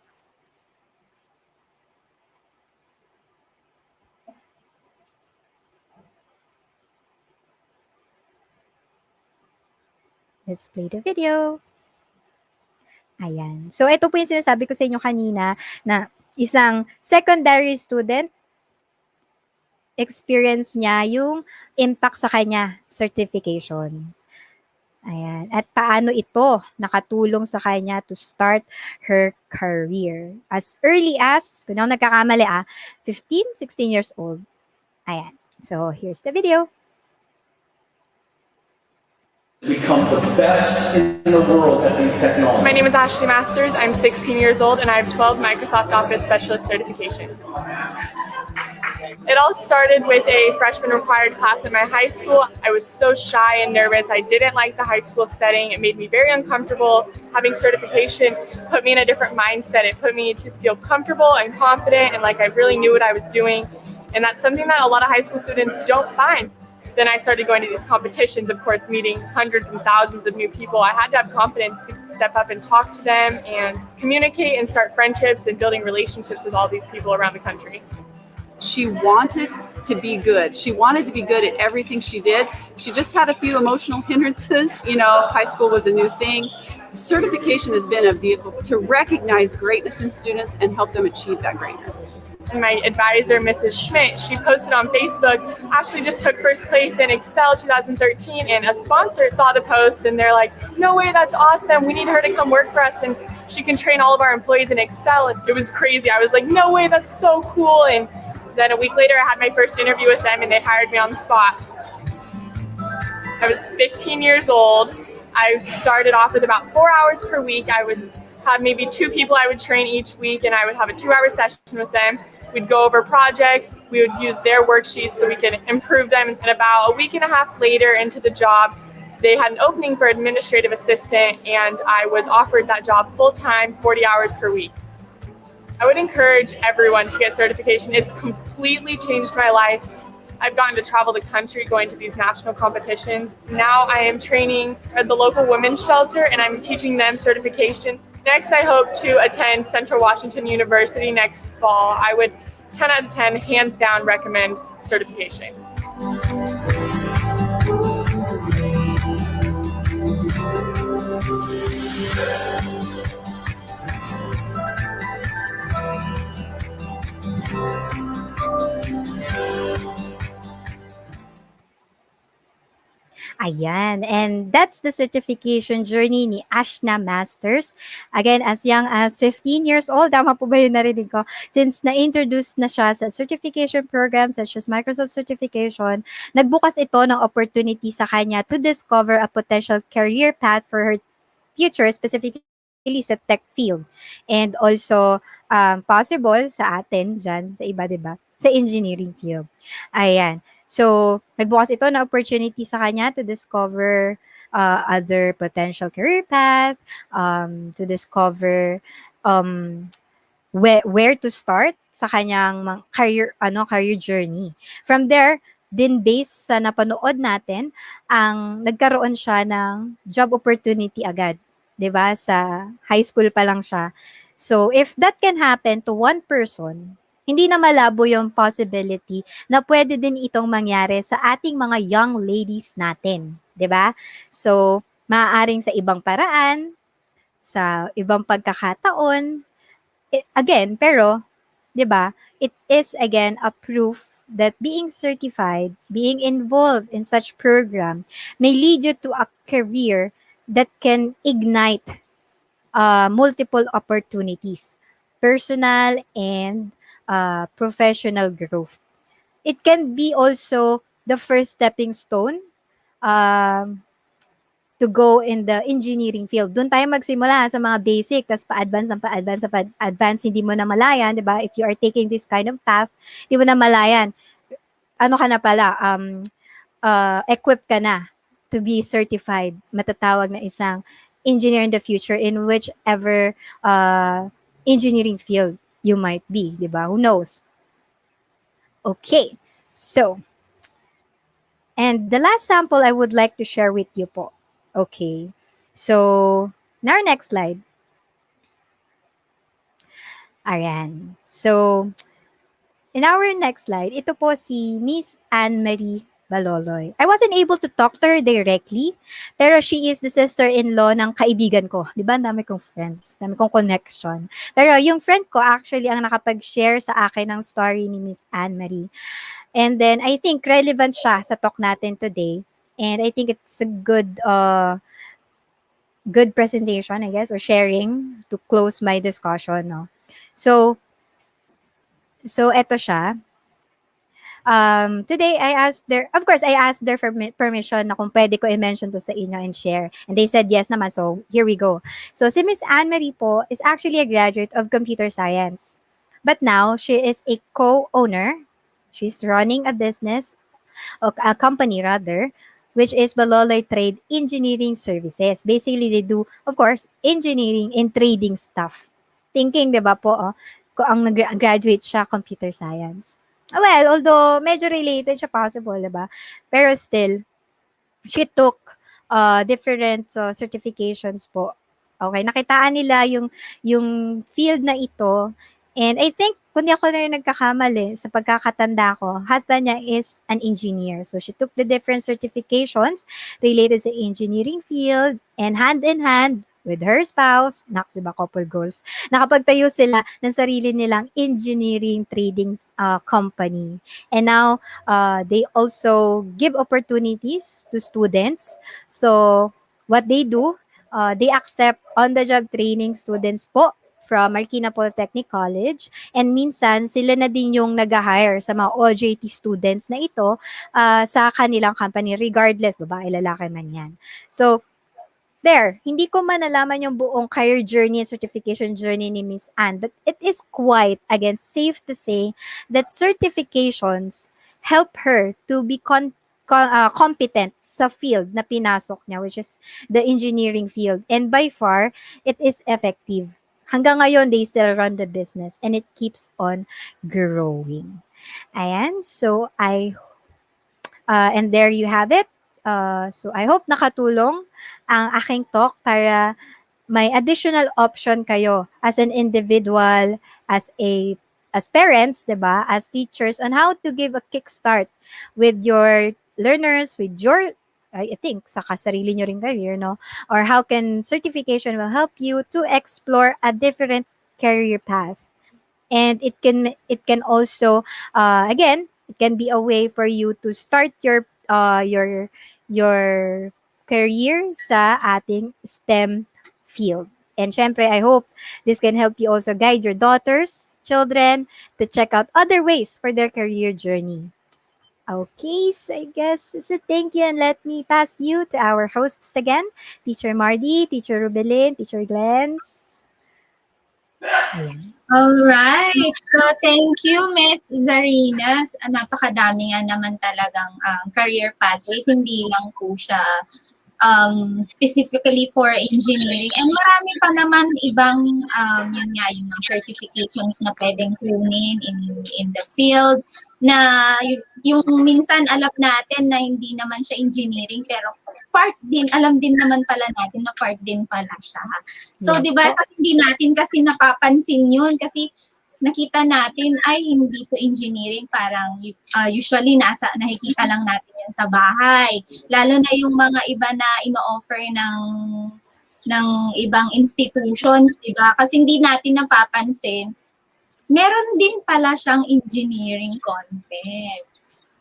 Let's play the video. Ayan. So, ito po yung sinasabi ko sa inyo kanina na isang secondary student, experience niya yung impact sa kanya, certification. Ayan. At paano ito nakatulong sa kanya to start her career. As early as, kung ako nagkakamali 15, 16 years old. Ayan. So, here's the video. Become the best in the world at these technologies. My name is Ashley Masters. I'm 16 years old and I have 12 Microsoft Office Specialist certifications. It all started with a freshman required class at my high school. I was so shy and nervous. I didn't like the high school setting. It made me very uncomfortable. Having certification put me in a different mindset. It put me to feel comfortable and confident and like I really knew what I was doing. And that's something that a lot of high school students don't find. Then I started going to these competitions, of course, meeting hundreds and thousands of new people. I had to have confidence to step up and talk to them and communicate and start friendships and building relationships with all these people around the country. She wanted to be good. She wanted to be good at everything she did. She just had a few emotional hindrances. You know, high school was a new thing. Certification has been a vehicle to recognize greatness in students and help them achieve that greatness. And my advisor, Mrs. Schmidt, she posted on Facebook, Ashley just took first place in Excel 2013, and a sponsor saw the post and they're like, no way, that's awesome. We need her to come work for us and she can train all of our employees in Excel. And it was crazy. I was like, no way, that's so cool. And then a week later, I had my first interview with them and they hired me on the spot. I was 15 years old. I started off with about 4 hours per week. I would have maybe 2 people I would train each week and I would have a 2-hour session with them. We'd go over projects, we would use their worksheets so we could improve them. And about a week and a half later into the job, they had an opening for administrative assistant and I was offered that job full-time, 40 hours per week. I would encourage everyone to get certification. It's completely changed my life. I've gotten to travel the country going to these national competitions. Now I am training at the local women's shelter and I'm teaching them certification. Next, I hope to attend Central Washington University next fall. I would 10 out of 10, hands down, recommend certification. Ayan. And that's the certification journey ni Ashna Masters. Again, as young as 15 years old. Tama po ba yung narinig ko? Since na-introduce na siya sa certification programs such as Microsoft certification, nagbukas ito ng opportunity sa kanya to discover a potential career path for her future, specifically sa tech field. And also, possible sa atin dyan, sa iba, diba? Sa engineering field. Ayan. So, nagbukas ito na opportunity sa kanya to discover other potential career path, to discover where to start sa kanyang career journey. From there, din based sa napanood natin, nagkaroon siya ng job opportunity agad, 'di ba? Sa high school pa lang siya. So, if that can happen to one person, hindi na malabo yung possibility na pwede din itong mangyari sa ating mga young ladies natin, 'di ba? So, maaaring sa ibang paraan, sa ibang pagkakataon, again, pero 'di ba? It is again a proof that being certified, being involved in such program may lead you to a career that can ignite multiple opportunities, personal and professional growth. It can be also the first stepping stone to go in the engineering field. Doon tayo magsimula sa mga basic, tapos pa-advance, hindi mo na malayan, di ba? If you are taking this kind of path, hindi mo na malayan. Ano ka na pala? Equipped ka na to be certified. Matatawag na isang engineer in the future in whichever engineering field you might be, di ba? Who knows? Okay, so, and the last sample I would like to share with you po. Okay, so, in our next slide. Ayan. So, in our next slide, ito po si Miss Anne-Marie Baloloy. I wasn't able to talk to her directly, pero she is the sister-in-law ng kaibigan ko. Di ba? Ang dami kong friends, dami kong connection. Pero yung friend ko actually ang nakapag-share sa akin ng story ni Miss Anne-Marie. And then, I think relevant siya sa talk natin today. And I think it's a good presentation, I guess, or sharing to close my discussion. No? So eto siya. Today, of course, I asked their permission na kung pwede ko i-mention to sa inyo and share. And they said yes naman, so here we go. So, si Miss Anne-Marie po is actually a graduate of computer science. But now, she is a co-owner. She's running a business, or a company rather, which is Baloloy Trade Engineering Services. Basically, they do, of course, engineering and trading stuff. Thinking, di ba po, kung ang graduate siya, computer science. Well, although medyo related siya possible, di ba? Pero still, she took different certifications po. Okay, nakitaan nila yung field na ito. And I think, kung di ako na rin nagkakamali, sa pagkakatanda ko, husband niya is an engineer. So, she took the different certifications related sa engineering field, and hand in hand with her spouse, naks, diba, couple goals, nakapagtayo sila ng sarili nilang engineering trading company. And now, they also give opportunities to students. So, what they do, they accept on-the-job training students po from Marikina Polytechnic College. And minsan, sila na din yung nag-hire sa mga OJT students na ito sa kanilang company, regardless, babae, lalaki man yan. So, there, hindi ko man nalaman yung buong career journey and certification journey ni Miss Anne, but it is quite, again, safe to say that certifications help her to be competent sa field na pinasok niya, which is the engineering field. And by far, it is effective. Hanggang ngayon, they still run the business and it keeps on growing. Ayan, so and there you have it. So I hope nakatulong ang aking talk para may additional option kayo as an individual, as parents, 'di ba? As teachers, on how to give a kickstart with your learners, with your, I think, sa sarili nyo ring career, no? Or how can certification will help you to explore a different career path. And it can also, again, it can be a way for you to start your career sa ating STEM field. And syempre, I hope this can help you also guide your daughters, children, to check out other ways for their career journey. Okay, so I guess it's a thank you, and let me pass you to our hosts again, Teacher Mardy, Teacher Rubelin, Teacher Glens. Ayan. Alright. So, thank you, Miss Zarina. Napakadami nga naman talagang career pathways. Hindi lang po siya specifically for engineering. And marami pa naman ibang yun nga, yung certifications na pwedeng kunin in the field na yung minsan alam natin na hindi naman siya engineering, pero part din, alam din naman pala natin na part din pala siya. So, Yes, di ba, kasi hindi natin kasi napapansin yun kasi nakita natin, ay, hindi to engineering, parang usually nakikita lang natin yan sa bahay. Lalo na yung mga iba na ino-offer ng ibang institutions, di ba? Kasi hindi natin napapansin, meron din pala siyang engineering concepts.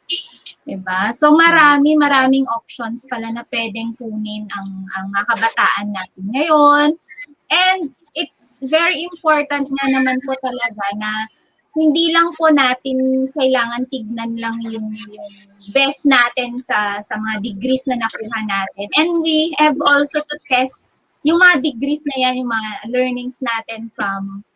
Diba? So maraming options pala na pwedeng kunin ang mga kabataan natin ngayon. And it's very important nga naman po talaga na hindi lang po natin kailangan tignan lang yung best natin sa mga degrees na nakuha natin. And we have also to test yung mga degrees na yan, yung mga learnings natin from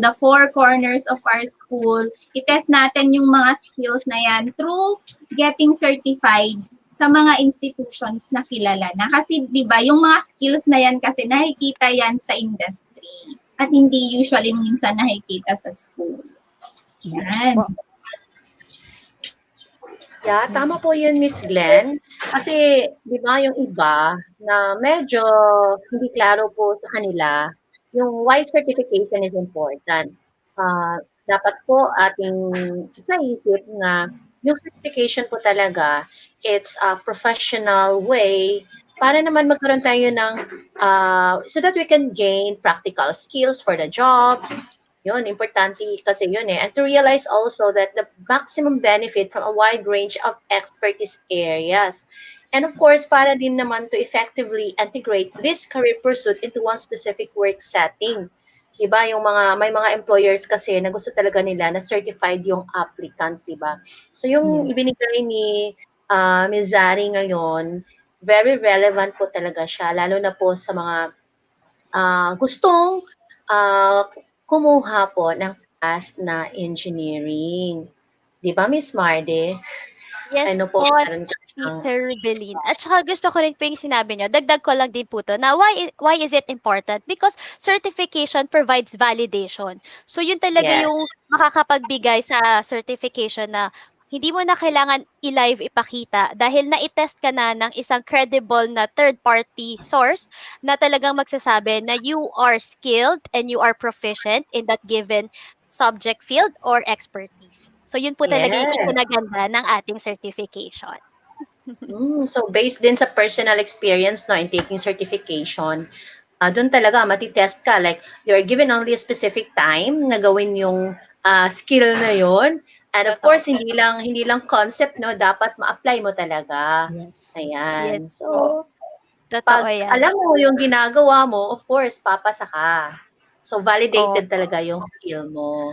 the four corners of our school. I-test natin yung mga skills na yan through getting certified sa mga institutions na kilala na. Kasi 'di ba, yung mga skills na yan kasi nakikita yan sa industry at hindi usually minsan nakikita sa school. Yan. Yeah, tama po yun, Miss Glenn. Kasi, di ba, yung iba na medyo hindi klaro po sa kanila, yung why certification is important. Dapat po ating isip na yung certification po talaga, it's a professional way para naman magkaroon tayo ng, so that we can gain practical skills for the job. Yun, importante kasi yun eh. And to realize also that the maximum benefit from a wide range of expertise areas. And of course, para din naman to effectively integrate this career pursuit into one specific work setting. Diba, may mga employers kasi na gusto talaga nila na certified yung applicant, diba? So yung ibinigay ni Ms. Zari ngayon, very relevant po talaga siya, lalo na po sa mga gustong kumuha po ng path na engineering. Di ba, Miss Marde? Yes Ano po, po, meron ka ng Teacher Rubeline. At saka gusto ko rin po yung sinabi niyo, dagdag ko lang din po 'to na why is it important? Because certification provides validation. So yun talaga yes. yung makakapagbigay sa certification na hindi mo na kailangan i-live ipakita dahil nai-test ka na ng isang credible na third party source na talagang magsasabi na you are skilled and you are proficient in that given subject field or expertise. So yun po talaga yung Yes. ikinaganda ng ating certification. So based din sa personal experience no in taking certification, doon talaga matitest ka like you're given only a specific time na gawin yung skill na yon. And of course hindi lang concept no, dapat ma-apply mo talaga. Yes. Yes Ayan. So po. Totoo pag yan. alam mo yung ginagawa mo, of course papasa ka. So validated Opo. talaga yung skill mo.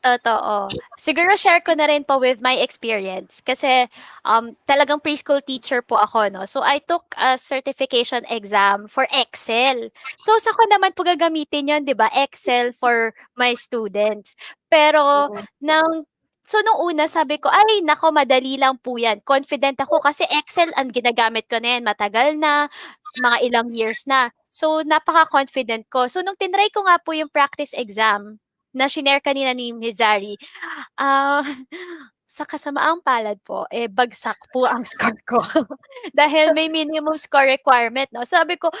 Totoo. Siguro share ko na rin po with my experience kasi talagang preschool teacher po ako, no? So I took a certification exam for Excel. So sa ko naman po gagamitin yun, di ba? Excel for my students. Pero nung una sabi ko, ay nako madali lang po yan. Confident ako kasi Excel ang ginagamit ko na yan. Matagal na, mga ilang years na. So napaka-confident ko. So nung tinry ko nga po yung practice exam, na shinare kanina ni Ms. Zari, ah, sa kasamaang palad po, eh, bagsak po ang score ko. Dahil may minimum score requirement, 'no. Sabi ko,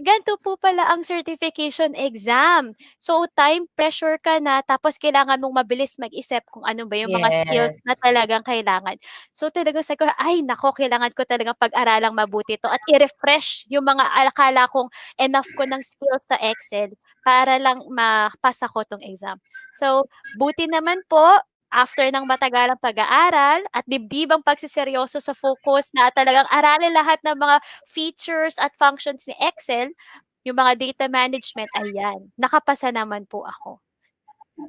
ganito po pala ang certification exam. So, time pressure ka na tapos kailangan mong mabilis mag-isip kung ano ba yung mga skills Yes. na talagang kailangan. So, talagang sabi ko, "Ay naku, kailangan ko talagang pag-aralang mabuti 'to at i-refresh yung mga akala kong enough ko ng skills sa Excel para lang mapasa ko 'tong exam." So, buti naman po after ng matagalang pag-aaral at dibdibang pagseseryoso sa focus na talagang aralin lahat ng mga features at functions ni Excel, yung mga data management, ayan, nakapasa naman po ako.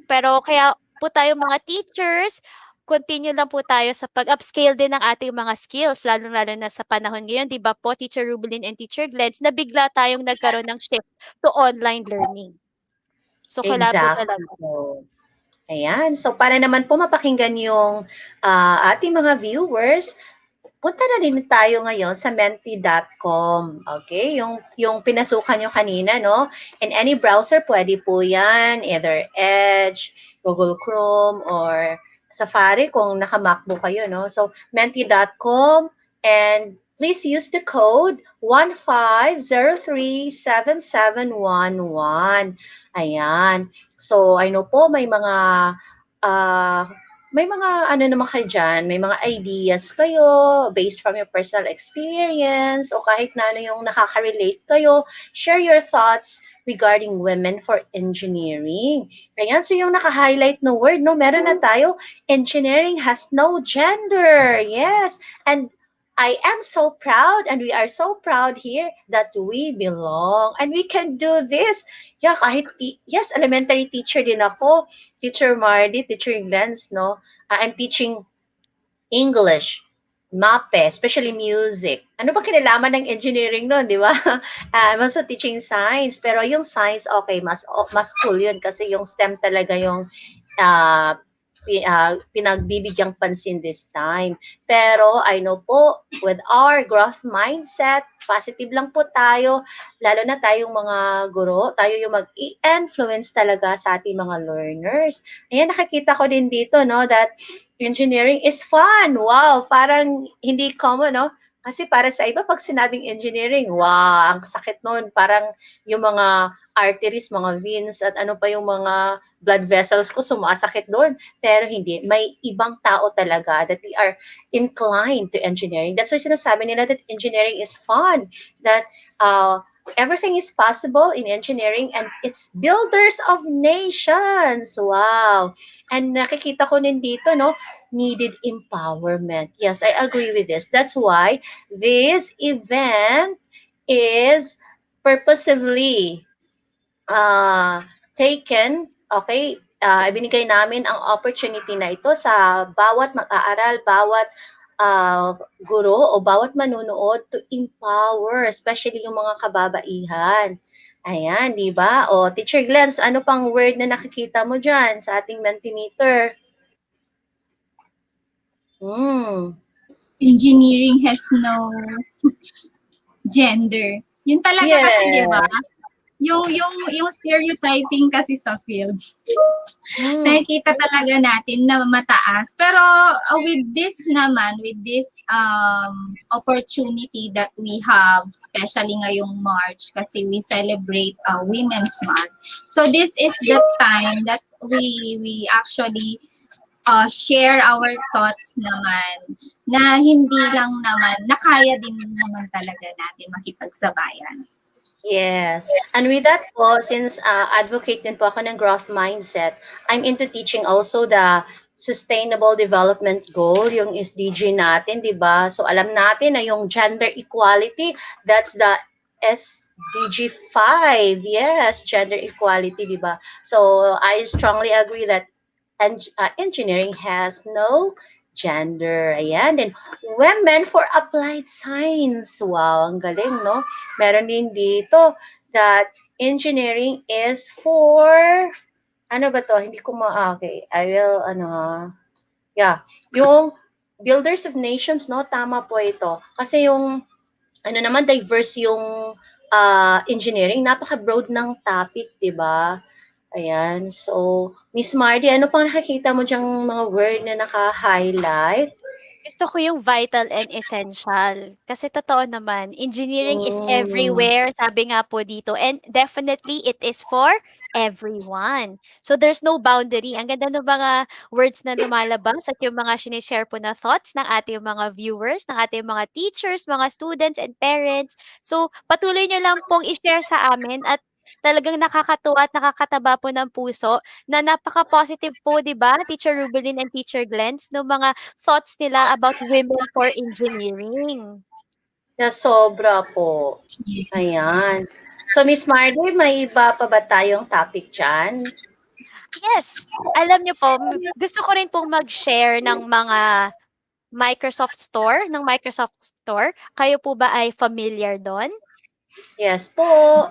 Pero kaya po tayong mga teachers, continue lang po tayo sa pag-upscale din ng ating mga skills, lalong-lalo na sa panahon ngayon, 'di ba po, Teacher Rubeline and Teacher Glens, na bigla tayong nagkaroon ng shift to online learning. So, kailangan po Exactly talaga. po. Ayan. So para naman po mapakinggan yung ating mga viewers, punta na din tayo ngayon sa menti.com. Okay? Yung pinasukan nyo kanina, no? In any browser, pwede po yan. Either Edge, Google Chrome, or Safari kung naka-MacBook kayo, no? So, menti.com, and please use the code 15037711. Ayan. So, I know po ah, may mga ano naman kayo dyan, may mga ideas kayo based from your personal experience o kahit na ano yung nakaka-relate kayo, share your thoughts regarding women for engineering. Ayan, so yung naka-highlight na word, no, meron na tayo, engineering has no gender. Yes, and I am so proud and we are so proud here that we belong and we can do this. Yeah, yes, elementary teacher din ako. Teacher Mardy, Teacher Glens, no? I'm teaching English, MAPE, especially music. Ano ba kinalaman ng engineering noon, di ba? I'm also teaching science, pero yung science, okay, mas cool yun kasi yung STEM talaga yung uh, pinagbibigyang pansin this time. Pero I know po, with our growth mindset, positive lang po tayo, lalo na tayong mga guro, tayo yung mag-i-influence talaga sa ating mga learners. Ayan, nakikita ko din dito, no, that engineering is fun. Wow, parang hindi common, no? Kasi para sa iba, pag sinabing engineering, wow, ang sakit nun. Parang yung mga arteries, mga veins, at ano pa yung mga blood vessels ko sumasakit doon. Pero hindi. May ibang tao talaga that they are inclined to engineering. That's why sinasabi nila that engineering is fun. That everything is possible in engineering and it's builders of nations. Wow. And nakikita ko din dito, no, needed empowerment. Yes, I agree with this. That's why this event is purposively taken, okay, ibinigay namin ang opportunity na ito sa bawat mag-aaral, bawat guro o bawat manunood to empower, especially yung mga kababaihan. Ayan, di ba? O, Teacher Glenn, ano pang word na nakikita mo dyan sa ating Mentimeter? Engineering has no gender. Yun talaga kasi, di ba? Yes. Yung stereotyping kasi sa field. Nakikita talaga natin na mataas. Pero with this naman, with this opportunity that we have, especially ngayong March, kasi we celebrate Women's Month. So this is the time that we actually share our thoughts naman na hindi lang naman, nakaya din naman talaga natin makipagsabayan. Yes. And with that po, since advocate din po ako ng growth mindset, I'm into teaching also the Sustainable Development Goal, yung SDG natin, di ba? So alam natin na yung gender equality, that's the SDG 5. Yes, gender equality, di ba? So I strongly agree that engineering has no gender. Ayan. Then, women for applied science. Wow, ang galing, no? Meron din dito that engineering is for, ano ba to? Hindi ko okay. I will, yeah. Yung builders of nations, no? Tama po ito. Kasi yung, naman, diverse yung engineering. Napaka-broad ng topic, di ba? Ayan. So, Miss Marty, ano pang nakikita mo diyang mga word na naka-highlight? Gusto ko yung vital and essential. Kasi totoo naman, engineering is everywhere, sabi nga po dito. And definitely, it is for everyone. So there's no boundary. Ang ganda ng mga words na lumalabas at yung mga sinishare po na thoughts ng ating mga viewers, ng ating mga teachers, mga students, and parents. So patuloy nyo lang pong i-share sa amin at talagang nakakatuwa at nakakataba po ng puso na napaka-positive po, 'di ba, Teacher Rubelin and Teacher Glens, no mga thoughts nila about women for engineering. Na sobra po. Yes. Ayan. So, Miss Marty, may iba pa ba tayong topic dyan? Yes. Alam niyo po, gusto ko rin pong mag-share ng mga Microsoft Store, ng Microsoft Store. Kayo po ba ay familiar doon? Yes po.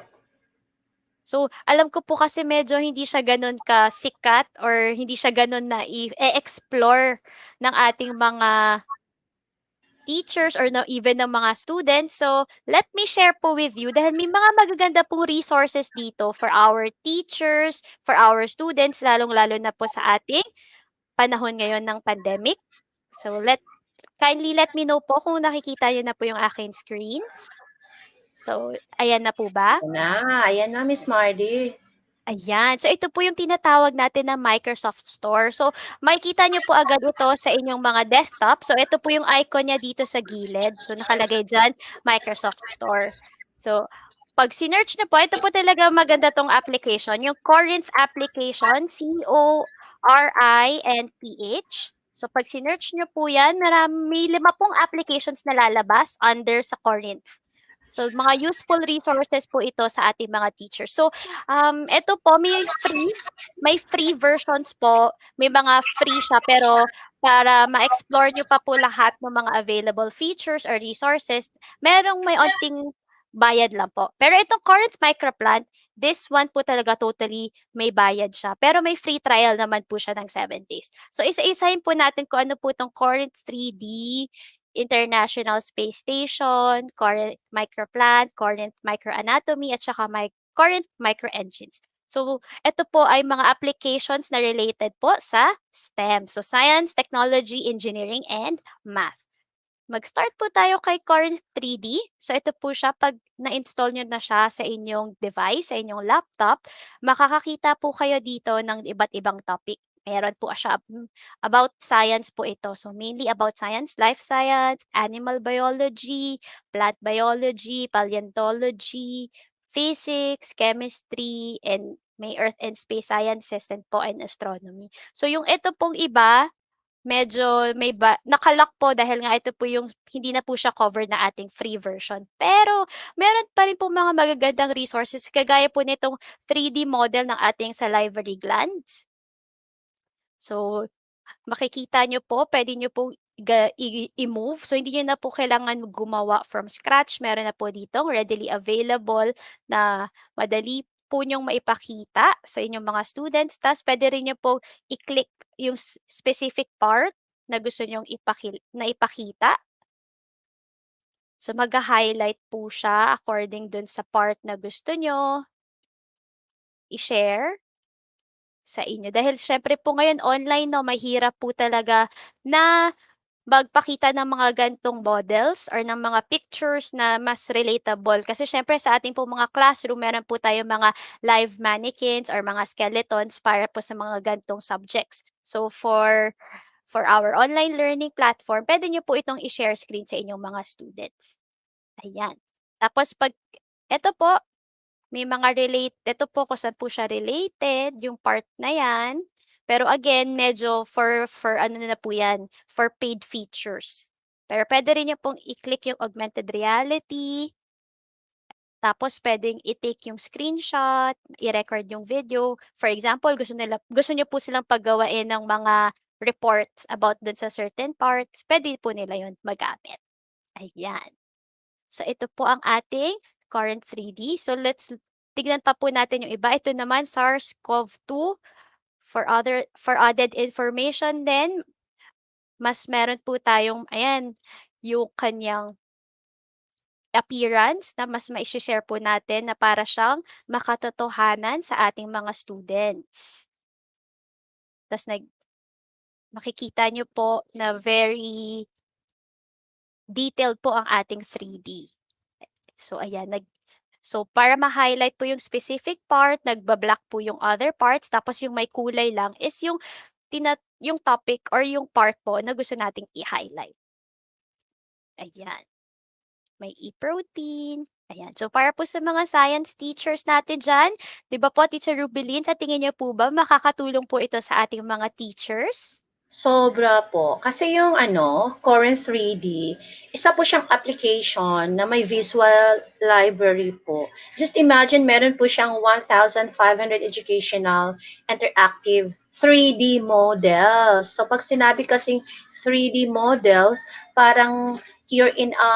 So, alam ko po kasi medyo hindi siya gano'n kasikat or hindi siya gano'n na i-explore ng ating mga teachers or even ng mga students. So, let me share po with you dahil may mga magaganda pong resources dito for our teachers, for our students, lalong-lalo na po sa ating panahon ngayon ng pandemic. So, kindly let me know po kung nakikita niyo na po yung aking screen. So, ayan na po ba? Ayan na, Miss Marty. Ayan. So, ito po yung tinatawag natin na Microsoft Store. So, makikita nyo po agad ito sa inyong mga desktop. So, ito po yung icon niya dito sa gilid. So, nakalagay dyan, Microsoft Store. So, pag sinerch nyo po, ito po talaga maganda tong application. Yung Corinth application, CORINTH. So, pag sinerch nyo po yan, may 5 applications na lalabas under sa Corinth. So, mga useful resources po ito sa ating mga teachers. So, ito po, may free versions po. May mga free siya, pero para ma-explore nyo pa po lahat ng mga available features or resources, may onting bayad lang po. Pero itong Corinth Microplant, this one po talaga totally may bayad siya. Pero may free trial naman po siya ng 7 days. So isa-isahin po natin kung ano po itong Corinth 3D, International Space Station, Corinth Microplant, Corinth Microanatomy, at saka Corinth Microengines. So, ito po ay mga applications na related po sa STEM. So, Science, Technology, Engineering, and Math. Mag-start po tayo kay Corinth 3D. So, ito po siya. Pag na-install nyo na siya sa inyong device, sa inyong laptop, makakakita po kayo dito ng iba't ibang topic. Meron po siya about science po ito. So, mainly about science, life science, animal biology, plant biology, paleontology, physics, chemistry, and may earth and space sciences and po and astronomy. So, yung ito pong iba, medyo may naka-lock po dahil nga ito po yung hindi na po siya covered na ating free version. Pero meron pa rin po mga magagandang resources kagaya po nitong 3D model ng ating salivary glands. So, makikita nyo po, pwede nyo po i-move. So, hindi nyo na po kailangan gumawa from scratch. Meron na po dito readily available na madali po nyong maipakita sa inyong mga students. Tapos, pwede rin nyo po i-click yung specific part na gusto nyong ipakita. So, mag-highlight po siya according dun sa part na gusto nyo i-share sa inyo. Dahil syempre po ngayon online, no, mahirap po talaga na magpakita ng mga gantong models or ng mga pictures na mas relatable. Kasi syempre sa ating po mga classroom, meron po tayo mga live mannequins or mga skeletons para po sa mga gantong subjects. So for our online learning platform, pwede nyo po itong i-share screen sa inyong mga students. Ayan. Tapos ito po, may mga ito po kung saan po siya related, yung part na yan. Pero again, medyo for ano na po yan, for paid features. Pero pwede rin nyo pong i-click yung augmented reality. Tapos pwedeng i-take yung screenshot, i-record yung video. For example, gusto nyo po silang paggawain ng mga reports about dun sa certain parts, pwede po nila yun magamit. Ayan. So ito po ang ating Corinth 3D. So let's tignan pa po natin yung iba. Ito naman SARS-CoV-2 for added information then mas meron po tayong ayan yung kanyang appearance na mas mai-share po natin na para siyang makatotohanan sa ating mga students. Tapos makikita nyo po na very detailed po ang ating 3D. So ayan, So, para ma-highlight po yung specific part, nagba-black po yung other parts, tapos yung may kulay lang is yung topic or yung part po na gusto nating i-highlight. Ayan. May e-protein. Ayan. So, para po sa mga science teachers natin dyan, di ba po, Teacher Rubilin, sa tingin niyo po ba makakatulong po ito sa ating mga teachers? Sobra po. Kasi yung Corinth 3D, isa po siyang application na may visual library po. Just imagine, meron po siyang 1,500 educational interactive 3D models. So pag sinabi kasing 3D models, parang you're in a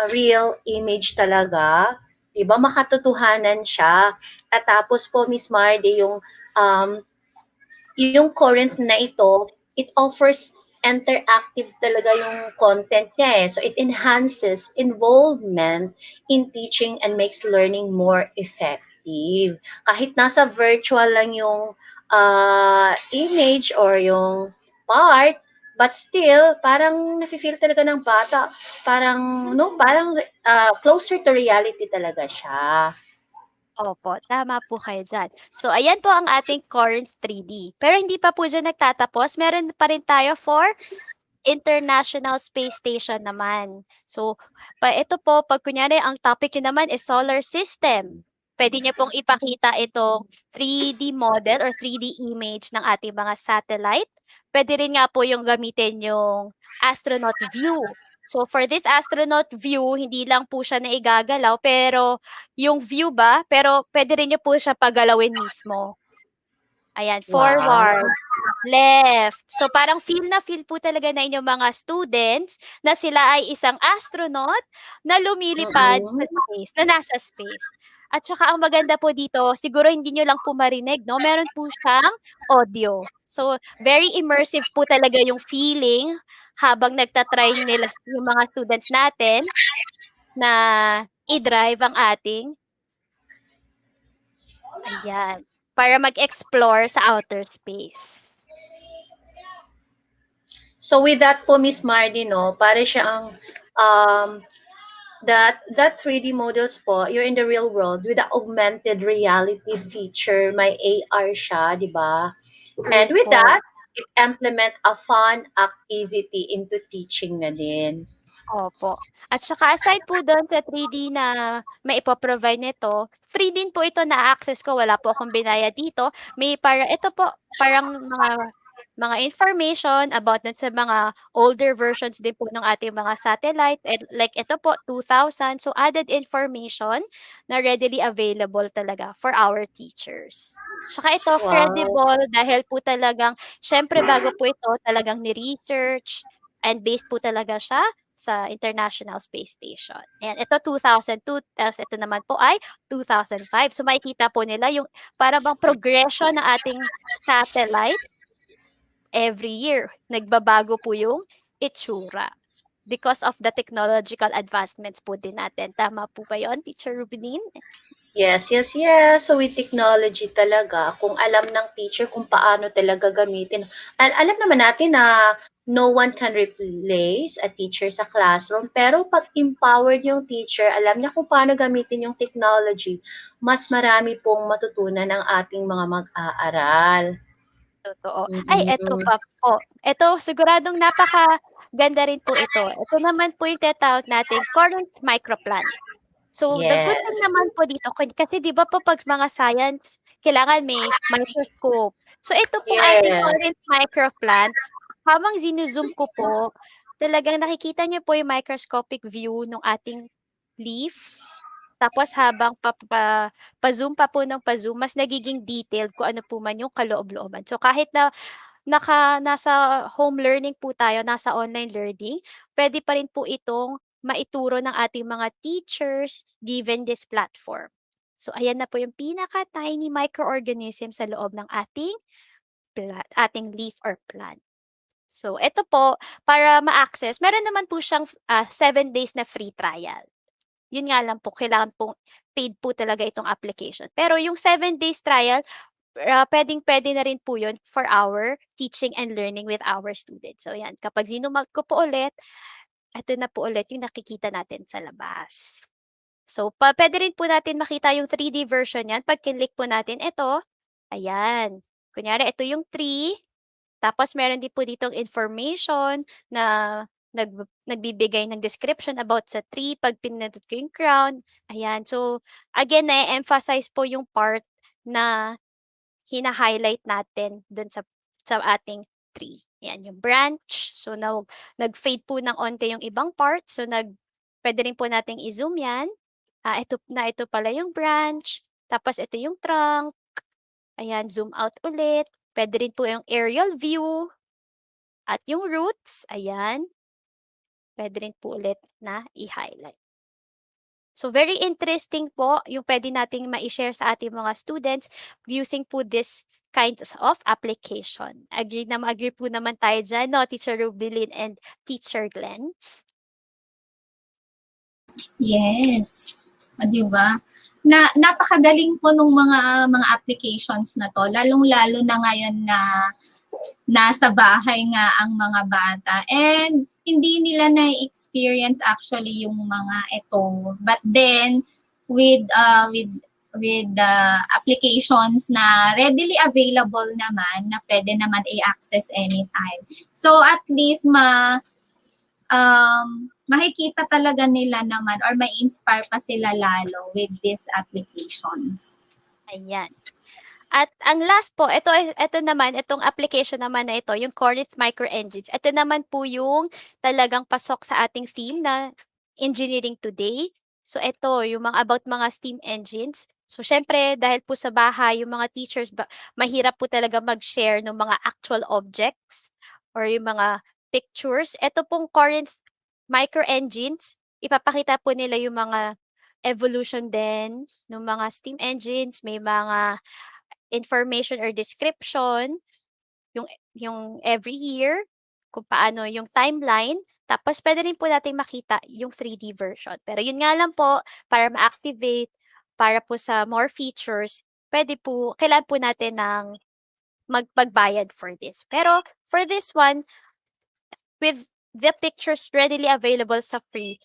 real image talaga. Diba? Makatotohanan siya. At tapos po, Miss Mardy, yung Corinth na ito, it offers interactive talaga yung content niya eh. So it enhances involvement in teaching and makes learning more effective. Kahit nasa virtual lang yung image or yung part, but still, parang nafe-feel talaga ng bata. Parang closer to reality talaga siya. Opo, tama po kayo dyan. So, ayan po ang ating Corinth 3D. Pero hindi pa po dyan nagtatapos. Meron pa rin tayo for International Space Station naman. So, ito po, pag kunyari, ang topic nyo naman is solar system. Pwede nyo pong ipakita itong 3D model or 3D image ng ating mga satellite. Pwede rin nga po yung gamitin yung astronaut view. So, for this astronaut view, hindi lang po siya naigagalaw, pero yung view pero pwede rin nyo po siya pagalawin mismo. Ayan, Wow. forward. left. So parang feel na feel po talaga na inyong mga students na sila ay isang astronaut na lumilipad sa Mm. space, na nasa space. At saka ang maganda po dito, siguro hindi nyo lang po marinig, no? Meron po siyang audio. So, very immersive po talaga yung feeling habang nagtatry nila yung mga students natin na i-drive ang ating, ayan, para mag-explore sa outer space. So with that po, Miss Mardy, no, para siyang um, that 3D models po, you're in the real world with the augmented reality feature, may AR siya, di ba? And with Opo. that, it implement a fun activity into teaching na din. Opo. At saka aside po doon sa 3D na maipoprovide nito, free din po ito na-access ko, wala po akong binayad dito. May ito po, parang mga information about dun sa mga older versions din po ng ating mga satellite. Like ito po, 2000. So added information na readily available talaga for our teachers. Saka ito, Wow. credible dahil po talagang, syempre bago po ito, talagang ni-research and based po talaga siya sa International Space Station. And ito 2002, tapos ito naman po ay 2005. So makikita po nila yung para bang progression ng ating satellite every year. Nagbabago po yung itsura because of the technological advancements po din natin. Tama po ba yun, Teacher Rubeline? Yes, yes, yes. So with technology talaga, kung alam ng teacher kung paano talaga gamitin. Alam naman natin na no one can replace a teacher sa classroom, pero pag empowered yung teacher, alam niya kung paano gamitin yung technology, mas marami pong matutunan ng ating mga mag-aaral. Totoo. Ay, eto pa po. Eto siguradong napakaganda rin po ito. Ito naman po yung tinatawag nating current microplant. So, the good thing Yes. naman po dito kasi 'di ba po 'pag mga science, kailangan may microscope. So, ito pong ating Yes. current microplant, habang zino-zoom ko po, talagang nakikita niyo po yung microscopic view ng ating leaf. Tapos habang pa-zoom pa po ng pa-zoom, mas nagiging detailed kung ano po man yung kaloob-looban. So, kahit na nasa home learning po tayo, nasa online learning, puwede pa rin po itong maituro ng ating mga teachers given this platform. So, ayan na po yung pinaka-tiny microorganism sa loob ng ating leaf or plant. So, eto po, para ma-access, meron naman po siyang 7 days na free trial. Yun nga lang po, kailangan pong paid po talaga itong application. Pero yung 7 days trial, puwedeng-puwede na rin po yun for our teaching and learning with our students. So yan, kapag zinoomout ko po ulit, eto na po ulit yung nakikita natin sa labas. So puwede rin po natin makita yung 3D version niyan 'pag kinlik po natin ito, ayan. Kunyari ito yung tree, tapos meron din po ditong information na nagbibigay ng description about sa tree 'pag pinindot ko yung crown, ayan. So again, na-e-emphasize po yung part na hina-highlight natin dun sa ating tree. Yan, yung branch. So, nag-fade po ng onte yung ibang parts. So, puwede rin po nating i-zoom yan. Ito pala yung branch. Tapos ito yung trunk. Ayan, zoom out ulit. Puwede rin po yung aerial view. At yung roots, ayan. Puwede rin po ulit na i-highlight. So, very interesting po yung puwede nating mai-share sa ating mga students using po this kinds of application. Agree po naman tayo diyan 'no, Teacher Rubeline and Teacher Glens? Yes. O, 'di ba? Napakagaling po nung mga applications na 'to, lalong-lalo na ngayon na nasa bahay nga ang mga bata and hindi nila na-experience actually yung mga ito. But then with the applications na readily available naman na pwede naman i-access anytime. So at least makikita talaga nila naman or mai-inspire pa sila lalo with these applications. Ayan. At ang last po, ito naman, itong application naman na ito, yung Cornith Micro Engines. Ito naman po yung talagang pasok sa ating theme na Engineering Today. So ito, yung about mga steam engines. So, syempre, dahil po sa bahay, yung mga teachers, mahirap po talaga mag-share ng mga actual objects or yung mga pictures. Ito pong current micro-engines, ipapakita po nila yung mga evolution din ng mga steam engines, may mga information or description, yung every year, kung paano yung timeline, tapos puwede rin po nating makita yung 3D version. Pero yun nga lang po, para ma-activate, para po sa more features, kailangan po natin ng magbayad for this. Pero for this one, with the pictures readily available sa free,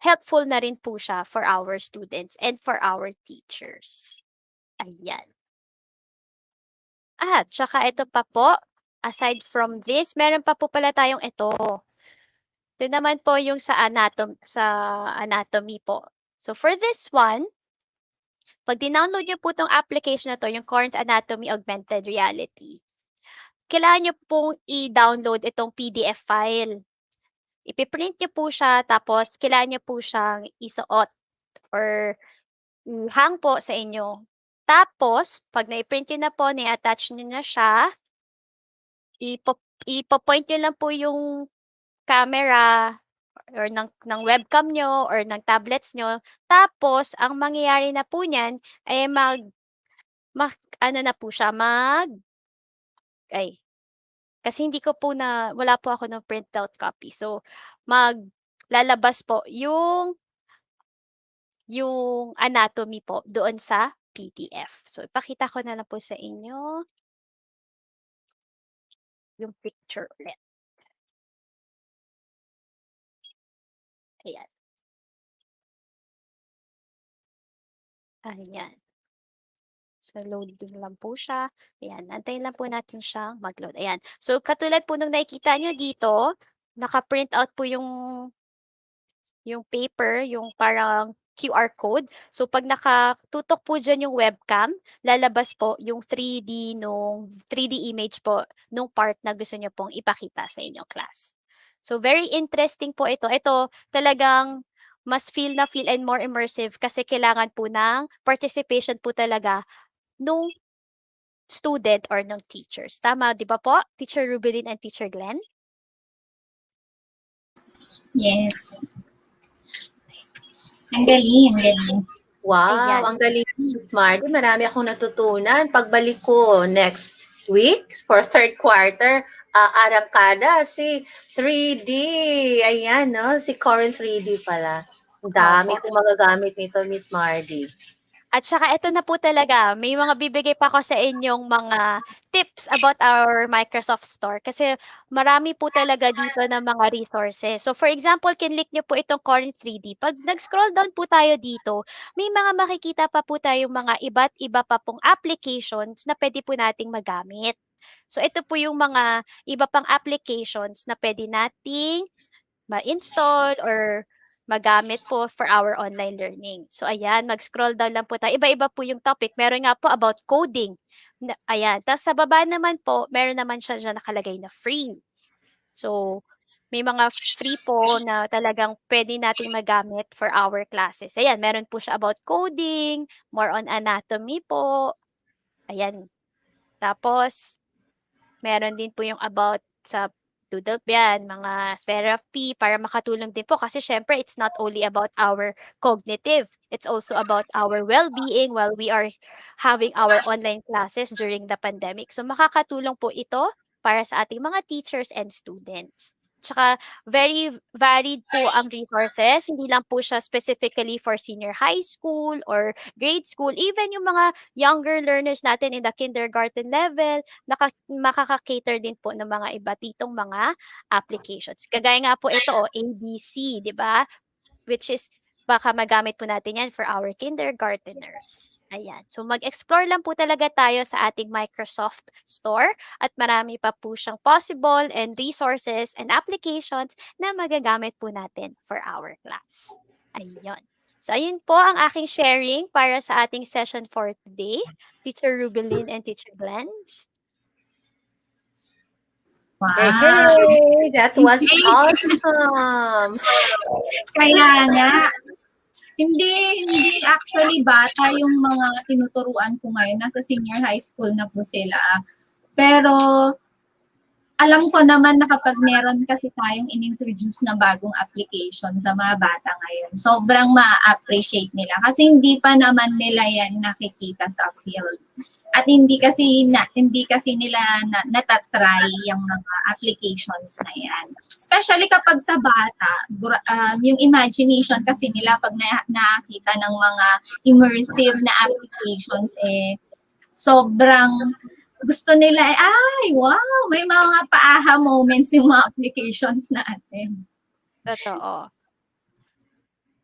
helpful na rin po siya for our students and for our teachers. Ayan. Tsaka ito pa po, aside from this, meron pa po pala tayong ito. Ito naman po yung sa anatomy po. So for this one, pag dinownload niyo po 'tong application na 'to, yung Current Anatomy Augmented Reality, kailangan niyo pong i-download itong PDF file. Ipi-print niyo po siya tapos kailangan niyo po siyang isuot or hang po sa inyo. Tapos 'pag nai-print niyo na po, attach niyo na siya, ipo-point niyo lang po yung camera or ng webcam niyo or ng tablets niyo. Tapos ang mangyayari na po niyan ay ano na po siya, kasi hindi ko po wala po ako ng printout copy. So, lalabas po yung anatomy po doon sa PDF. So, ipakita ko na lang po sa inyo yung picture ulit. Ayan. Ayan. So, loading lang po siya. Ayan, antayin lang po natin siyang mag-load. Ayan. So, katulad po nung nakikita nyo dito, naka-print out po yung paper, yung parang QR code. So, pag nakatutok po dyan yung webcam, lalabas po yung 3D image po nung part na gusto nyo pong ipakita sa inyong class. So, very interesting po ito. Ito talagang mas feel and more immersive kasi kailangan po ng participation po talaga nung student or ng teachers. Tama, di ba po? Teacher Rubilin and Teacher Glenn? Yes. Ang galing, ang galing. Wow, Ayan. ang galing ni Marty. Marami akong natutunan. Pagbalik ko next week for third quarter, arangkada si 3D. Ayan, no? Si Corin 3D pala. Ang dami Opo. kong magagamit nito, Miss Mardy. At saka ito na po talaga, may mga bibigay pa ako sa inyong mga tips about our Microsoft Store kasi marami po talaga dito ng mga resources. So for example, kinlik nyo po itong Corin 3D. Pag nag-scroll down po tayo dito, may mga makikita pa po tayong mga iba't iba pa pong applications na pwede po nating magamit. So ito po yung mga iba pang applications na pwede nating ma-install or magamit po for our online learning. So ayan, mag-scroll down lang po tayo. Iba-iba po yung topic. Meron nga po about coding. Ayan. Tapos sa baba naman po, meron naman siya dyan nakalagay na free. So, may mga free po na talagang pwede nating magamit for our classes. Ayan, meron po siya about coding, more on anatomy po. Ayan. Tapos, meron din po yung about sa doodle yan, mga therapy para makatulong din po kasi syempre it's not only about our cognitive, it's also about our well-being while we are having our online classes during the pandemic. So makakatulong po ito para sa ating mga teachers and students. Tsaka very varied po ang resources, hindi lang po siya specifically for senior high school or grade school, even yung mga younger learners natin in the kindergarten level, makaka-cater din po ng mga iba ditong mga applications. Kagaya nga po ito, ABC, 'di ba? Which is baka magamit po natin 'yan for our kindergarteners. Ayan. So mag-explore lang po talaga tayo sa ating Microsoft Store at marami pa po siyang possible and resources and applications na magagamit po natin for our class. Ayun. So ayun po ang aking sharing para sa ating session for today. Teacher Rubilin and Teacher Glenn. Hey, Wow. hey, that was Amazing. awesome. Kaya nga. Hindi actually bata yung mga tinuturuan ko ngayon. Nasa senior high school na po sila. Pero alam ko naman na kapag meron kasi tayong in-introduce na bagong application sa mga bata ngayon, sobrang ma-appreciate nila kasi hindi pa naman nila yan nakikita sa field. At hindi kasi nila natatry yung mga applications na yan. Especially kapag sa bata, yung imagination kasi nila pag nakakita ng mga immersive na applications, sobrang gusto nila, ay, wow, may mga pa-aha moments yung mga applications natin. Totoo.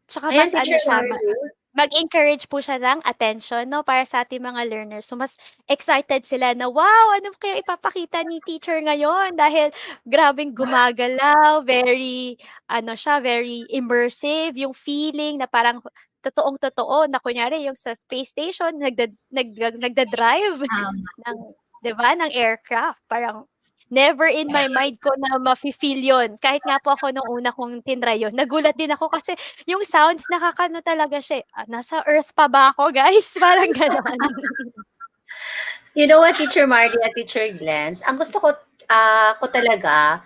Tsaka Ayan, mas ano Teacher siya, Marley. mag-encourage po siya ng attention, no, para sa ating mga learners. So, mas excited sila na, wow, ano kaya ipapakita ni teacher ngayon? Dahil grabing gumagalaw, very, ano siya, very immersive, yung feeling na parang totoong-totoo na kunyari yung sa space station, nagda-drive ng, 'di ba, ng aircraft. Parang never in my mind ko na mafi-feel yun. Kahit nga po ako nung una kong tinry yun, nagulat din ako kasi yung sounds nakakaano talaga siya, nasa Earth pa ba ako guys? Parang gano'n. You know what, Teacher Marty at Teacher Glens, ang gusto ko talaga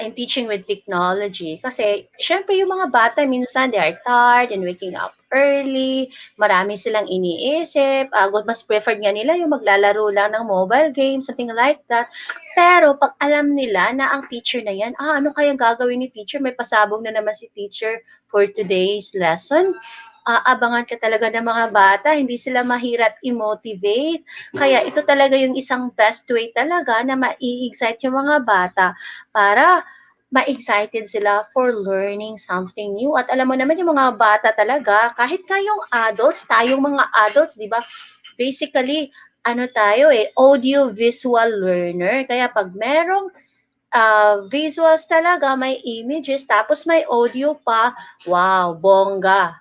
in teaching with technology kasi syempre yung mga bata minsan they are tired and waking up early, marami silang iniisip, mas preferred nga nila yung maglalaro lang ng mobile games, something like that. Pero pag alam nila na ang teacher na yan, ano kayang gagawin ni teacher? May pasabog na naman si teacher for today's lesson. Aabangan ka talaga ng mga bata, hindi sila mahirap i-motivate. Kaya ito talaga yung isang best way talaga na ma-excite yung mga bata para ma-excited sila for learning something new. At alam mo naman yung mga bata talaga, kahit kayong adults, tayong mga adults, di ba? Basically, ano tayo audio-visual learner. Kaya pag merong visuals talaga, may images, tapos may audio pa, wow, bongga.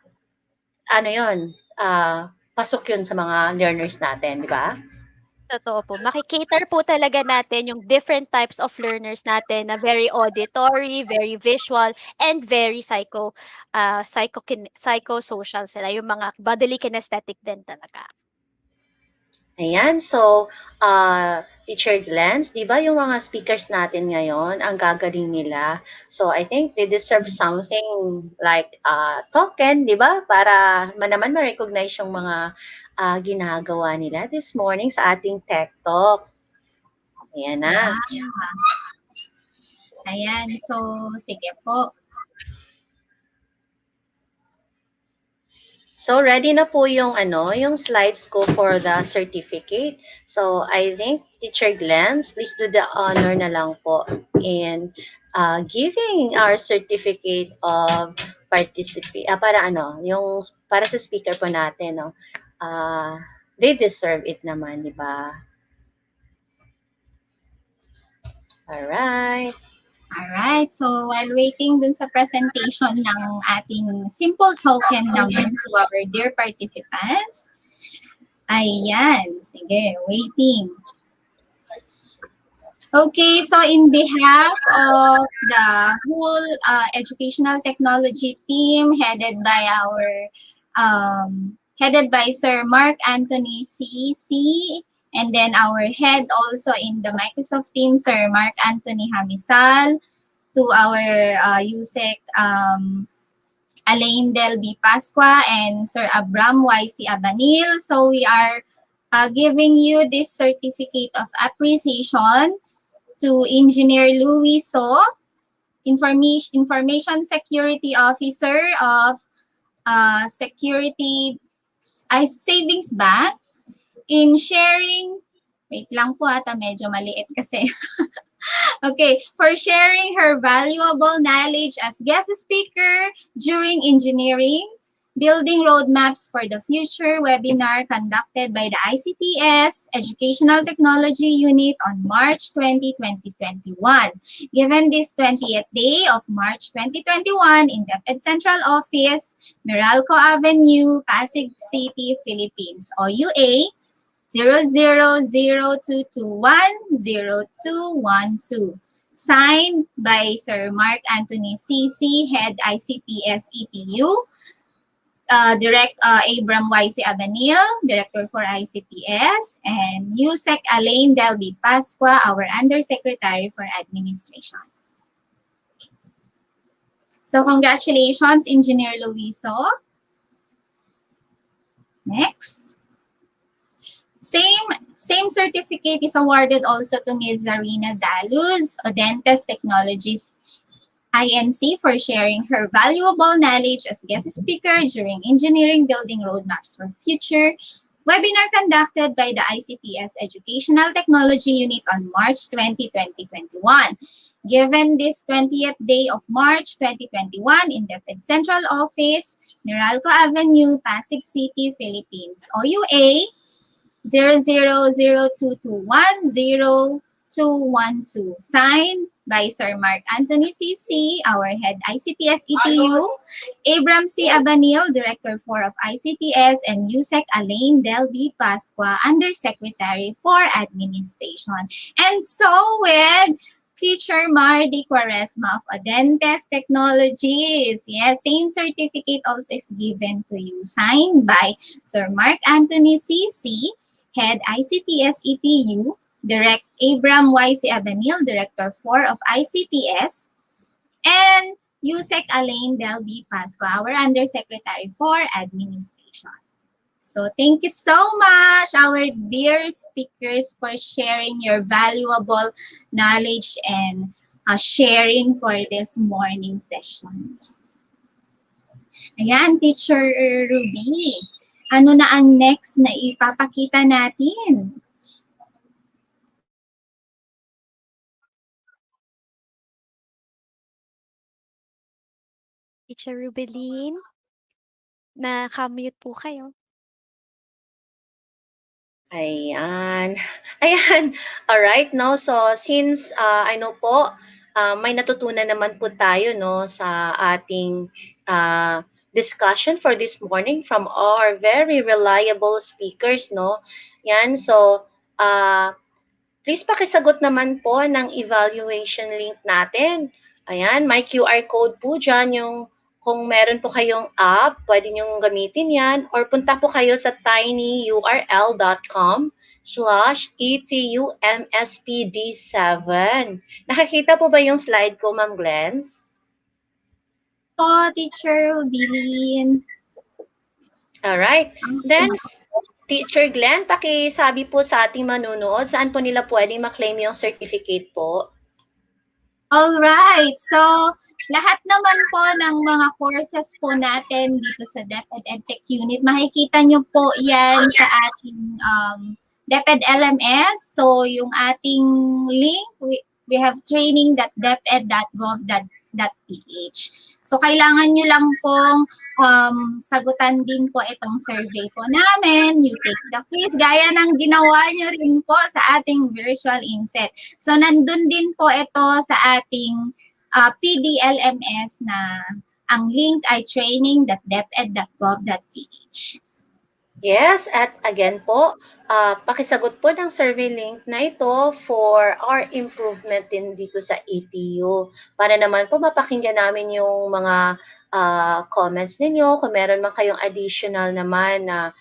Ano yun, pasok yun sa mga learners natin, di ba? Totoo po. Maki-cater po talaga natin yung different types of learners natin na very auditory, very visual, and very psychosocial sila. Yung mga bodily kinesthetic din talaga. Ayan, so, Teacher Glens, di ba yung mga speakers natin ngayon, ang gagaling nila. So, I think they deserve something like token, di ba? Para naman ma-recognize yung mga ginagawa nila this morning sa ating Tech Talks. Ayan na. Ayan, so sige po. So, ready na po yung yung slides ko for the certificate. So, I think Teacher Glens, please do the honor na lang po in giving our certificate of para sa speaker po natin, no? They deserve it naman, di ba? Alright. Alright, so while waiting dun sa presentation ng ating simple token naman to our dear participants, ayan, sige, waiting. Okay, so in behalf of the whole educational technology team headed by Sir Mark Anthony CC, and then our head also in the Microsoft team, Sir Mark Anthony Hamisal, to our USEC Alain Del B. Pasqua and Sir Abram YC Abanil. So we are giving you this certificate of appreciation to Engineer Louis So, Information Security Officer of Savings Bank, in sharing, wait lang po medyo maliit kasi. Okay, for sharing her valuable knowledge as guest speaker during engineering, Building Roadmaps for the Future webinar conducted by the ICTS Educational Technology Unit on March 20, 2021. Given this 20th day of March 2021 in DepEd Central Office, Meralco Avenue, Pasig City, Philippines, OUA 0002210212. Signed by Sir Mark Anthony CC, Head ICTS ETU, Direct Abram YC Abanil, Director for ICTS, and Yusek Alain Delby Pasqua, our Undersecretary for Administration. So congratulations, Engineer Luiso. Next. Same certificate is awarded also to Ms. Zarina Daluz, Odentes Technologies INC, for sharing her valuable knowledge as guest speaker during Engineering Building Roadmaps for Future webinar conducted by the ICTS Educational Technology Unit on March 20, 2021. Given this 20th day of March 2021 in DepEd Central Office, Meralco Avenue, Pasig City, Philippines, OUA 0002210212. Signed by Sir Mark Anthony CC, our head ICTS ETU, Abram C. Abanil, Director 4 of ICTS, and Yusek Alain Delby Pasqua, Undersecretary for Administration. And so with Teacher Mardy Quaresma of Odentes Technologies. Yes, same certificate also is given to you. Signed by Sir Mark Anthony CC, Head ICTS ETU, Direct Abram YC Abanil, Director 4 of ICTS, and Yusek Alain Delby Pasqua, our Undersecretary for Administration. So thank you so much, our dear speakers, for sharing your valuable knowledge and sharing for this morning session. Ayan, Teacher Ruby, ano na ang next na ipapakita natin? Teacher Rubeline, naka-mute po kayo. Ayan. Ayan. Alright, no? So, since I know po, may natutunan naman po tayo, no, sa ating discussion for this morning from our very reliable speakers, no? Yan. So, please pakisagot naman po ng evaluation link natin. Ayan, may QR code po dyan. Kung meron po kayong app, pwede nyo gamitin yan. Or punta po kayo sa tinyurl.com/etumspd7. Nakakita po ba yung slide ko, Ma'am Glens? Po, Teacher Rubeline. Alright. Then, Teacher Glenn, pakisabi po sa ating manunood, saan po nila pwedeng maklaim yung certificate po? Alright, so lahat naman po ng mga courses po natin dito sa DepEd EdTech Unit, makikita nyo po yan sa ating DepEd LMS. So yung ating link, we have training.deped.gov.ph. So kailangan nyo lang pong sagutan din po itong survey po namin. You take the quiz, gaya ng ginawa nyo rin po sa ating virtual inset. So nandun din po ito sa ating PDLMS na ang link ay training.deped.gov.ph. Yes, at again po, pakisagot po ng survey link na ito for our improvement din dito sa ETU. Para naman po mapakinggan namin yung mga comments ninyo, kung meron man kayong additional naman na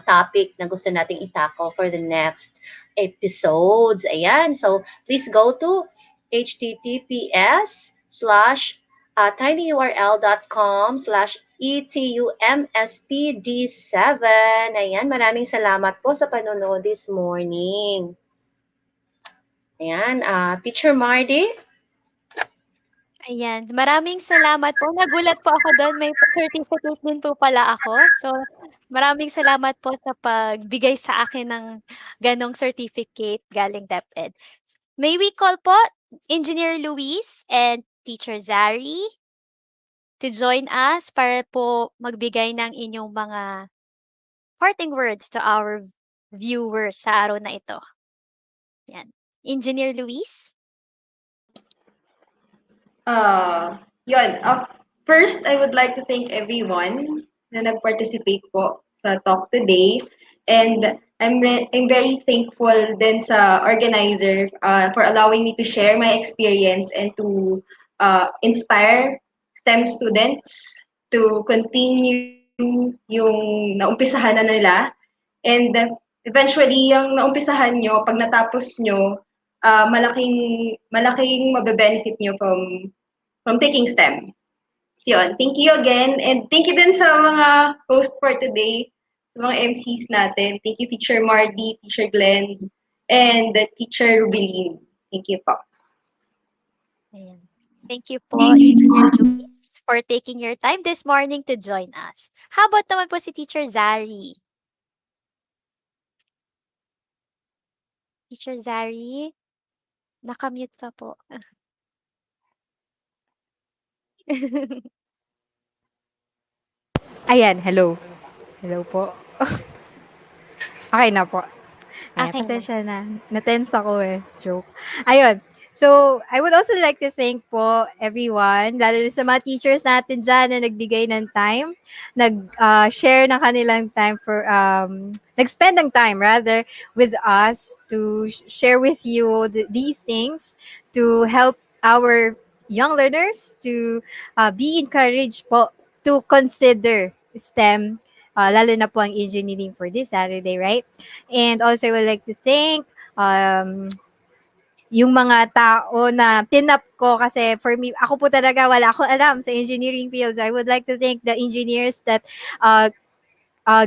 topic na gusto nating i-tackle for the next episodes. Ayan, so please go to https://tinyurl.com/etumspd7. Ayan, maraming salamat po sa panonood this morning. Ayan, Teacher Mardy? Ayan, maraming salamat po. Nagulat po ako doon, may certificate din po pala ako. So, maraming salamat po sa pagbigay sa akin ng ganong certificate galing DepEd. May we call po Engineer Luis and Teacher Zari to join us para po magbigay ng inyong mga parting words to our viewers sa araw na ito. Yan. Engineer Luis? First, I would like to thank everyone na nag-participate po sa talk today. And I'm very thankful din sa organizer for allowing me to share my experience and to inspire STEM students to continue yung naumpisahan na nila. And eventually, yung naumpisahan nyo, pag natapos nyo, malaking mabe-benefit nyo from taking STEM. So yun, thank you again. And thank you din sa mga host for today, sa mga MCs natin. Thank you, Teacher Mardy, Teacher Glenn, and Teacher Rubeline. Thank you po. Ayan. Thank you po, Engineer Luis, for taking your time this morning to join us. How about naman po si Teacher Zari? Teacher Zari, nakamute ka po. Ayan, hello. Hello po. Okay na po. Ayan, Okay na. pasensya na. Na-tense ako eh. Joke. Ayun. So, I would also like to thank po everyone, lalo na sa mga teachers natin dyan na nagbigay ng time, nag-share ng kanilang time for, nag-spend ng time rather with us to share with you these things to help our young learners to be encouraged po to consider STEM, lalo na po ang engineering for this Saturday, right? And also, I would like to thank yung mga tao na tinap ko kasi for me, ako po talaga wala akong alam sa engineering fields. I would like to thank the engineers that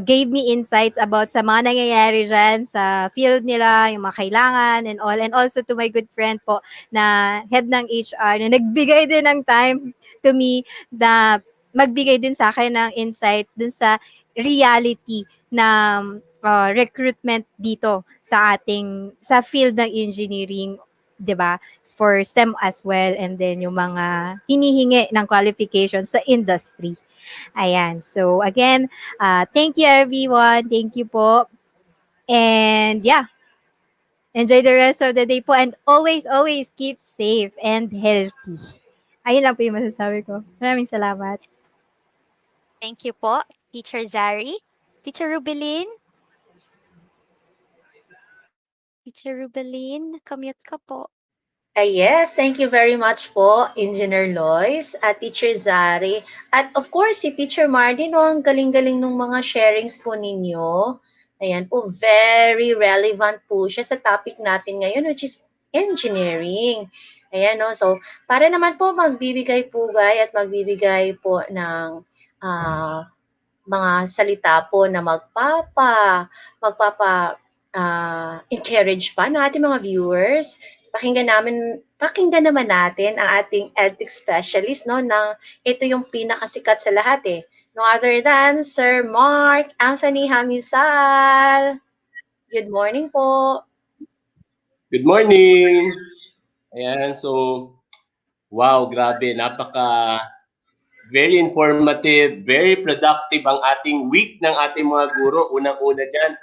gave me insights about sa mga nangyayari dyan sa field nila, yung mga kailangan and all. And also to my good friend po na head ng HR na nagbigay din ng time to me na magbigay din sa akin ng insight dun sa reality na recruitment dito sa field ng engineering, 'di ba? For STEM as well, and then yung mga hinihingi ng qualifications sa industry. Ayan. So again, thank you everyone. Thank you po. And yeah, enjoy the rest of the day po and always, always keep safe and healthy. Ayun lang po yung masasabi ko. Maraming salamat. Thank you po, Teacher Zari. Teacher Rubeline? Teacher Rubeline, kamute ka po. Yes, thank you very much po, Engineer Lois, at Teacher Zari. At of course, si Teacher Mardy, no, ang galing-galing ng mga sharings po ninyo. Ayan po, very relevant po siya sa topic natin ngayon, which is engineering. Ayan, no? So, para naman po magbibigay pugay at magbibigay po ng mga salita po na encourage pa ng ating mga viewers. Pakinggan naman natin ang ating ethics specialist, no, na ito yung pinakasikat sa lahat eh. No other than Sir Mark Anthony Hamisal. Good morning po. Good morning! Ayan, so, wow, grabe, very informative, very productive ang ating week ng ating mga guro. Unang-una dyan,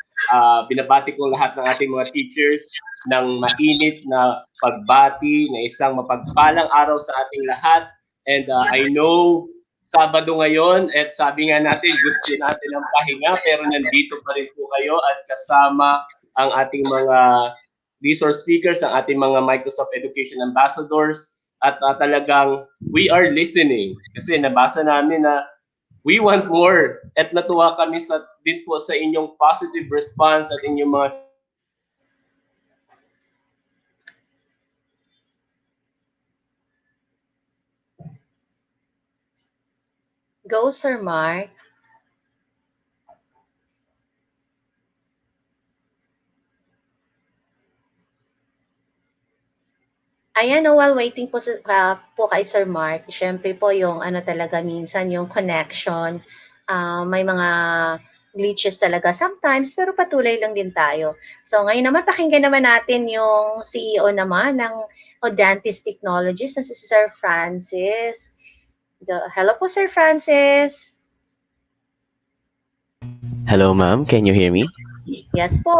binabati ko lahat ng ating mga teachers ng mainit na pagbati na isang mapagpalang araw sa ating lahat. And I know, Sabado ngayon, at sabi nga natin, gusto natin ang pahinga, pero nandito pa rin po kayo at kasama ang ating mga resource speakers, ang ating mga Microsoft Education Ambassadors, at talagang we are listening kasi nabasa namin na we want more at natuwa kami din po sa inyong positive response at inyong mga Go, Sir Mark. Ayan, no, while waiting po, po kay Sir Mark, syempre po yung ano talaga minsan yung connection, may mga glitches talaga sometimes, pero patuloy lang din tayo. So ngayon naman, pakinggan naman natin yung CEO naman ng Odantis Technologies na si Sir Francis. Hello po, Sir Francis. Hello, ma'am. Can you hear me? Yes po.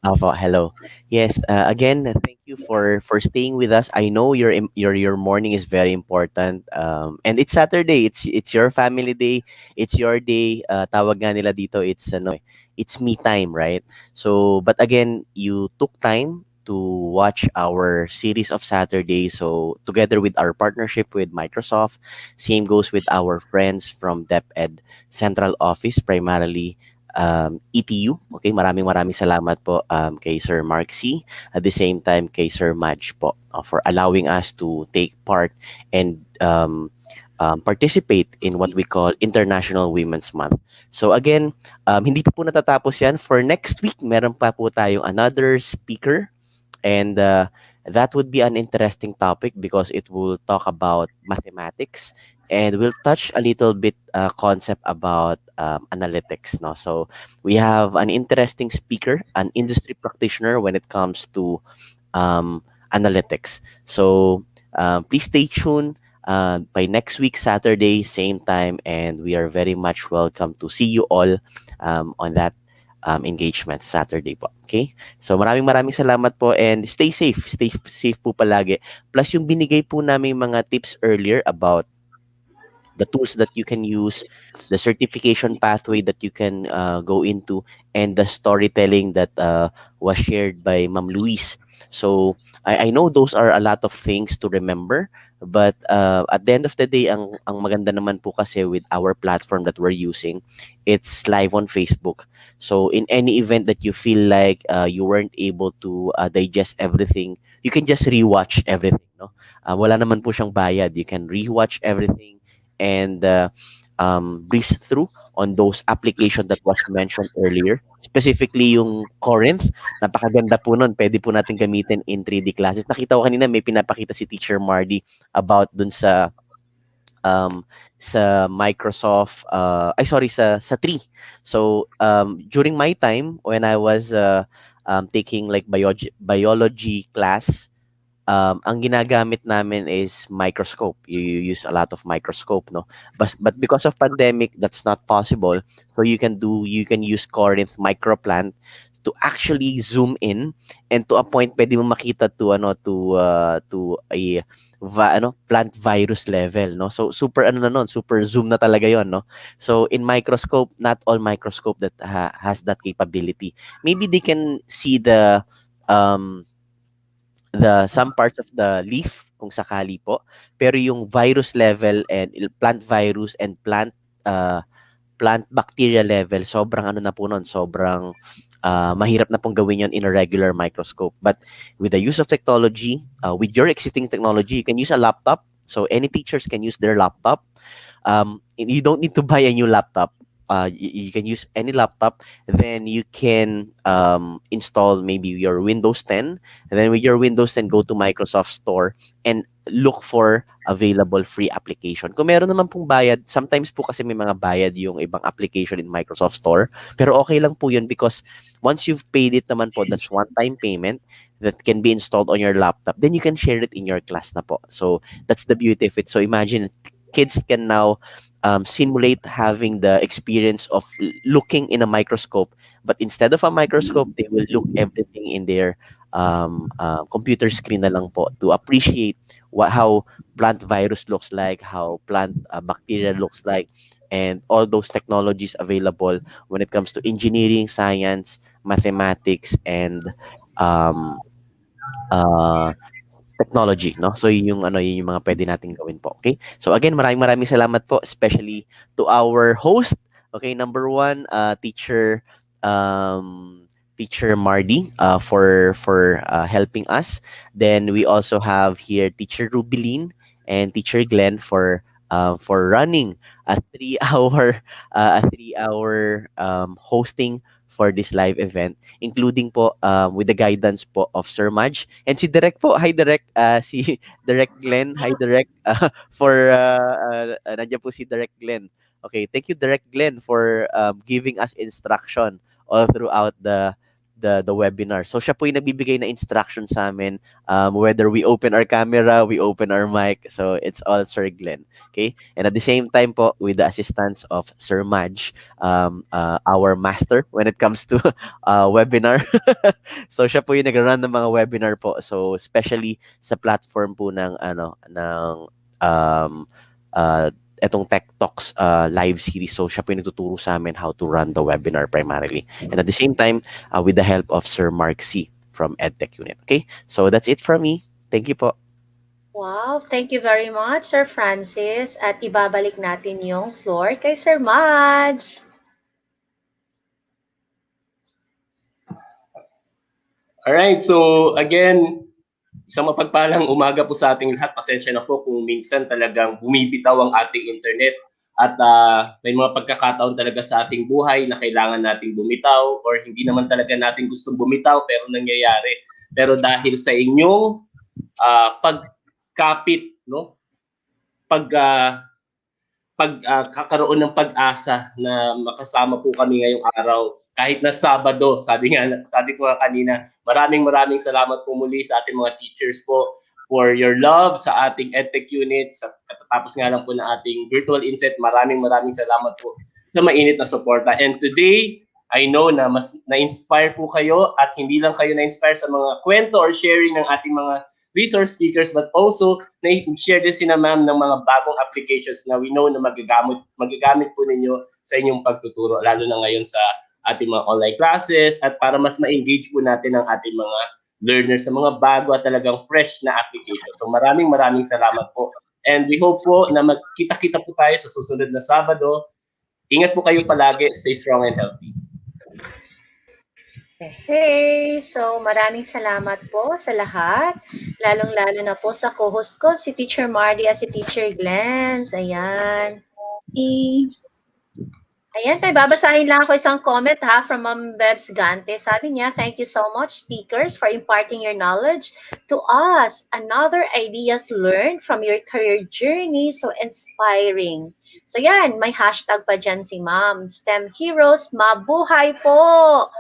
Hello. Yes. Again, thank you for staying with us. I know your morning is very important. And it's Saturday. It's your family day. It's your day. Tawag nga nila dito. It's me time, right? So, but again, you took time to watch our series of Saturday. So together with our partnership with Microsoft, same goes with our friends from DepEd Central Office, primarily ETU. Okay, maraming salamat po kay Sir Mark C. At the same time kay Sir Madge po for allowing us to take part and participate in what we call International Women's Month. So again, hindi pa po natatapos yan. For next week, meron pa po tayong another speaker. And that would be an interesting topic because it will talk about mathematics and we'll touch a little bit concept about analytics. No? So we have an interesting speaker, an industry practitioner when it comes to analytics. So please stay tuned by next week, Saturday, same time. And we are very much welcome to see you all on that engagement Saturday po. Okay? So maraming salamat po and stay safe. Stay safe po palagi. Plus yung binigay po namin mga tips earlier about the tools that you can use, the certification pathway that you can go into, and the storytelling that was shared by Ma'am Louise. So I know those are a lot of things to remember, but at the end of the day, ang maganda naman po kasi with our platform that we're using, it's live on Facebook. So in any event that you feel like you weren't able to digest everything, you can just rewatch everything. No, wala naman po siyang bayad. You can rewatch everything and breeze through on those applications that was mentioned earlier. Specifically yung Corinth, napakaganda po nun. Pwede po natin gamitin in 3D classes. Nakita ko kanina may pinapakita si Teacher Mardy about dun sa Microsoft sa Tree. So during my time when I was taking like biology class, ang ginagamit namin is microscope. You use a lot of microscope, no? But because of pandemic, that's not possible. So you can use Corinth microplant to actually zoom in and to a point pwede mo makita to a plant virus level, no? So super super zoom na talaga yon, no? So in microscope, not all microscope that has that capability. Maybe they can see the some parts of the leaf kung sakali po, pero yung virus level and plant virus and plant bacteria level, sobrang na po nun, sobrang mahirap na pong gawin yon in a regular microscope. But with the use of technology, with your existing technology, you can use a laptop. So any teachers can use their laptop. You don't need to buy a new laptop. You can use any laptop. Then you can install maybe your Windows 10. And then with your Windows 10, go to Microsoft Store and look for available free application. Kung meron naman pong bayad, sometimes po kasi may mga bayad yung ibang application in Microsoft Store. Pero okay lang po yun because once you've paid it naman po, that's one-time payment that can be installed on your laptop. Then you can share it in your class na po. So that's the beauty of it. So imagine kids can now simulate having the experience of looking in a microscope, but instead of a microscope, they will look everything in their computer screen na lang po to appreciate how plant virus looks like, how plant bacteria looks like, and all those technologies available when it comes to engineering, science, mathematics, and technology, no? So yun yung mga pwede nating gawin po, okay? So again, maraming salamat po, especially to our host. Okay, number one, teacher Mardy for helping us. Then we also have here Teacher Rubilin and Teacher Glenn for running a 3-hour hosting for this live event, including po with the guidance po of Sir Madge and si Direk po. Hi Direk, si Direk Glenn. Hi Direk, nandiyan po si Direk Glenn. Okay, thank you Direk Glenn for giving us instruction all throughout the webinar. So siya po yung nagbibigay na instruction sa amin whether we open our camera, we open our mic. So it's all Sir Glenn. Okay? And at the same time po, with the assistance of Sir Madge, our master when it comes to webinar. So siya po yung nag-run ng mga webinar po. So especially sa platform po ng etong TechTalks live series. So siya po yung nagtuturo sa amin how to run the webinar primarily. And at the same time, with the help of Sir Mark C. from EdTech Unit. Okay, so that's it from me. Thank you po. Wow, thank you very much, Sir Francis. At ibabalik natin yung floor kay Sir Madge. Alright, so again, isang mapagpalang umaga po sa ating lahat. Pasensya na po kung minsan talagang bumibitaw ang ating internet at may mga pagkakataon talaga sa ating buhay na kailangan nating bumitaw or hindi naman talaga natin gustong bumitaw pero nangyayari. Pero dahil sa inyong pagkapit, no? Kakaroon ng pag-asa na makasama po kami ngayong araw kahit na Sabado. Sabi ko nga kanina, maraming salamat po muli sa ating mga teachers po for your love sa ating EdTech unit. Sa katatapos nga lang po na ating virtual inset, maraming salamat po sa mainit na suporta. And today, I know na mas na-inspire po kayo at hindi lang kayo na-inspire sa mga kwento or sharing ng ating mga resource speakers, but also na-share din sina ma'am ng mga bagong applications na we know na magagamit po ninyo sa inyong pagtuturo, lalo na ngayon sa ating mga online classes at para mas ma-engage po natin ang ating mga learners sa mga bago at talagang fresh na application. So maraming salamat po. And we hope po na magkita-kita po tayo sa susunod na Sabado. Ingat po kayo palagi. Stay strong and healthy. Hey, so maraming salamat po sa lahat. Lalong-lalo na po sa co-host ko, si Teacher Mardy at si Teacher Glens. Ayan. Ayan, may babasahin lang ako isang comment from Ma'am Bebs Gante. Sabi niya, thank you so much, speakers, for imparting your knowledge to us. Another ideas learned from your career journey, so inspiring. So yan, may hashtag pa dyan si Ma'am. STEM Heroes, mabuhay po!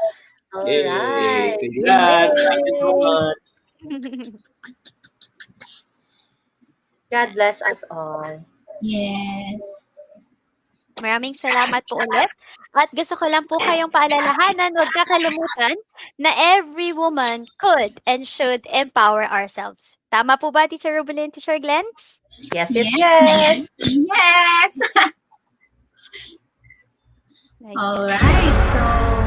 Alright. Congrats! Thank you so much. God bless us all. Yes. Maraming salamat po ulit. At gusto ko lang po kayong paalalahanan, huwag kakalimutan na every woman could and should empower ourselves. Tama po ba, Teacher Rubelin, Teacher Glens? Yes. Yes. All right. So,